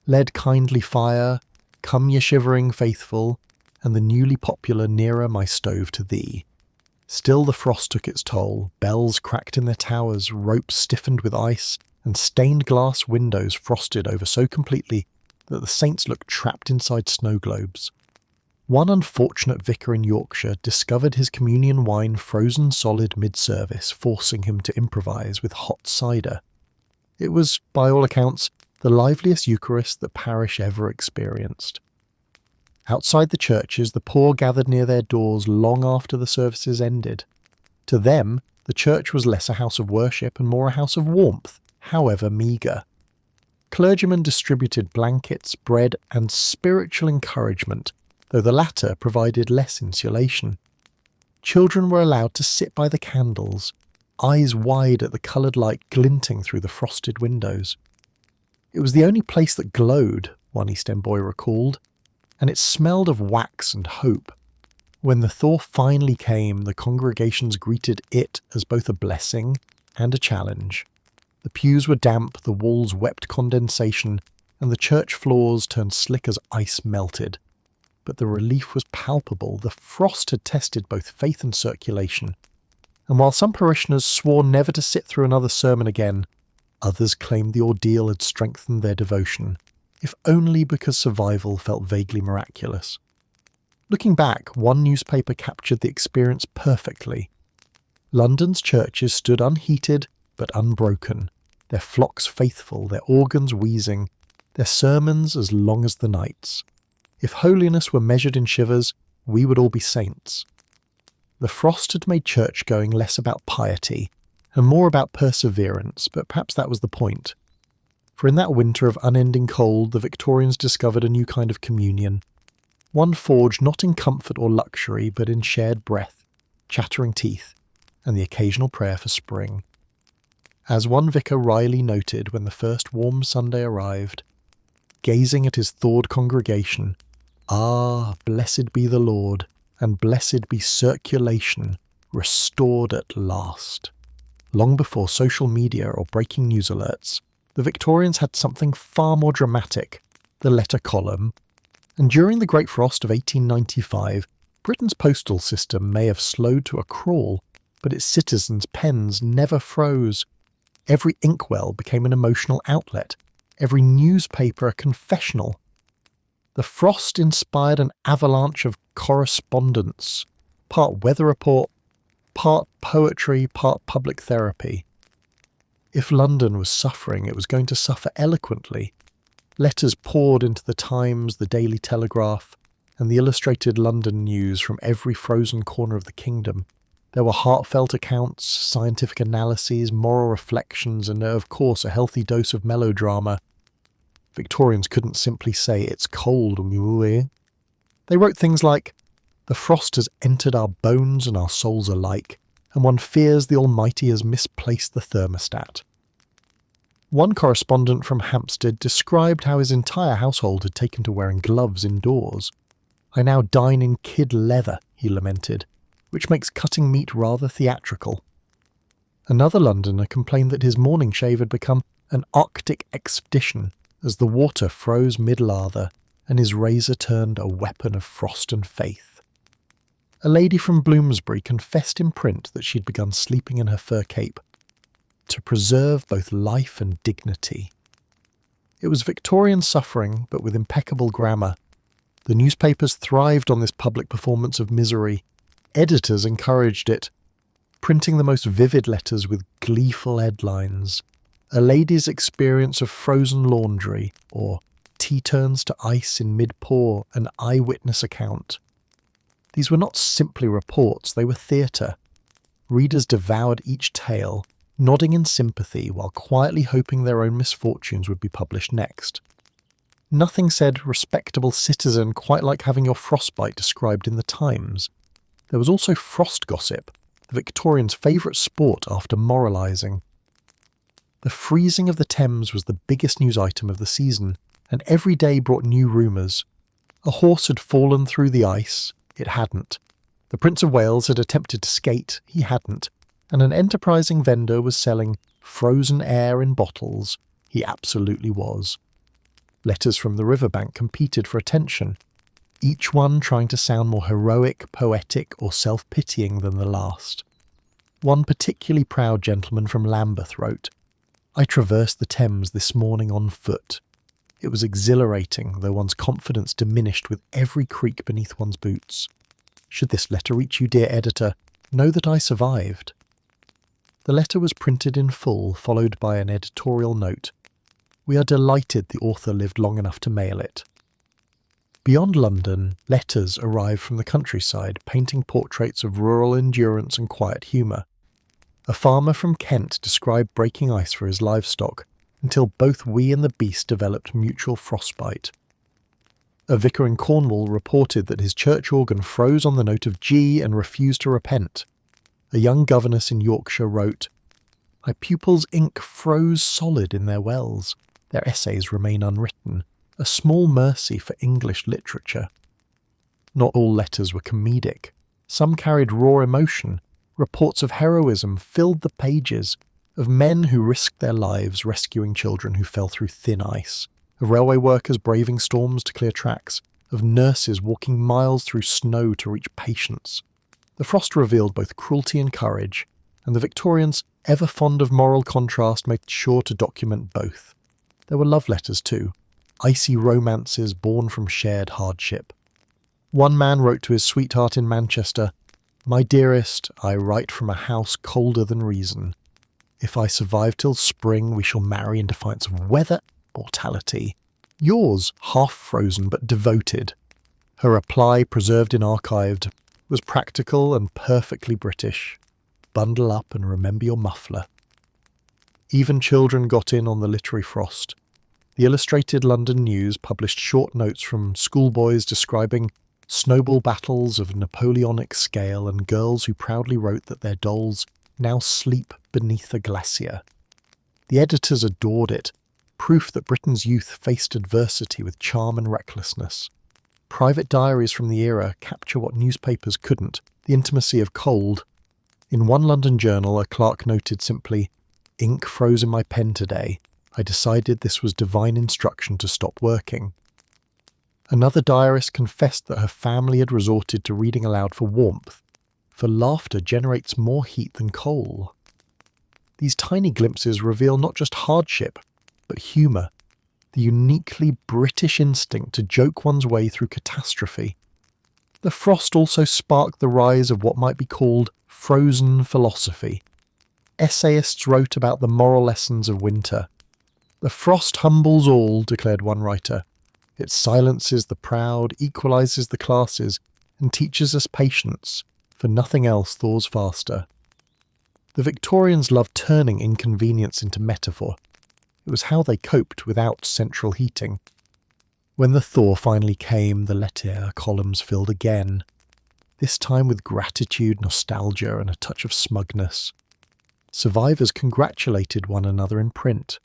Led Kindly Fire, Come Ye Shivering Faithful, and the newly popular Nearer My Stove to Thee. Still the frost took its toll, bells cracked in their towers, ropes stiffened with ice, and stained glass windows frosted over so completely that the saints looked trapped inside snow globes. One unfortunate vicar in Yorkshire discovered his communion wine frozen solid mid-service, forcing him to improvise with hot cider. It was, by all accounts, the liveliest Eucharist the parish ever experienced. Outside the churches, the poor gathered near their doors long after the services ended. To them, the church was less a house of worship and more a house of warmth, however meagre. Clergymen distributed blankets, bread, and spiritual encouragement, though the latter provided less insulation. Children were allowed to sit by the candles, eyes wide at the coloured light glinting through the frosted windows. It was the only place that glowed, one East End boy recalled, and it smelled of wax and hope. When the thaw finally came, the congregations greeted it as both a blessing and a challenge. The pews were damp, the walls wept condensation, and the church floors turned slick as ice melted. But the relief was palpable. The frost had tested both faith and circulation. And while some parishioners swore never to sit through another sermon again, others claimed the ordeal had strengthened their devotion, if only because survival felt vaguely miraculous. Looking back, one newspaper captured the experience perfectly. London's churches stood unheated but unbroken, their flocks faithful, their organs wheezing, their sermons as long as the nights. If holiness were measured in shivers, we would all be saints. The frost had made church-going less about piety and more about perseverance, but perhaps that was the point. For in that winter of unending cold, the Victorians discovered a new kind of communion, one forged not in comfort or luxury, but in shared breath, chattering teeth, and the occasional prayer for spring. As one vicar wryly noted when the first warm Sunday arrived, gazing at his thawed congregation, "Ah, blessed be the Lord, and blessed be circulation, restored at last." Long before social media or breaking news alerts, the Victorians had something far more dramatic, the letter column, and during the Great Frost of 1895, Britain's postal system may have slowed to a crawl, but its citizens' pens never froze. Every inkwell became an emotional outlet, every newspaper a confessional. The frost inspired an avalanche of correspondence, part weather report, part poetry, part public therapy. If London was suffering, it was going to suffer eloquently. Letters poured into the Times, the Daily Telegraph, and the Illustrated London News from every frozen corner of the kingdom. There were heartfelt accounts, scientific analyses, moral reflections, and, of course, a healthy dose of melodrama. Victorians couldn't simply say, "It's cold, mouais." They wrote things like, "The frost has entered our bones and our souls alike, and one fears the Almighty has misplaced the thermostat." One correspondent from Hampstead described how his entire household had taken to wearing gloves indoors. "I now dine in kid leather," he lamented, which makes cutting meat rather theatrical. Another Londoner complained that his morning shave had become an Arctic expedition as the water froze mid-lather and his razor turned a weapon of frost and faith. A lady from Bloomsbury confessed in print that she'd begun sleeping in her fur cape to preserve both life and dignity. It was Victorian suffering, but with impeccable grammar. The newspapers thrived on this public performance of misery. Editors encouraged it, printing the most vivid letters with gleeful headlines. "A lady's experience of frozen laundry," or "Tea turns to ice in mid-pour, an eyewitness account." These were not simply reports, they were theatre. Readers devoured each tale, nodding in sympathy while quietly hoping their own misfortunes would be published next. Nothing said "respectable citizen" quite like having your frostbite described in the Times. There was also frost gossip, the Victorians' favourite sport after moralising. The freezing of the Thames was the biggest news item of the season, and every day brought new rumours. A horse had fallen through the ice, it hadn't. The Prince of Wales had attempted to skate, he hadn't. And an enterprising vendor was selling frozen air in bottles, he absolutely was. Letters from the riverbank competed for attention, each one trying to sound more heroic, poetic, or self-pitying than the last. One particularly proud gentleman from Lambeth wrote, "I traversed the Thames this morning on foot. It was exhilarating, though one's confidence diminished with every creak beneath one's boots. Should this letter reach you, dear editor, know that I survived. The letter was printed in full, followed by an editorial note. We are delighted the author lived long enough to mail it. Beyond London, letters arrived from the countryside, painting portraits of rural endurance and quiet humour. A farmer from Kent described breaking ice for his livestock, until both we and the beast developed mutual frostbite. A vicar in Cornwall reported that his church organ froze on the note of G and refused to repent. A young governess in Yorkshire wrote, "My pupils' ink froze solid in their wells. Their essays remain unwritten. A small mercy for English literature." Not all letters were comedic. Some carried raw emotion. Reports of heroism filled the pages, of men who risked their lives rescuing children who fell through thin ice, of railway workers braving storms to clear tracks, of nurses walking miles through snow to reach patients. The frost revealed both cruelty and courage, and the Victorians, ever fond of moral contrast, made sure to document both. There were love letters too, icy romances born from shared hardship. One man wrote to his sweetheart in Manchester, "My dearest, I write from a house colder than reason. If I survive till spring, we shall marry in defiance of weather, mortality. Yours, half frozen but devoted." Her reply, preserved and archived, was practical and perfectly British. Bundle up and remember your muffler. Even children got in on the literary frost. The Illustrated London News published short notes from schoolboys describing snowball battles of Napoleonic scale and girls who proudly wrote that their dolls now sleep beneath a glacier. The editors adored it, proof that Britain's youth faced adversity with charm and recklessness. Private diaries from the era capture what newspapers couldn't, the intimacy of cold. In one London journal, a clerk noted simply, "Ink froze in my pen today. I decided this was divine instruction to stop working." Another diarist confessed that her family had resorted to reading aloud for warmth, for laughter generates more heat than coal. These tiny glimpses reveal not just hardship, but humour, the uniquely British instinct to joke one's way through catastrophe. The frost also sparked the rise of what might be called frozen philosophy. Essayists wrote about the moral lessons of winter. "The frost humbles all," declared one writer. "It silences the proud, equalises the classes, and teaches us patience, for nothing else thaws faster." The Victorians loved turning inconvenience into metaphor. It was how they coped without central heating. When the thaw finally came, the letter columns filled again, this time with gratitude, nostalgia, and a touch of smugness. Survivors congratulated one another in print.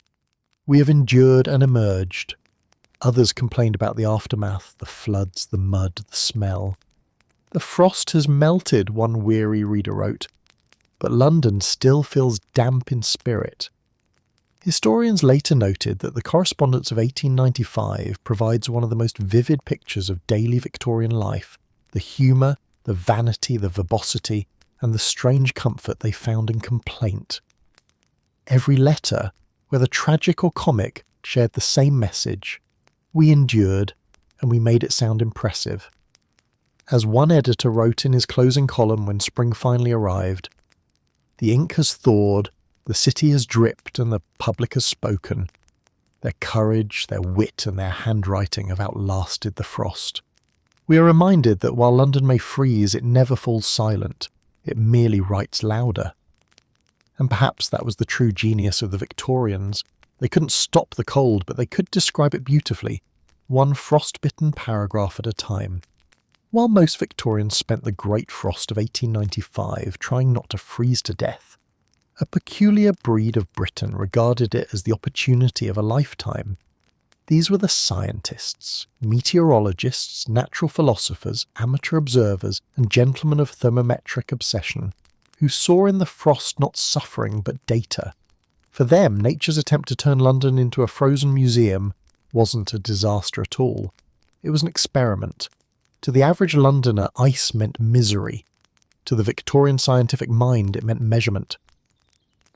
"We have endured and emerged." Others complained about the aftermath, the floods, the mud, the smell. "The frost has melted," one weary reader wrote, "but London still feels damp in spirit." Historians later noted that the correspondence of 1895 provides one of the most vivid pictures of daily Victorian life, the humour, the vanity, the verbosity, and the strange comfort they found in complaint. Every letter, whether tragic or comic, shared the same message. We endured, and we made it sound impressive. As one editor wrote in his closing column when spring finally arrived, "The ink has thawed, the city has dripped, and the public has spoken. Their courage, their wit, and their handwriting have outlasted the frost." We are reminded that while London may freeze, it never falls silent. It merely writes louder. And perhaps that was the true genius of the Victorians. They couldn't stop the cold, but they could describe it beautifully, one frostbitten paragraph at a time. While most Victorians spent the Great Frost of 1895 trying not to freeze to death, a peculiar breed of Britain regarded it as the opportunity of a lifetime. These were the scientists, meteorologists, natural philosophers, amateur observers, and gentlemen of thermometric obsession, who saw in the frost not suffering but data. For them, nature's attempt to turn London into a frozen museum wasn't a disaster at all. It was an experiment. To the average Londoner, ice meant misery. To the Victorian scientific mind, it meant measurement.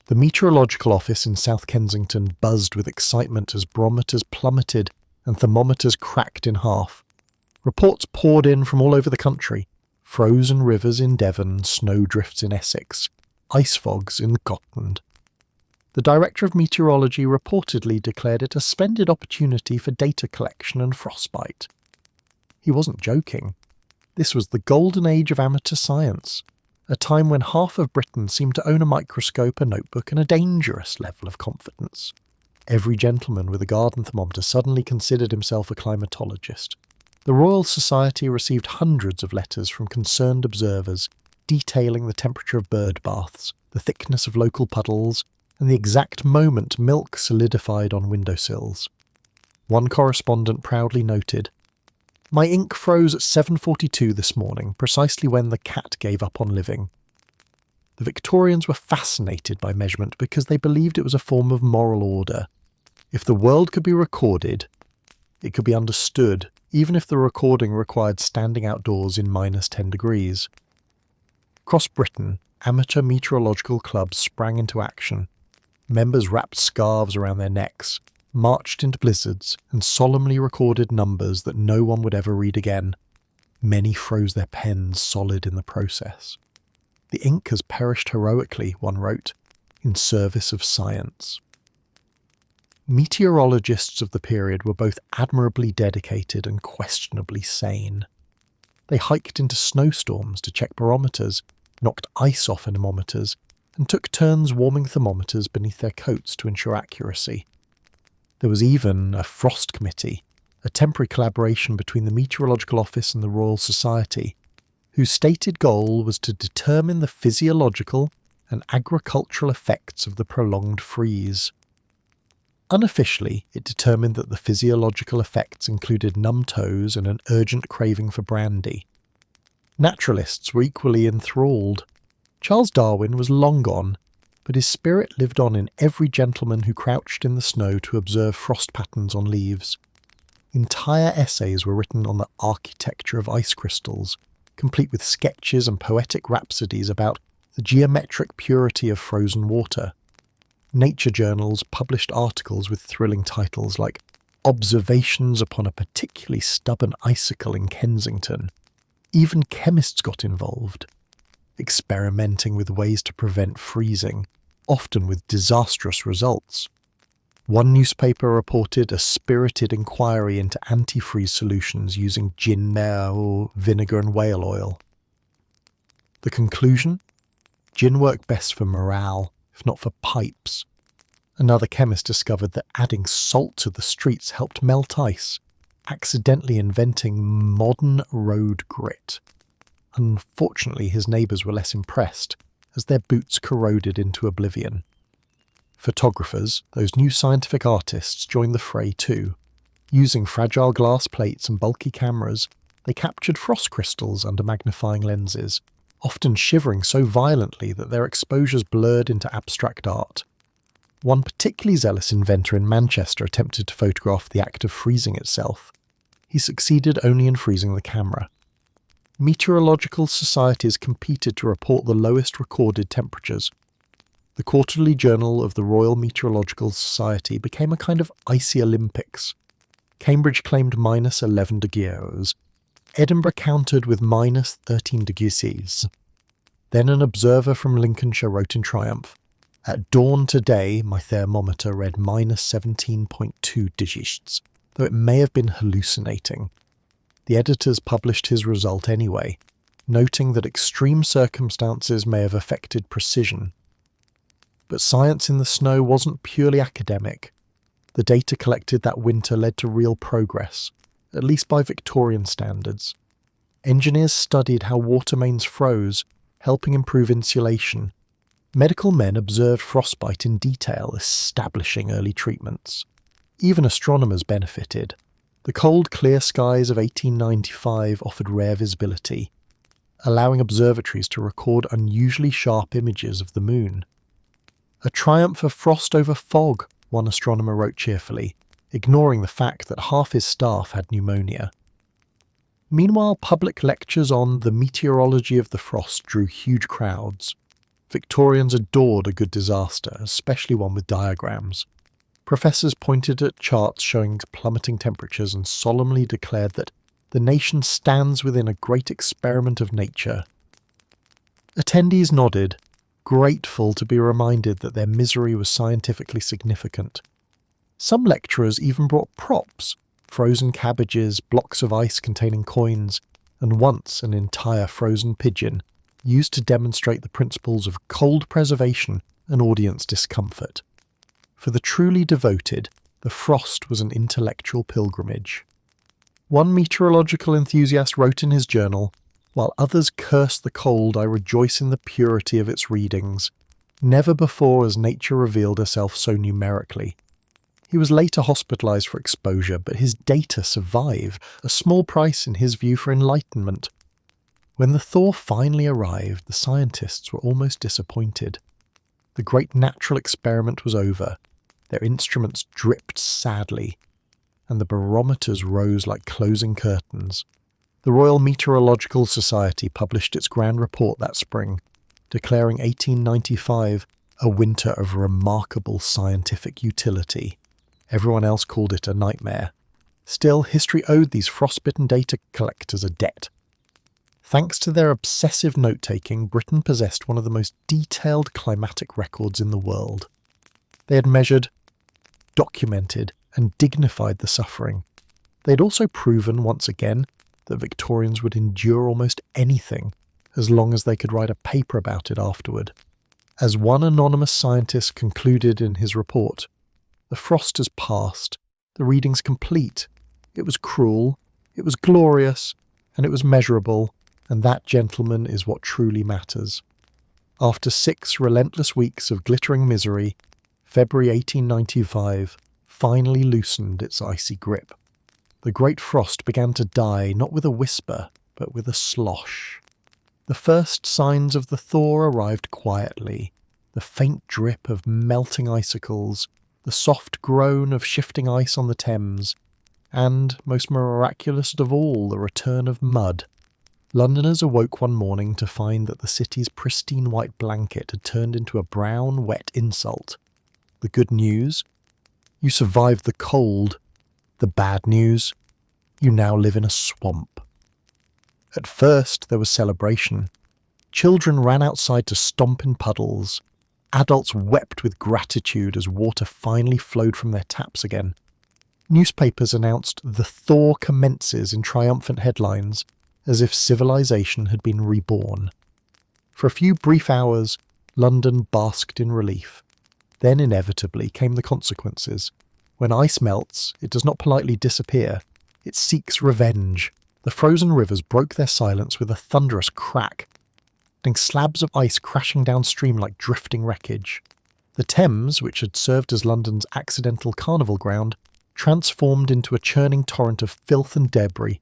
The meteorological office in South Kensington buzzed with excitement as barometers plummeted and thermometers cracked in half. Reports poured in from all over the country. Frozen rivers in Devon, snowdrifts in Essex, ice fogs in Scotland. The Director of Meteorology reportedly declared it a splendid opportunity for data collection and frostbite. He wasn't joking. This was the golden age of amateur science, a time when half of Britain seemed to own a microscope, a notebook, and a dangerous level of confidence. Every gentleman with a garden thermometer suddenly considered himself a climatologist. The Royal Society received hundreds of letters from concerned observers detailing the temperature of bird baths, the thickness of local puddles, and the exact moment milk solidified on windowsills. One correspondent proudly noted, "My ink froze at 7:42 this morning, precisely when the cat gave up on living." The Victorians were fascinated by measurement because they believed it was a form of moral order. If the world could be recorded, it could be understood, even if the recording required standing outdoors in -10 degrees. Across Britain, amateur meteorological clubs sprang into action. Members wrapped scarves around their necks, marched into blizzards, and solemnly recorded numbers that no one would ever read again. Many froze their pens solid in the process. "The ink has perished heroically," one wrote, "in service of science." Meteorologists of the period were both admirably dedicated and questionably sane. They hiked into snowstorms to check barometers, knocked ice off anemometers, and took turns warming thermometers beneath their coats to ensure accuracy. There was even a frost committee, a temporary collaboration between the Meteorological Office and the Royal Society, whose stated goal was to determine the physiological and agricultural effects of the prolonged freeze. Unofficially, it determined that the physiological effects included numb toes and an urgent craving for brandy. Naturalists were equally enthralled. Charles Darwin was long gone, but his spirit lived on in every gentleman who crouched in the snow to observe frost patterns on leaves. Entire essays were written on the architecture of ice crystals, complete with sketches and poetic rhapsodies about the geometric purity of frozen water. Nature journals published articles with thrilling titles like "Observations upon a particularly stubborn icicle in Kensington." Even chemists got involved, experimenting with ways to prevent freezing, often with disastrous results. One newspaper reported a spirited inquiry into antifreeze solutions using gin or vinegar and whale oil. The conclusion? Gin worked best for morale, if not for pipes. Another chemist discovered that adding salt to the streets helped melt ice, accidentally inventing modern road grit. Unfortunately, his neighbours were less impressed, as their boots corroded into oblivion. Photographers, those new scientific artists, joined the fray too. Using fragile glass plates and bulky cameras, they captured frost crystals under magnifying lenses, often shivering so violently that their exposures blurred into abstract art. One particularly zealous inventor in Manchester attempted to photograph the act of freezing itself. He succeeded only in freezing the camera. Meteorological societies competed to report the lowest recorded temperatures. The Quarterly Journal of the Royal Meteorological Society became a kind of icy Olympics. Cambridge claimed -11 degrees. Edinburgh countered with -13 degrees. Then an observer from Lincolnshire wrote in triumph, "At dawn today my thermometer read -17.2 digits, though it may have been hallucinating." The editors published his result anyway, noting that extreme circumstances may have affected precision. But science in the snow wasn't purely academic. The data collected that winter led to real progress, at least by Victorian standards. Engineers studied how water mains froze, helping improve insulation. Medical men observed frostbite in detail, establishing early treatments. Even astronomers benefited. The cold, clear skies of 1895 offered rare visibility, allowing observatories to record unusually sharp images of the moon. "A triumph of frost over fog," one astronomer wrote cheerfully, ignoring the fact that half his staff had pneumonia. Meanwhile, public lectures on the meteorology of the frost drew huge crowds. Victorians adored a good disaster, especially one with diagrams. Professors pointed at charts showing plummeting temperatures and solemnly declared that the nation stands within a great experiment of nature. Attendees nodded, grateful to be reminded that their misery was scientifically significant. Some lecturers even brought props, frozen cabbages, blocks of ice containing coins, and once an entire frozen pigeon, used to demonstrate the principles of cold preservation and audience discomfort. For the truly devoted, the frost was an intellectual pilgrimage. One meteorological enthusiast wrote in his journal, "While others curse the cold, I rejoice in the purity of its readings. Never before has nature revealed herself so numerically." He was later hospitalized for exposure, but his data survive, a small price in his view for enlightenment. When the thaw finally arrived, the scientists were almost disappointed. The great natural experiment was over. Their instruments dripped sadly, and the barometers rose like closing curtains. The Royal Meteorological Society published its grand report that spring, declaring 1895 a winter of remarkable scientific utility. Everyone else called it a nightmare. Still, history owed these frostbitten data collectors a debt. Thanks to their obsessive note-taking, Britain possessed one of the most detailed climatic records in the world. They had measured, documented, and dignified the suffering. They had also proven, once again, that Victorians would endure almost anything as long as they could write a paper about it afterward. As one anonymous scientist concluded in his report, "The frost has passed, the reading's complete. It was cruel, it was glorious, and it was measurable, and that, gentlemen, is what truly matters." After 6 relentless weeks of glittering misery, February 1895 finally loosened its icy grip. The great frost began to die not with a whisper, but with a slosh. The first signs of the thaw arrived quietly, the faint drip of melting icicles, the soft groan of shifting ice on the Thames, and, most miraculous of all, the return of mud. Londoners awoke one morning to find that the city's pristine white blanket had turned into a brown, wet insult. The good news? You survived the cold. The bad news? You now live in a swamp. At first, there was celebration. Children ran outside to stomp in puddles. Adults wept with gratitude as water finally flowed from their taps again. Newspapers announced "The thaw commences" in triumphant headlines, as if civilization had been reborn. For a few brief hours, London basked in relief. Then inevitably came the consequences. When ice melts, it does not politely disappear. It seeks revenge. The frozen rivers broke their silence with a thunderous crack, sending slabs of ice crashing downstream like drifting wreckage. The Thames, which had served as London's accidental carnival ground, transformed into a churning torrent of filth and debris.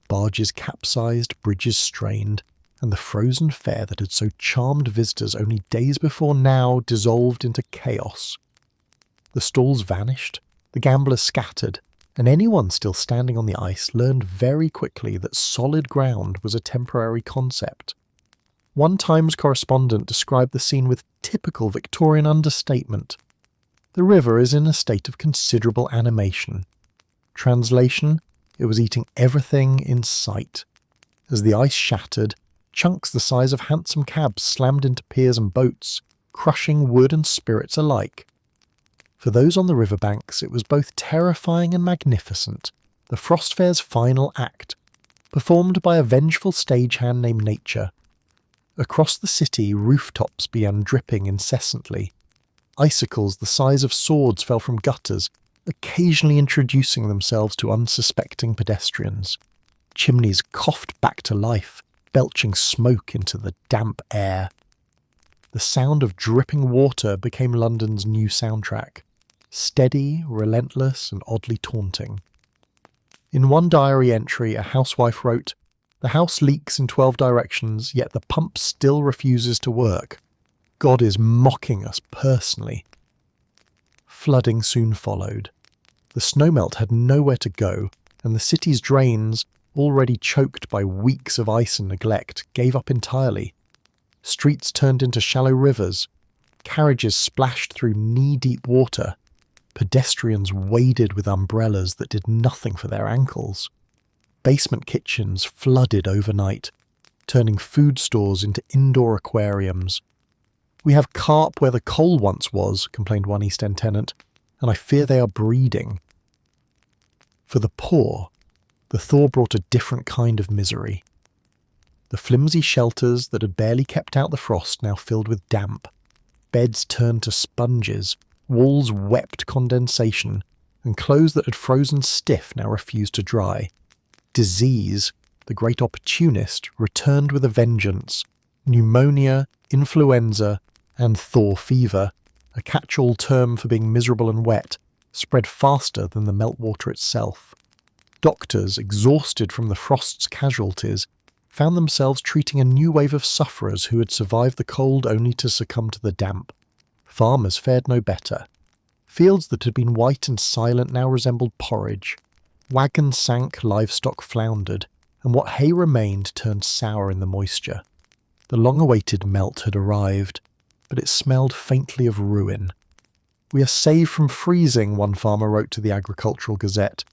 Barges capsized, bridges strained, and the frozen fair that had so charmed visitors only days before now dissolved into chaos. The stalls vanished, the gamblers scattered, and anyone still standing on the ice learned very quickly that solid ground was a temporary concept. One Times correspondent described the scene with typical Victorian understatement. The river is in a state of considerable animation. Translation: it was eating everything in sight. As the ice shattered, chunks the size of hansom cabs slammed into piers and boats, crushing wood and spirits alike. For those on the riverbanks, it was both terrifying and magnificent, the Frost Fair's final act, performed by a vengeful stagehand named Nature. Across the city, rooftops began dripping incessantly. Icicles the size of swords fell from gutters, occasionally introducing themselves to unsuspecting pedestrians. Chimneys coughed back to life, belching smoke into the damp air. The sound of dripping water became London's new soundtrack. Steady, relentless, and oddly taunting. In one diary entry, a housewife wrote, "The house leaks in 12 directions, yet the pump still refuses to work. God is mocking us personally." Flooding soon followed. The snowmelt had nowhere to go, and the city's drains, already choked by weeks of ice and neglect, gave up entirely. Streets turned into shallow rivers. Carriages splashed through knee-deep water. Pedestrians waded with umbrellas that did nothing for their ankles. Basement kitchens flooded overnight, turning food stores into indoor aquariums. "We have carp where the coal once was," complained one East End tenant, "and I fear they are breeding." For the poor, the thaw brought a different kind of misery. The flimsy shelters that had barely kept out the frost now filled with damp. Beds turned to sponges, walls wept condensation, and clothes that had frozen stiff now refused to dry. Disease, the great opportunist, returned with a vengeance. Pneumonia, influenza, and thaw fever, a catch-all term for being miserable and wet, spread faster than the meltwater itself. Doctors, exhausted from the frost's casualties, found themselves treating a new wave of sufferers who had survived the cold only to succumb to the damp. Farmers fared no better. Fields that had been white and silent now resembled porridge. Wagons sank, livestock floundered, and what hay remained turned sour in the moisture. The long-awaited melt had arrived, but it smelled faintly of ruin. "We are saved from freezing," one farmer wrote to the Agricultural Gazette,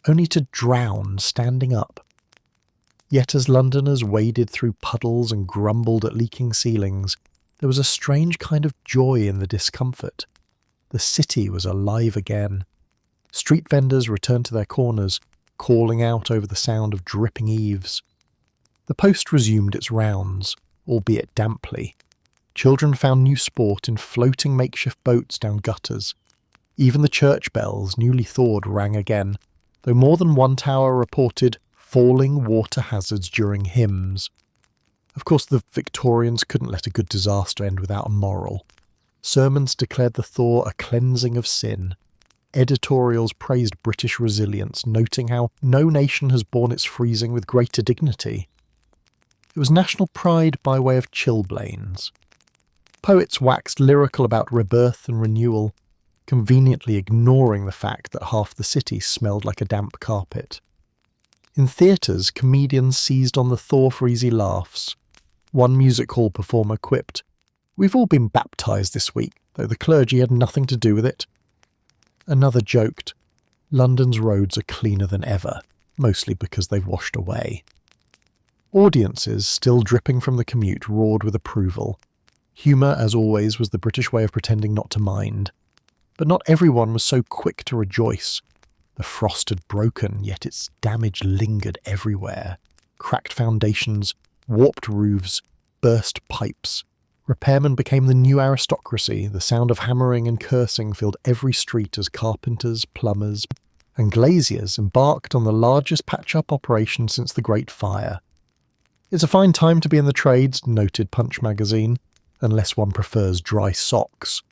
"only to drown standing up." Yet as Londoners waded through puddles and grumbled at leaking ceilings, there was a strange kind of joy in the discomfort. The city was alive again. Street vendors returned to their corners, calling out over the sound of dripping eaves. The post resumed its rounds, albeit damply. Children found new sport in floating makeshift boats down gutters. Even the church bells, newly thawed, rang again, though more than one tower reported falling water hazards during hymns. Of course, the Victorians couldn't let a good disaster end without a moral. Sermons declared the thaw a cleansing of sin. Editorials praised British resilience, noting how no nation has borne its freezing with greater dignity. It was national pride by way of chilblains. Poets waxed lyrical about rebirth and renewal, conveniently ignoring the fact that half the city smelled like a damp carpet. In theatres, comedians seized on the thaw for easy laughs. One music hall performer quipped, "We've all been baptised this week, though the clergy had nothing to do with it." Another joked, "London's roads are cleaner than ever, mostly because they've washed away." Audiences, still dripping from the commute, roared with approval. Humour, as always, was the British way of pretending not to mind. But not everyone was so quick to rejoice. The frost had broken, yet its damage lingered everywhere. Cracked foundations, warped roofs, burst pipes. Repairmen became the new aristocracy. The sound of hammering and cursing filled every street as carpenters, plumbers, and glaziers embarked on the largest patch-up operation since the Great Fire. "It's a fine time to be in the trades," noted Punch magazine, unless one prefers dry socks.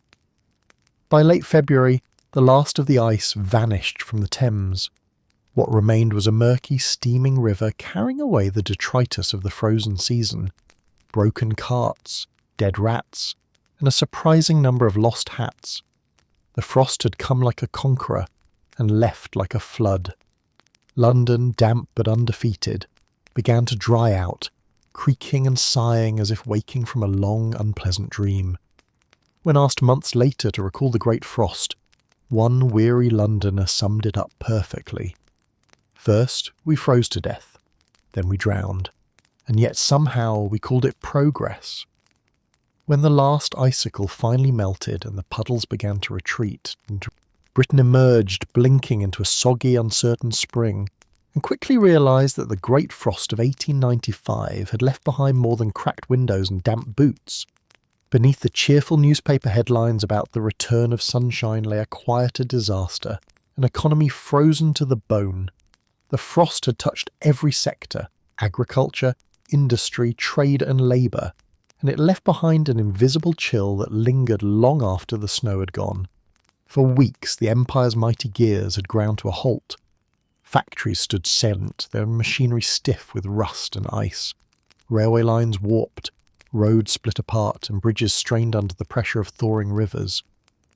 By late February, the last of the ice vanished from the Thames. What remained was a murky, steaming river carrying away the detritus of the frozen season. Broken carts, dead rats, and a surprising number of lost hats. The frost had come like a conqueror and left like a flood. London, damp but undefeated, began to dry out, creaking and sighing as if waking from a long, unpleasant dream. When asked months later to recall the Great Frost, one weary Londoner summed it up perfectly. "First, we froze to death. Then we drowned. And yet somehow we called it progress." When the last icicle finally melted and the puddles began to retreat, Britain emerged, blinking into a soggy, uncertain spring, and quickly realised that the Great Frost of 1895 had left behind more than cracked windows and damp boots. Beneath the cheerful newspaper headlines about the return of sunshine lay a quieter disaster, an economy frozen to the bone. The frost had touched every sector, agriculture, industry, trade and labour, and it left behind an invisible chill that lingered long after the snow had gone. For weeks the Empire's mighty gears had ground to a halt. Factories stood silent, their machinery stiff with rust and ice. Railway lines warped, roads split apart, and bridges strained under the pressure of thawing rivers.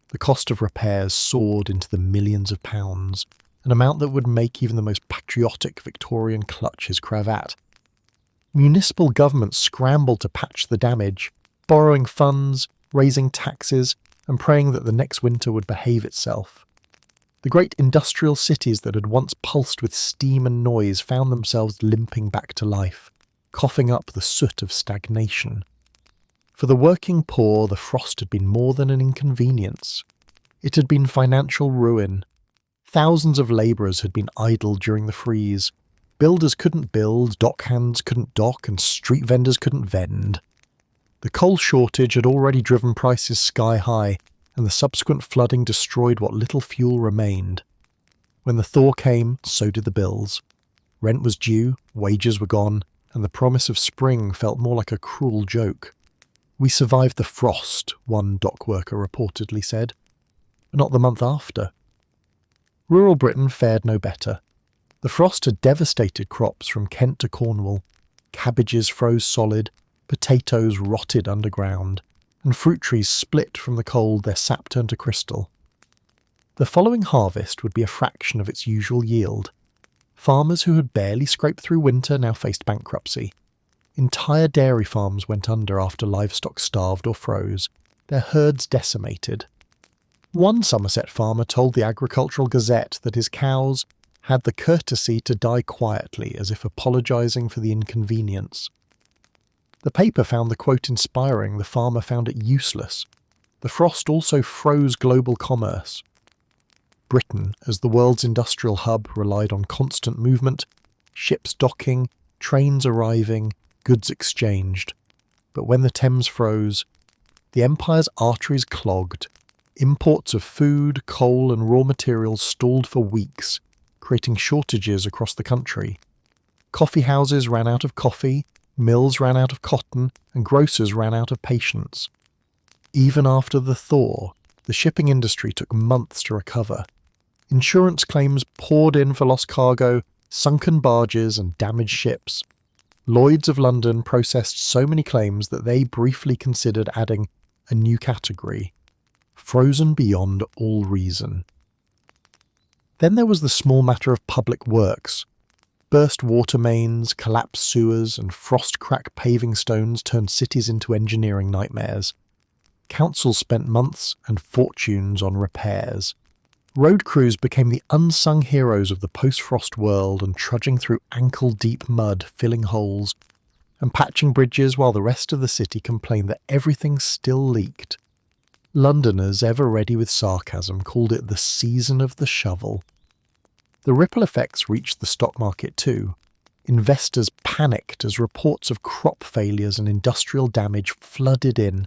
The cost of repairs soared into the millions of pounds, an amount that would make even the most patriotic Victorian clutch his cravat. Municipal governments scrambled to patch the damage, borrowing funds, raising taxes, and praying that the next winter would behave itself. The great industrial cities that had once pulsed with steam and noise found themselves limping back to life, coughing up the soot of stagnation. For the working poor, the frost had been more than an inconvenience. It had been financial ruin. Thousands of labourers had been idle during the freeze. Builders couldn't build, dockhands couldn't dock, and street vendors couldn't vend. The coal shortage had already driven prices sky high, and the subsequent flooding destroyed what little fuel remained. When the thaw came, so did the bills. Rent was due, wages were gone, and the promise of spring felt more like a cruel joke. "We survived the frost," one dock worker reportedly said. But not the month after. Rural Britain fared no better. The frost had devastated crops from Kent to Cornwall. Cabbages froze solid, potatoes rotted underground, and fruit trees split from the cold, their sap turned to crystal. The following harvest would be a fraction of its usual yield. Farmers who had barely scraped through winter now faced bankruptcy. Entire dairy farms went under after livestock starved or froze, their herds decimated. One Somerset farmer told the Agricultural Gazette that his cows had the courtesy to die quietly, as if apologising for the inconvenience. The paper found the quote inspiring, the farmer found it useless. The frost also froze global commerce. Britain, as the world's industrial hub, relied on constant movement, ships docking, trains arriving, goods exchanged. But when the Thames froze, the empire's arteries clogged. Imports of food, coal and raw materials stalled for weeks, creating shortages across the country. Coffee houses ran out of coffee, mills ran out of cotton, and grocers ran out of patience. Even after the thaw, the shipping industry took months to recover. Insurance claims poured in for lost cargo, sunken barges and damaged ships. Lloyd's of London processed so many claims that they briefly considered adding a new category: frozen beyond all reason. Then there was the small matter of public works. Burst water mains, collapsed sewers, and frost-cracked paving stones turned cities into engineering nightmares. Councils spent months and fortunes on repairs. Road crews became the unsung heroes of the post-frost world, and trudging through ankle-deep mud, filling holes, and patching bridges while the rest of the city complained that everything still leaked. Londoners, ever ready with sarcasm, called it the season of the shovel. The ripple effects reached the stock market too. Investors panicked as reports of crop failures and industrial damage flooded in.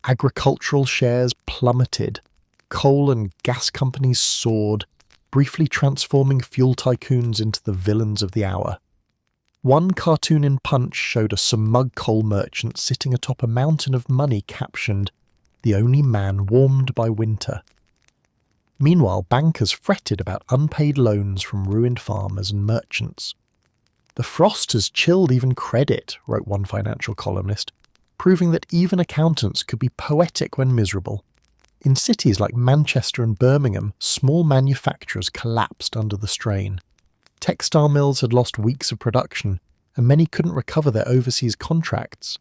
Agricultural shares plummeted. Coal and gas companies soared, briefly transforming fuel tycoons into the villains of the hour. One cartoon in Punch showed a smug coal merchant sitting atop a mountain of money captioned, "The only man warmed by winter." Meanwhile, bankers fretted about unpaid loans from ruined farmers and merchants. "The frost has chilled even credit," wrote one financial columnist, proving that even accountants could be poetic when miserable. In cities like Manchester and Birmingham, small manufacturers collapsed under the strain. Textile mills had lost weeks of production, and many couldn't recover their overseas contracts.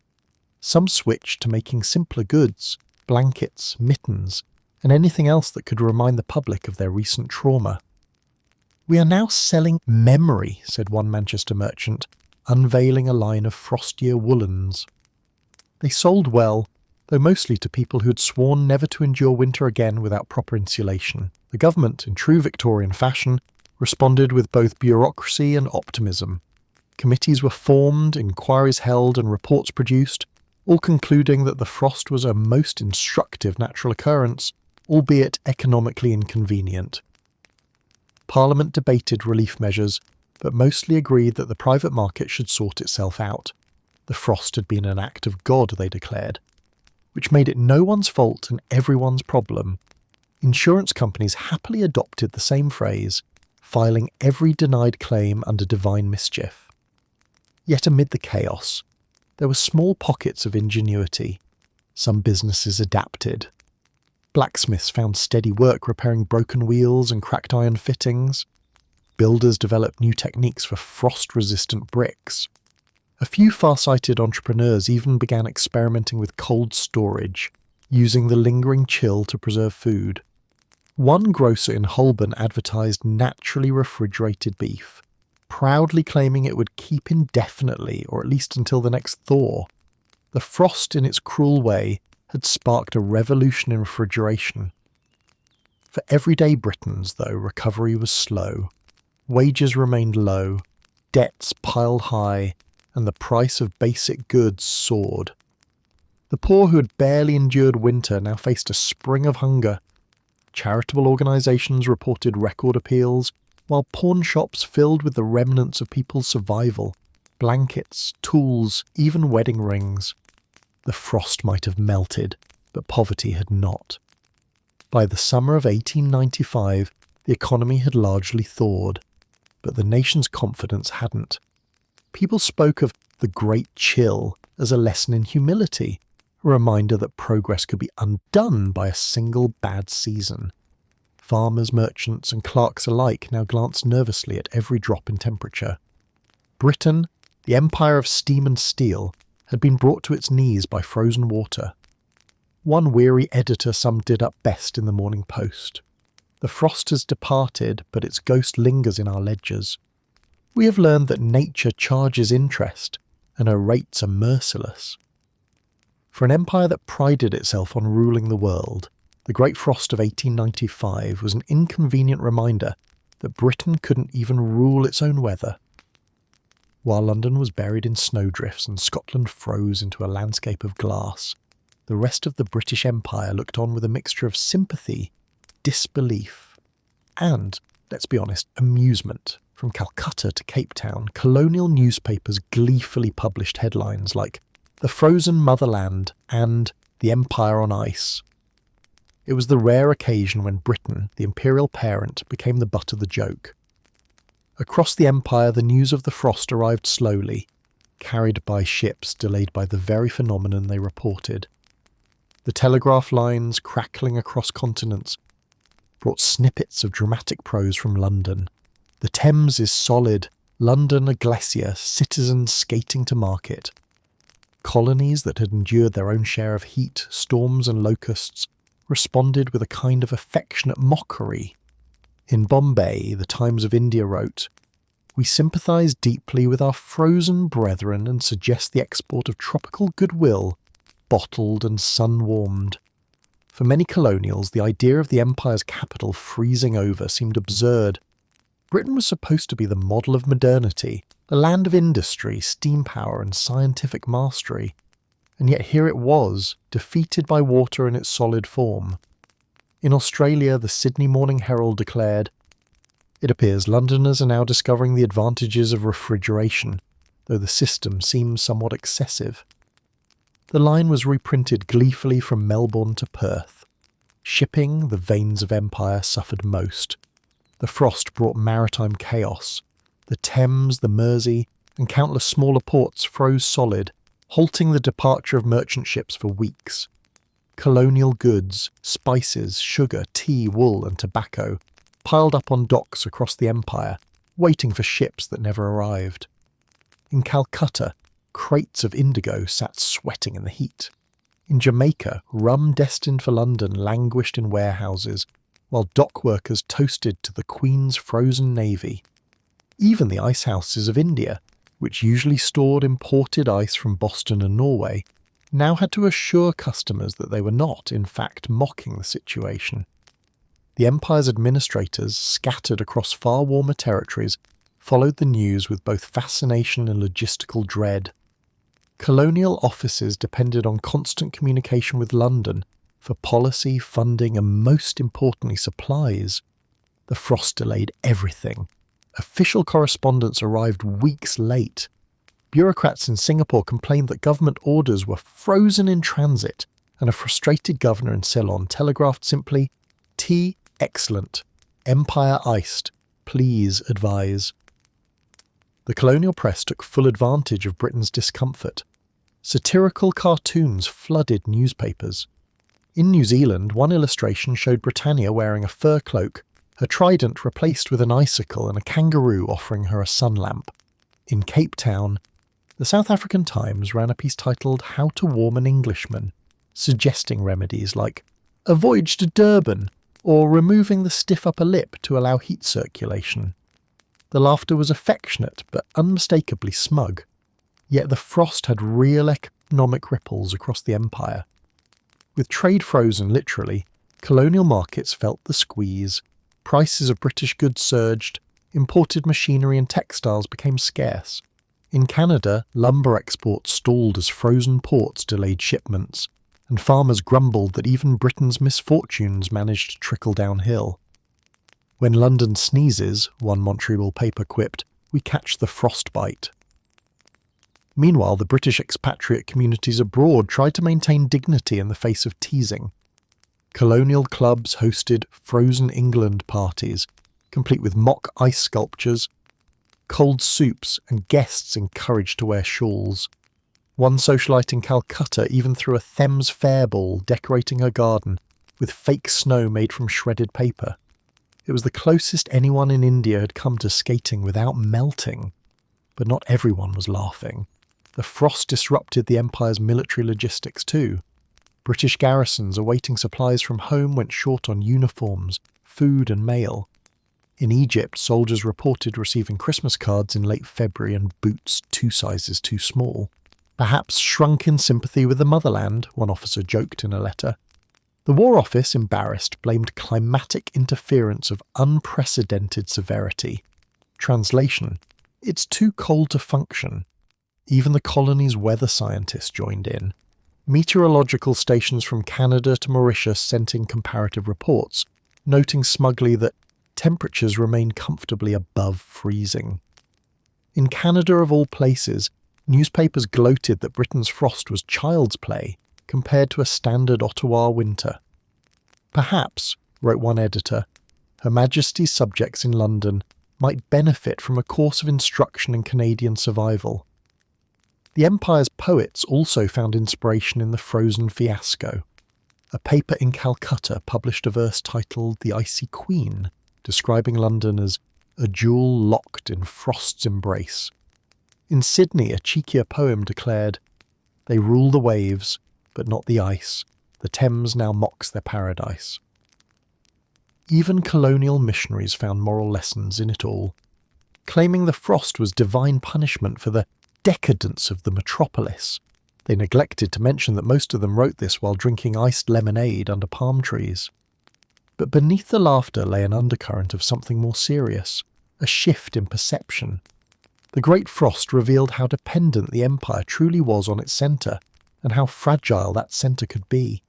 Some switched to making simpler goods, blankets, mittens, and anything else that could remind the public of their recent trauma. "We are now selling memory," said one Manchester merchant, unveiling a line of frostier woolens. They sold well, though mostly to people who had sworn never to endure winter again without proper insulation. The government, in true Victorian fashion, responded with both bureaucracy and optimism. Committees were formed, inquiries held, and reports produced, all concluding that the frost was a most instructive natural occurrence, albeit economically inconvenient. Parliament debated relief measures, but mostly agreed that the private market should sort itself out. The frost had been an act of God, they declared, which made it no one's fault and everyone's problem. Insurance companies happily adopted the same phrase, filing every denied claim under divine mischief. Yet amid the chaos, there were small pockets of ingenuity. Some businesses adapted. Blacksmiths found steady work repairing broken wheels and cracked iron fittings. Builders developed new techniques for frost-resistant bricks. A few far-sighted entrepreneurs even began experimenting with cold storage. using the lingering chill to preserve food. One grocer in Holborn advertised naturally refrigerated beef, proudly claiming it would keep indefinitely, or at least until the next thaw. The frost, in its cruel way, had sparked a revolution in refrigeration. For everyday Britons, though, recovery was slow. Wages remained low, debts piled high, and the price of basic goods soared. The poor who had barely endured winter now faced a spring of hunger. Charitable organisations reported record appeals, while pawn shops filled with the remnants of people's survival, blankets, tools, even wedding rings. The frost might have melted, but poverty had not. By the summer of 1895, the economy had largely thawed, but the nation's confidence hadn't. People spoke of the Great Chill as a lesson in humility, a reminder that progress could be undone by a single bad season. Farmers, merchants, and clerks alike now glanced nervously at every drop in temperature. Britain, the empire of steam and steel, had been brought to its knees by frozen water. One weary editor summed it up best in the Morning Post. The frost has departed, but its ghost lingers in our ledgers. We have learned that nature charges interest, and her rates are merciless. For an empire that prided itself on ruling the world, the Great Frost of 1895 was an inconvenient reminder that Britain couldn't even rule its own weather. While London was buried in snowdrifts and Scotland froze into a landscape of glass, the rest of the British Empire looked on with a mixture of sympathy, disbelief, and, let's be honest, amusement. From Calcutta to Cape Town, colonial newspapers gleefully published headlines like "The Frozen Motherland" and "The Empire on Ice." It was the rare occasion when Britain, the imperial parent, became the butt of the joke. Across the empire, the news of the frost arrived slowly, carried by ships delayed by the very phenomenon they reported. The telegraph lines, crackling across continents, brought snippets of dramatic prose from London. The Thames is solid, London a glacier, citizens skating to market. Colonies that had endured their own share of heat, storms and locusts responded with a kind of affectionate mockery. In Bombay, the Times of India wrote, "We sympathise deeply with our frozen brethren and suggest the export of tropical goodwill, bottled and sun-warmed." For many colonials, the idea of the empire's capital freezing over seemed absurd. Britain was supposed to be the model of modernity, the land of industry, steam power and scientific mastery, and yet here it was, defeated by water in its solid form. In Australia, the Sydney Morning Herald declared, "It appears Londoners are now discovering the advantages of refrigeration, though the system seems somewhat excessive." The line was reprinted gleefully from Melbourne to Perth. Shipping, the veins of empire, suffered most. The frost brought maritime chaos. The Thames, the Mersey, and countless smaller ports froze solid, halting the departure of merchant ships for weeks. Colonial goods, spices, sugar, tea, wool, and tobacco piled up on docks across the empire, waiting for ships that never arrived. In Calcutta, crates of indigo sat sweating in the heat. In Jamaica, rum destined for London languished in warehouses, while dock workers toasted to the Queen's frozen navy. Even the ice houses of India, which usually stored imported ice from Boston and Norway, now had to assure customers that they were not, in fact, mocking the situation. The empire's administrators, scattered across far warmer territories, followed the news with both fascination and logistical dread. Colonial offices depended on constant communication with London for policy, funding, and most importantly, supplies. The frost delayed everything. Official correspondence arrived weeks late. Bureaucrats in Singapore complained that government orders were frozen in transit, and a frustrated governor in Ceylon telegraphed simply, "Tea excellent. Empire iced. Please advise." The colonial press took full advantage of Britain's discomfort. Satirical cartoons flooded newspapers. In New Zealand, one illustration showed Britannia wearing a fur cloak, her trident replaced with an icicle and a kangaroo offering her a sun lamp. In Cape Town, the South African Times ran a piece titled "How to Warm an Englishman," suggesting remedies like a voyage to Durban or removing the stiff upper lip to allow heat circulation. The laughter was affectionate but unmistakably smug, yet the frost had real economic ripples across the empire. With trade frozen literally, colonial markets felt the squeeze, prices of British goods surged, imported machinery and textiles became scarce. In Canada, lumber exports stalled as frozen ports delayed shipments, and farmers grumbled that even Britain's misfortunes managed to trickle downhill. When London sneezes, one Montreal paper quipped, we catch the frostbite. Meanwhile, the British expatriate communities abroad tried to maintain dignity in the face of teasing. Colonial clubs hosted Frozen England parties, complete with mock ice sculptures, cold soups, and guests encouraged to wear shawls. One socialite in Calcutta even threw a Thames fair ball decorating her garden with fake snow made from shredded paper. It was the closest anyone in India had come to skating without melting. But not everyone was laughing. The frost disrupted the empire's military logistics too. British garrisons awaiting supplies from home went short on uniforms, food and mail. In Egypt, soldiers reported receiving Christmas cards in late February and boots 2 sizes too small. Perhaps shrunk in sympathy with the motherland, one officer joked in a letter. The War Office, embarrassed, blamed climatic interference of unprecedented severity. Translation: it's too cold to function. Even the colony's weather scientists joined in. Meteorological stations from Canada to Mauritius sent in comparative reports, noting smugly that temperatures remain comfortably above freezing. In Canada of all places, newspapers gloated that Britain's frost was child's play compared to a standard Ottawa winter. Perhaps, wrote one editor, Her Majesty's subjects in London might benefit from a course of instruction in Canadian survival. The Empire's poets also found inspiration in the Frozen Fiasco. A paper in Calcutta published a verse titled The Icy Queen, describing London as a jewel locked in frost's embrace. In Sydney, a cheekier poem declared, They rule the waves, but not the ice. The Thames now mocks their paradise. Even colonial missionaries found moral lessons in it all, claiming the frost was divine punishment for the decadence of the metropolis. They neglected to mention that most of them wrote this while drinking iced lemonade under palm trees. But beneath the laughter lay an undercurrent of something more serious, a shift in perception. The Great Frost revealed how dependent the empire truly was on its centre, and how fragile that centre could be.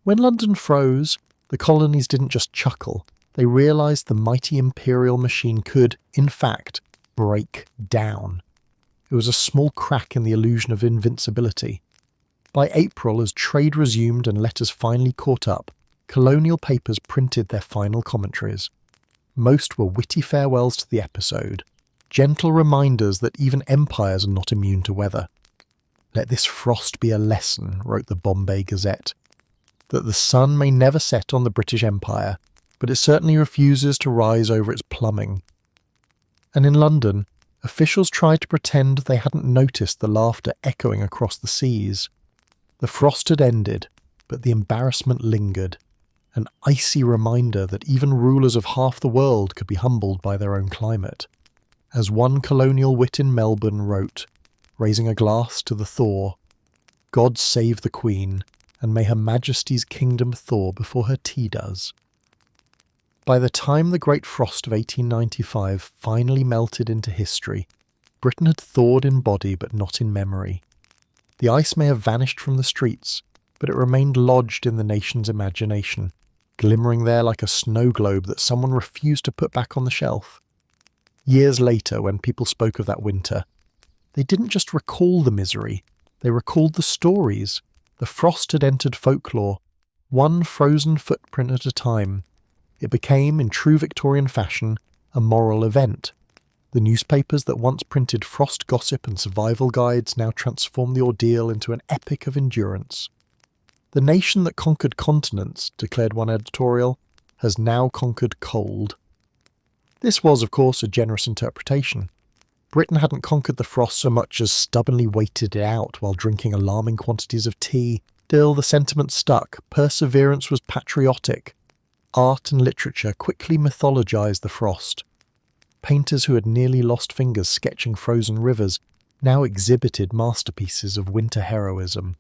When London froze, the colonies didn't just chuckle, they realised the mighty imperial machine could, in fact, break down. It was a small crack in the illusion of invincibility. By April, as trade resumed and letters finally caught up, colonial papers printed their final commentaries. Most were witty farewells to the episode, gentle reminders that even empires are not immune to weather. Let this frost be a lesson, wrote the Bombay Gazette, that the sun may never set on the British Empire, but it certainly refuses to rise over its plumbing. And in London, officials tried to pretend they hadn't noticed the laughter echoing across the seas. The frost had ended, but the embarrassment lingered, an icy reminder that even rulers of half the world could be humbled by their own climate. As one colonial wit in Melbourne wrote, raising a glass to the thaw, God save the Queen, and may Her Majesty's kingdom thaw before her tea does. By the time the Great Frost of 1895 finally melted into history, Britain had thawed in body but not in memory. The ice may have vanished from the streets, but it remained lodged in the nation's imagination, glimmering there like a snow globe that someone refused to put back on the shelf. Years later, when people spoke of that winter, they didn't just recall the misery, they recalled the stories. The frost had entered folklore, one frozen footprint at a time. It became, in true Victorian fashion, a moral event. The newspapers that once printed frost gossip and survival guides now transformed the ordeal into an epic of endurance. The nation that conquered continents, declared one editorial, has now conquered cold. This was, of course, a generous interpretation. Britain hadn't conquered the frost so much as stubbornly waited it out while drinking alarming quantities of tea, Still, the sentiment stuck. Perseverance was patriotic. Art and literature quickly mythologized the frost. Painters who had nearly lost fingers sketching frozen rivers now exhibited masterpieces of winter heroism.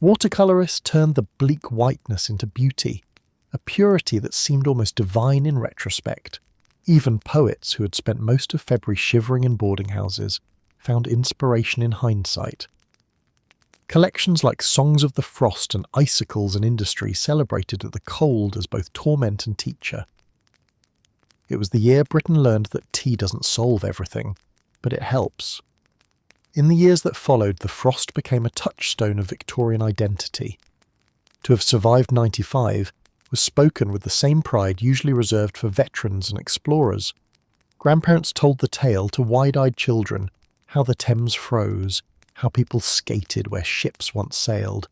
Watercolourists turned the bleak whiteness into beauty, a purity that seemed almost divine in retrospect. Even poets who had spent most of February shivering in boarding houses found inspiration in hindsight. Collections like Songs of the Frost and Icicles and Industry celebrated the cold as both torment and teacher. It was the year Britain learned that tea doesn't solve everything, but it helps. In the years that followed, the frost became a touchstone of Victorian identity. To have survived 95 was spoken with the same pride usually reserved for veterans and explorers. Grandparents told the tale to wide-eyed children, how the Thames froze, how people skated where ships once sailed,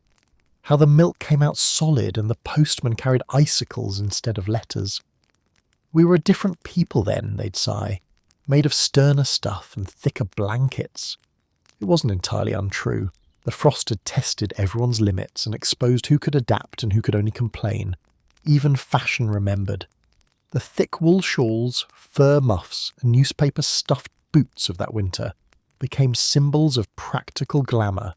how the milk came out solid and the postman carried icicles instead of letters. We were a different people then, they'd sigh, made of sterner stuff and thicker blankets. It wasn't entirely untrue. The frost had tested everyone's limits and exposed who could adapt and who could only complain. Even fashion remembered. The thick wool shawls, fur muffs, and newspaper-stuffed boots of that winter became symbols of practical glamour.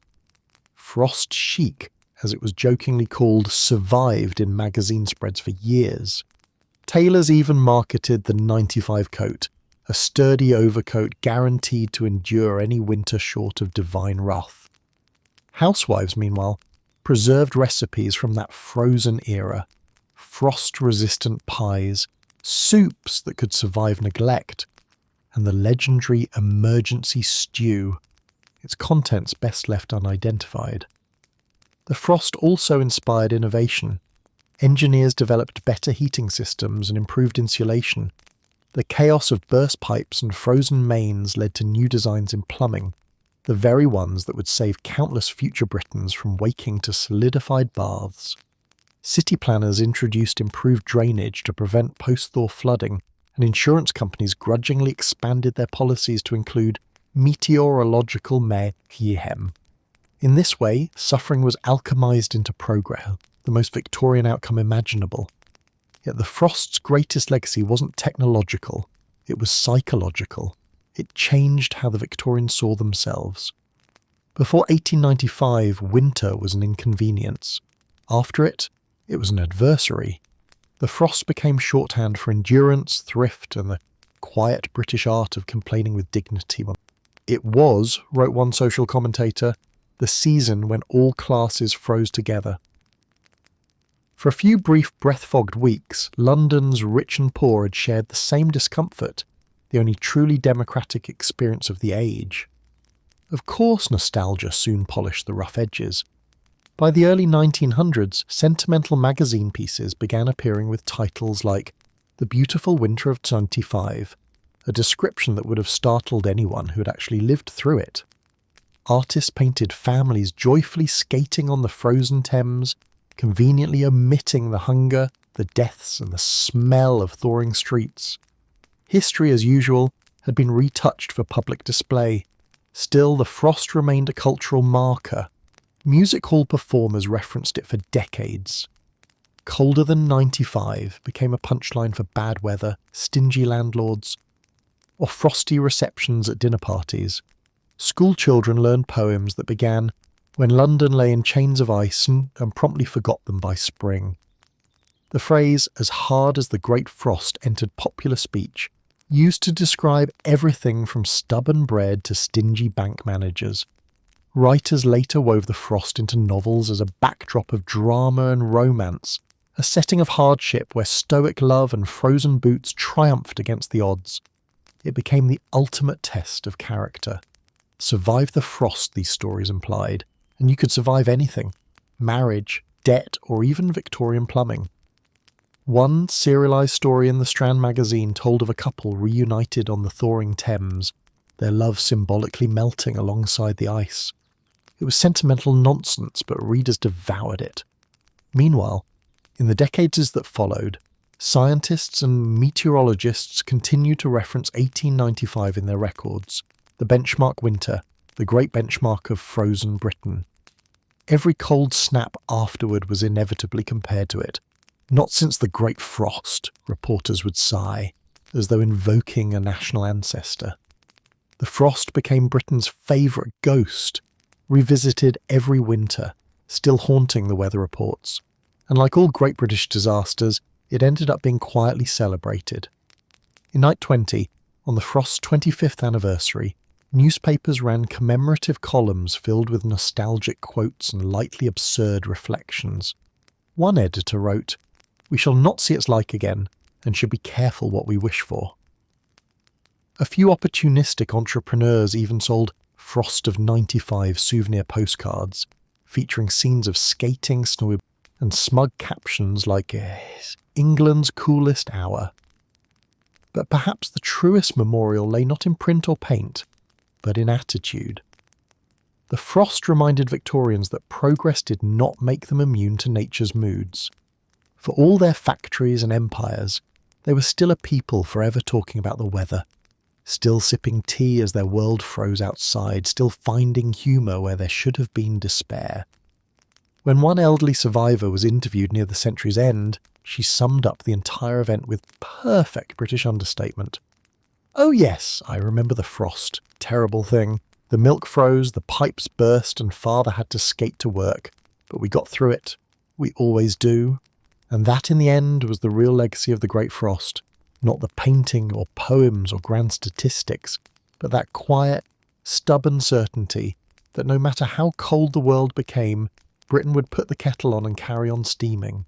Frost chic, as it was jokingly called, survived in magazine spreads for years. Tailors even marketed the 95 coat, a sturdy overcoat guaranteed to endure any winter short of divine wrath. Housewives, meanwhile, preserved recipes from that frozen era. Frost-resistant pies, soups that could survive neglect, and the legendary emergency stew, its contents best left unidentified. The frost also inspired innovation. Engineers developed better heating systems and improved insulation. The chaos of burst pipes and frozen mains led to new designs in plumbing, the very ones that would save countless future Britons from waking to solidified baths. City planners introduced improved drainage to prevent post-thaw flooding, and insurance companies grudgingly expanded their policies to include meteorological mayhem. In this way, suffering was alchemized into progress, the most Victorian outcome imaginable. Yet the frost's greatest legacy wasn't technological, it was psychological. It changed how the Victorians saw themselves. Before 1895, winter was an inconvenience. After it, it was an adversary. The frost became shorthand for endurance, thrift, and the quiet British art of complaining with dignity. It was, wrote one social commentator, the season when all classes froze together. For a few brief breath-fogged weeks, London's rich and poor had shared the same discomfort, the only truly democratic experience of the age. Of course, nostalgia soon polished the rough edges. By the early 1900s, sentimental magazine pieces began appearing with titles like The Beautiful Winter of '95, a description that would have startled anyone who had actually lived through it. Artists painted families joyfully skating on the frozen Thames, conveniently omitting the hunger, the deaths, and the smell of thawing streets. History, as usual, had been retouched for public display. Still, the frost remained a cultural marker. Music hall performers referenced it for decades. Colder than 95 became a punchline for bad weather, stingy landlords, or frosty receptions at dinner parties. School children learned poems that began when London lay in chains of ice and promptly forgot them by spring. The phrase, as hard as the great frost, entered popular speech, used to describe everything from stubborn bread to stingy bank managers. Writers later wove the frost into novels as a backdrop of drama and romance, a setting of hardship where stoic love and frozen boots triumphed against the odds. It became the ultimate test of character. Survive the frost, these stories implied, and you could survive anything: marriage, debt, or even Victorian plumbing. One serialised story in the Strand magazine told of a couple reunited on the thawing Thames, their love symbolically melting alongside the ice. It was sentimental nonsense, but readers devoured it. Meanwhile, in the decades that followed, scientists and meteorologists continued to reference 1895 in their records, the benchmark winter, the great benchmark of frozen Britain. Every cold snap afterward was inevitably compared to it. Not since the Great Frost, reporters would sigh, as though invoking a national ancestor. The frost became Britain's favourite ghost, revisited every winter, still haunting the weather reports. And like all great British disasters, it ended up being quietly celebrated. In Night 20, on the frost's 25th anniversary, newspapers ran commemorative columns filled with nostalgic quotes and lightly absurd reflections. One editor wrote, "We shall not see its like again, and should be careful what we wish for." A few opportunistic entrepreneurs even sold Frost of '95 souvenir postcards, featuring scenes of skating, snow, and smug captions like "England's coolest hour." But perhaps the truest memorial lay not in print or paint, but in attitude. The frost reminded Victorians that progress did not make them immune to nature's moods. For all their factories and empires, they were still a people forever talking about the weather, still sipping tea as their world froze outside, still finding humour where there should have been despair. When one elderly survivor was interviewed near the century's end, she summed up the entire event with perfect British understatement. "Oh yes, I remember the frost. Terrible thing. The milk froze, the pipes burst, and father had to skate to work. But we got through it. We always do. And that in the end was the real legacy of the Great Frost. Not the painting or poems or grand statistics, but that quiet, stubborn certainty that no matter how cold the world became, Britain would put the kettle on and carry on steaming.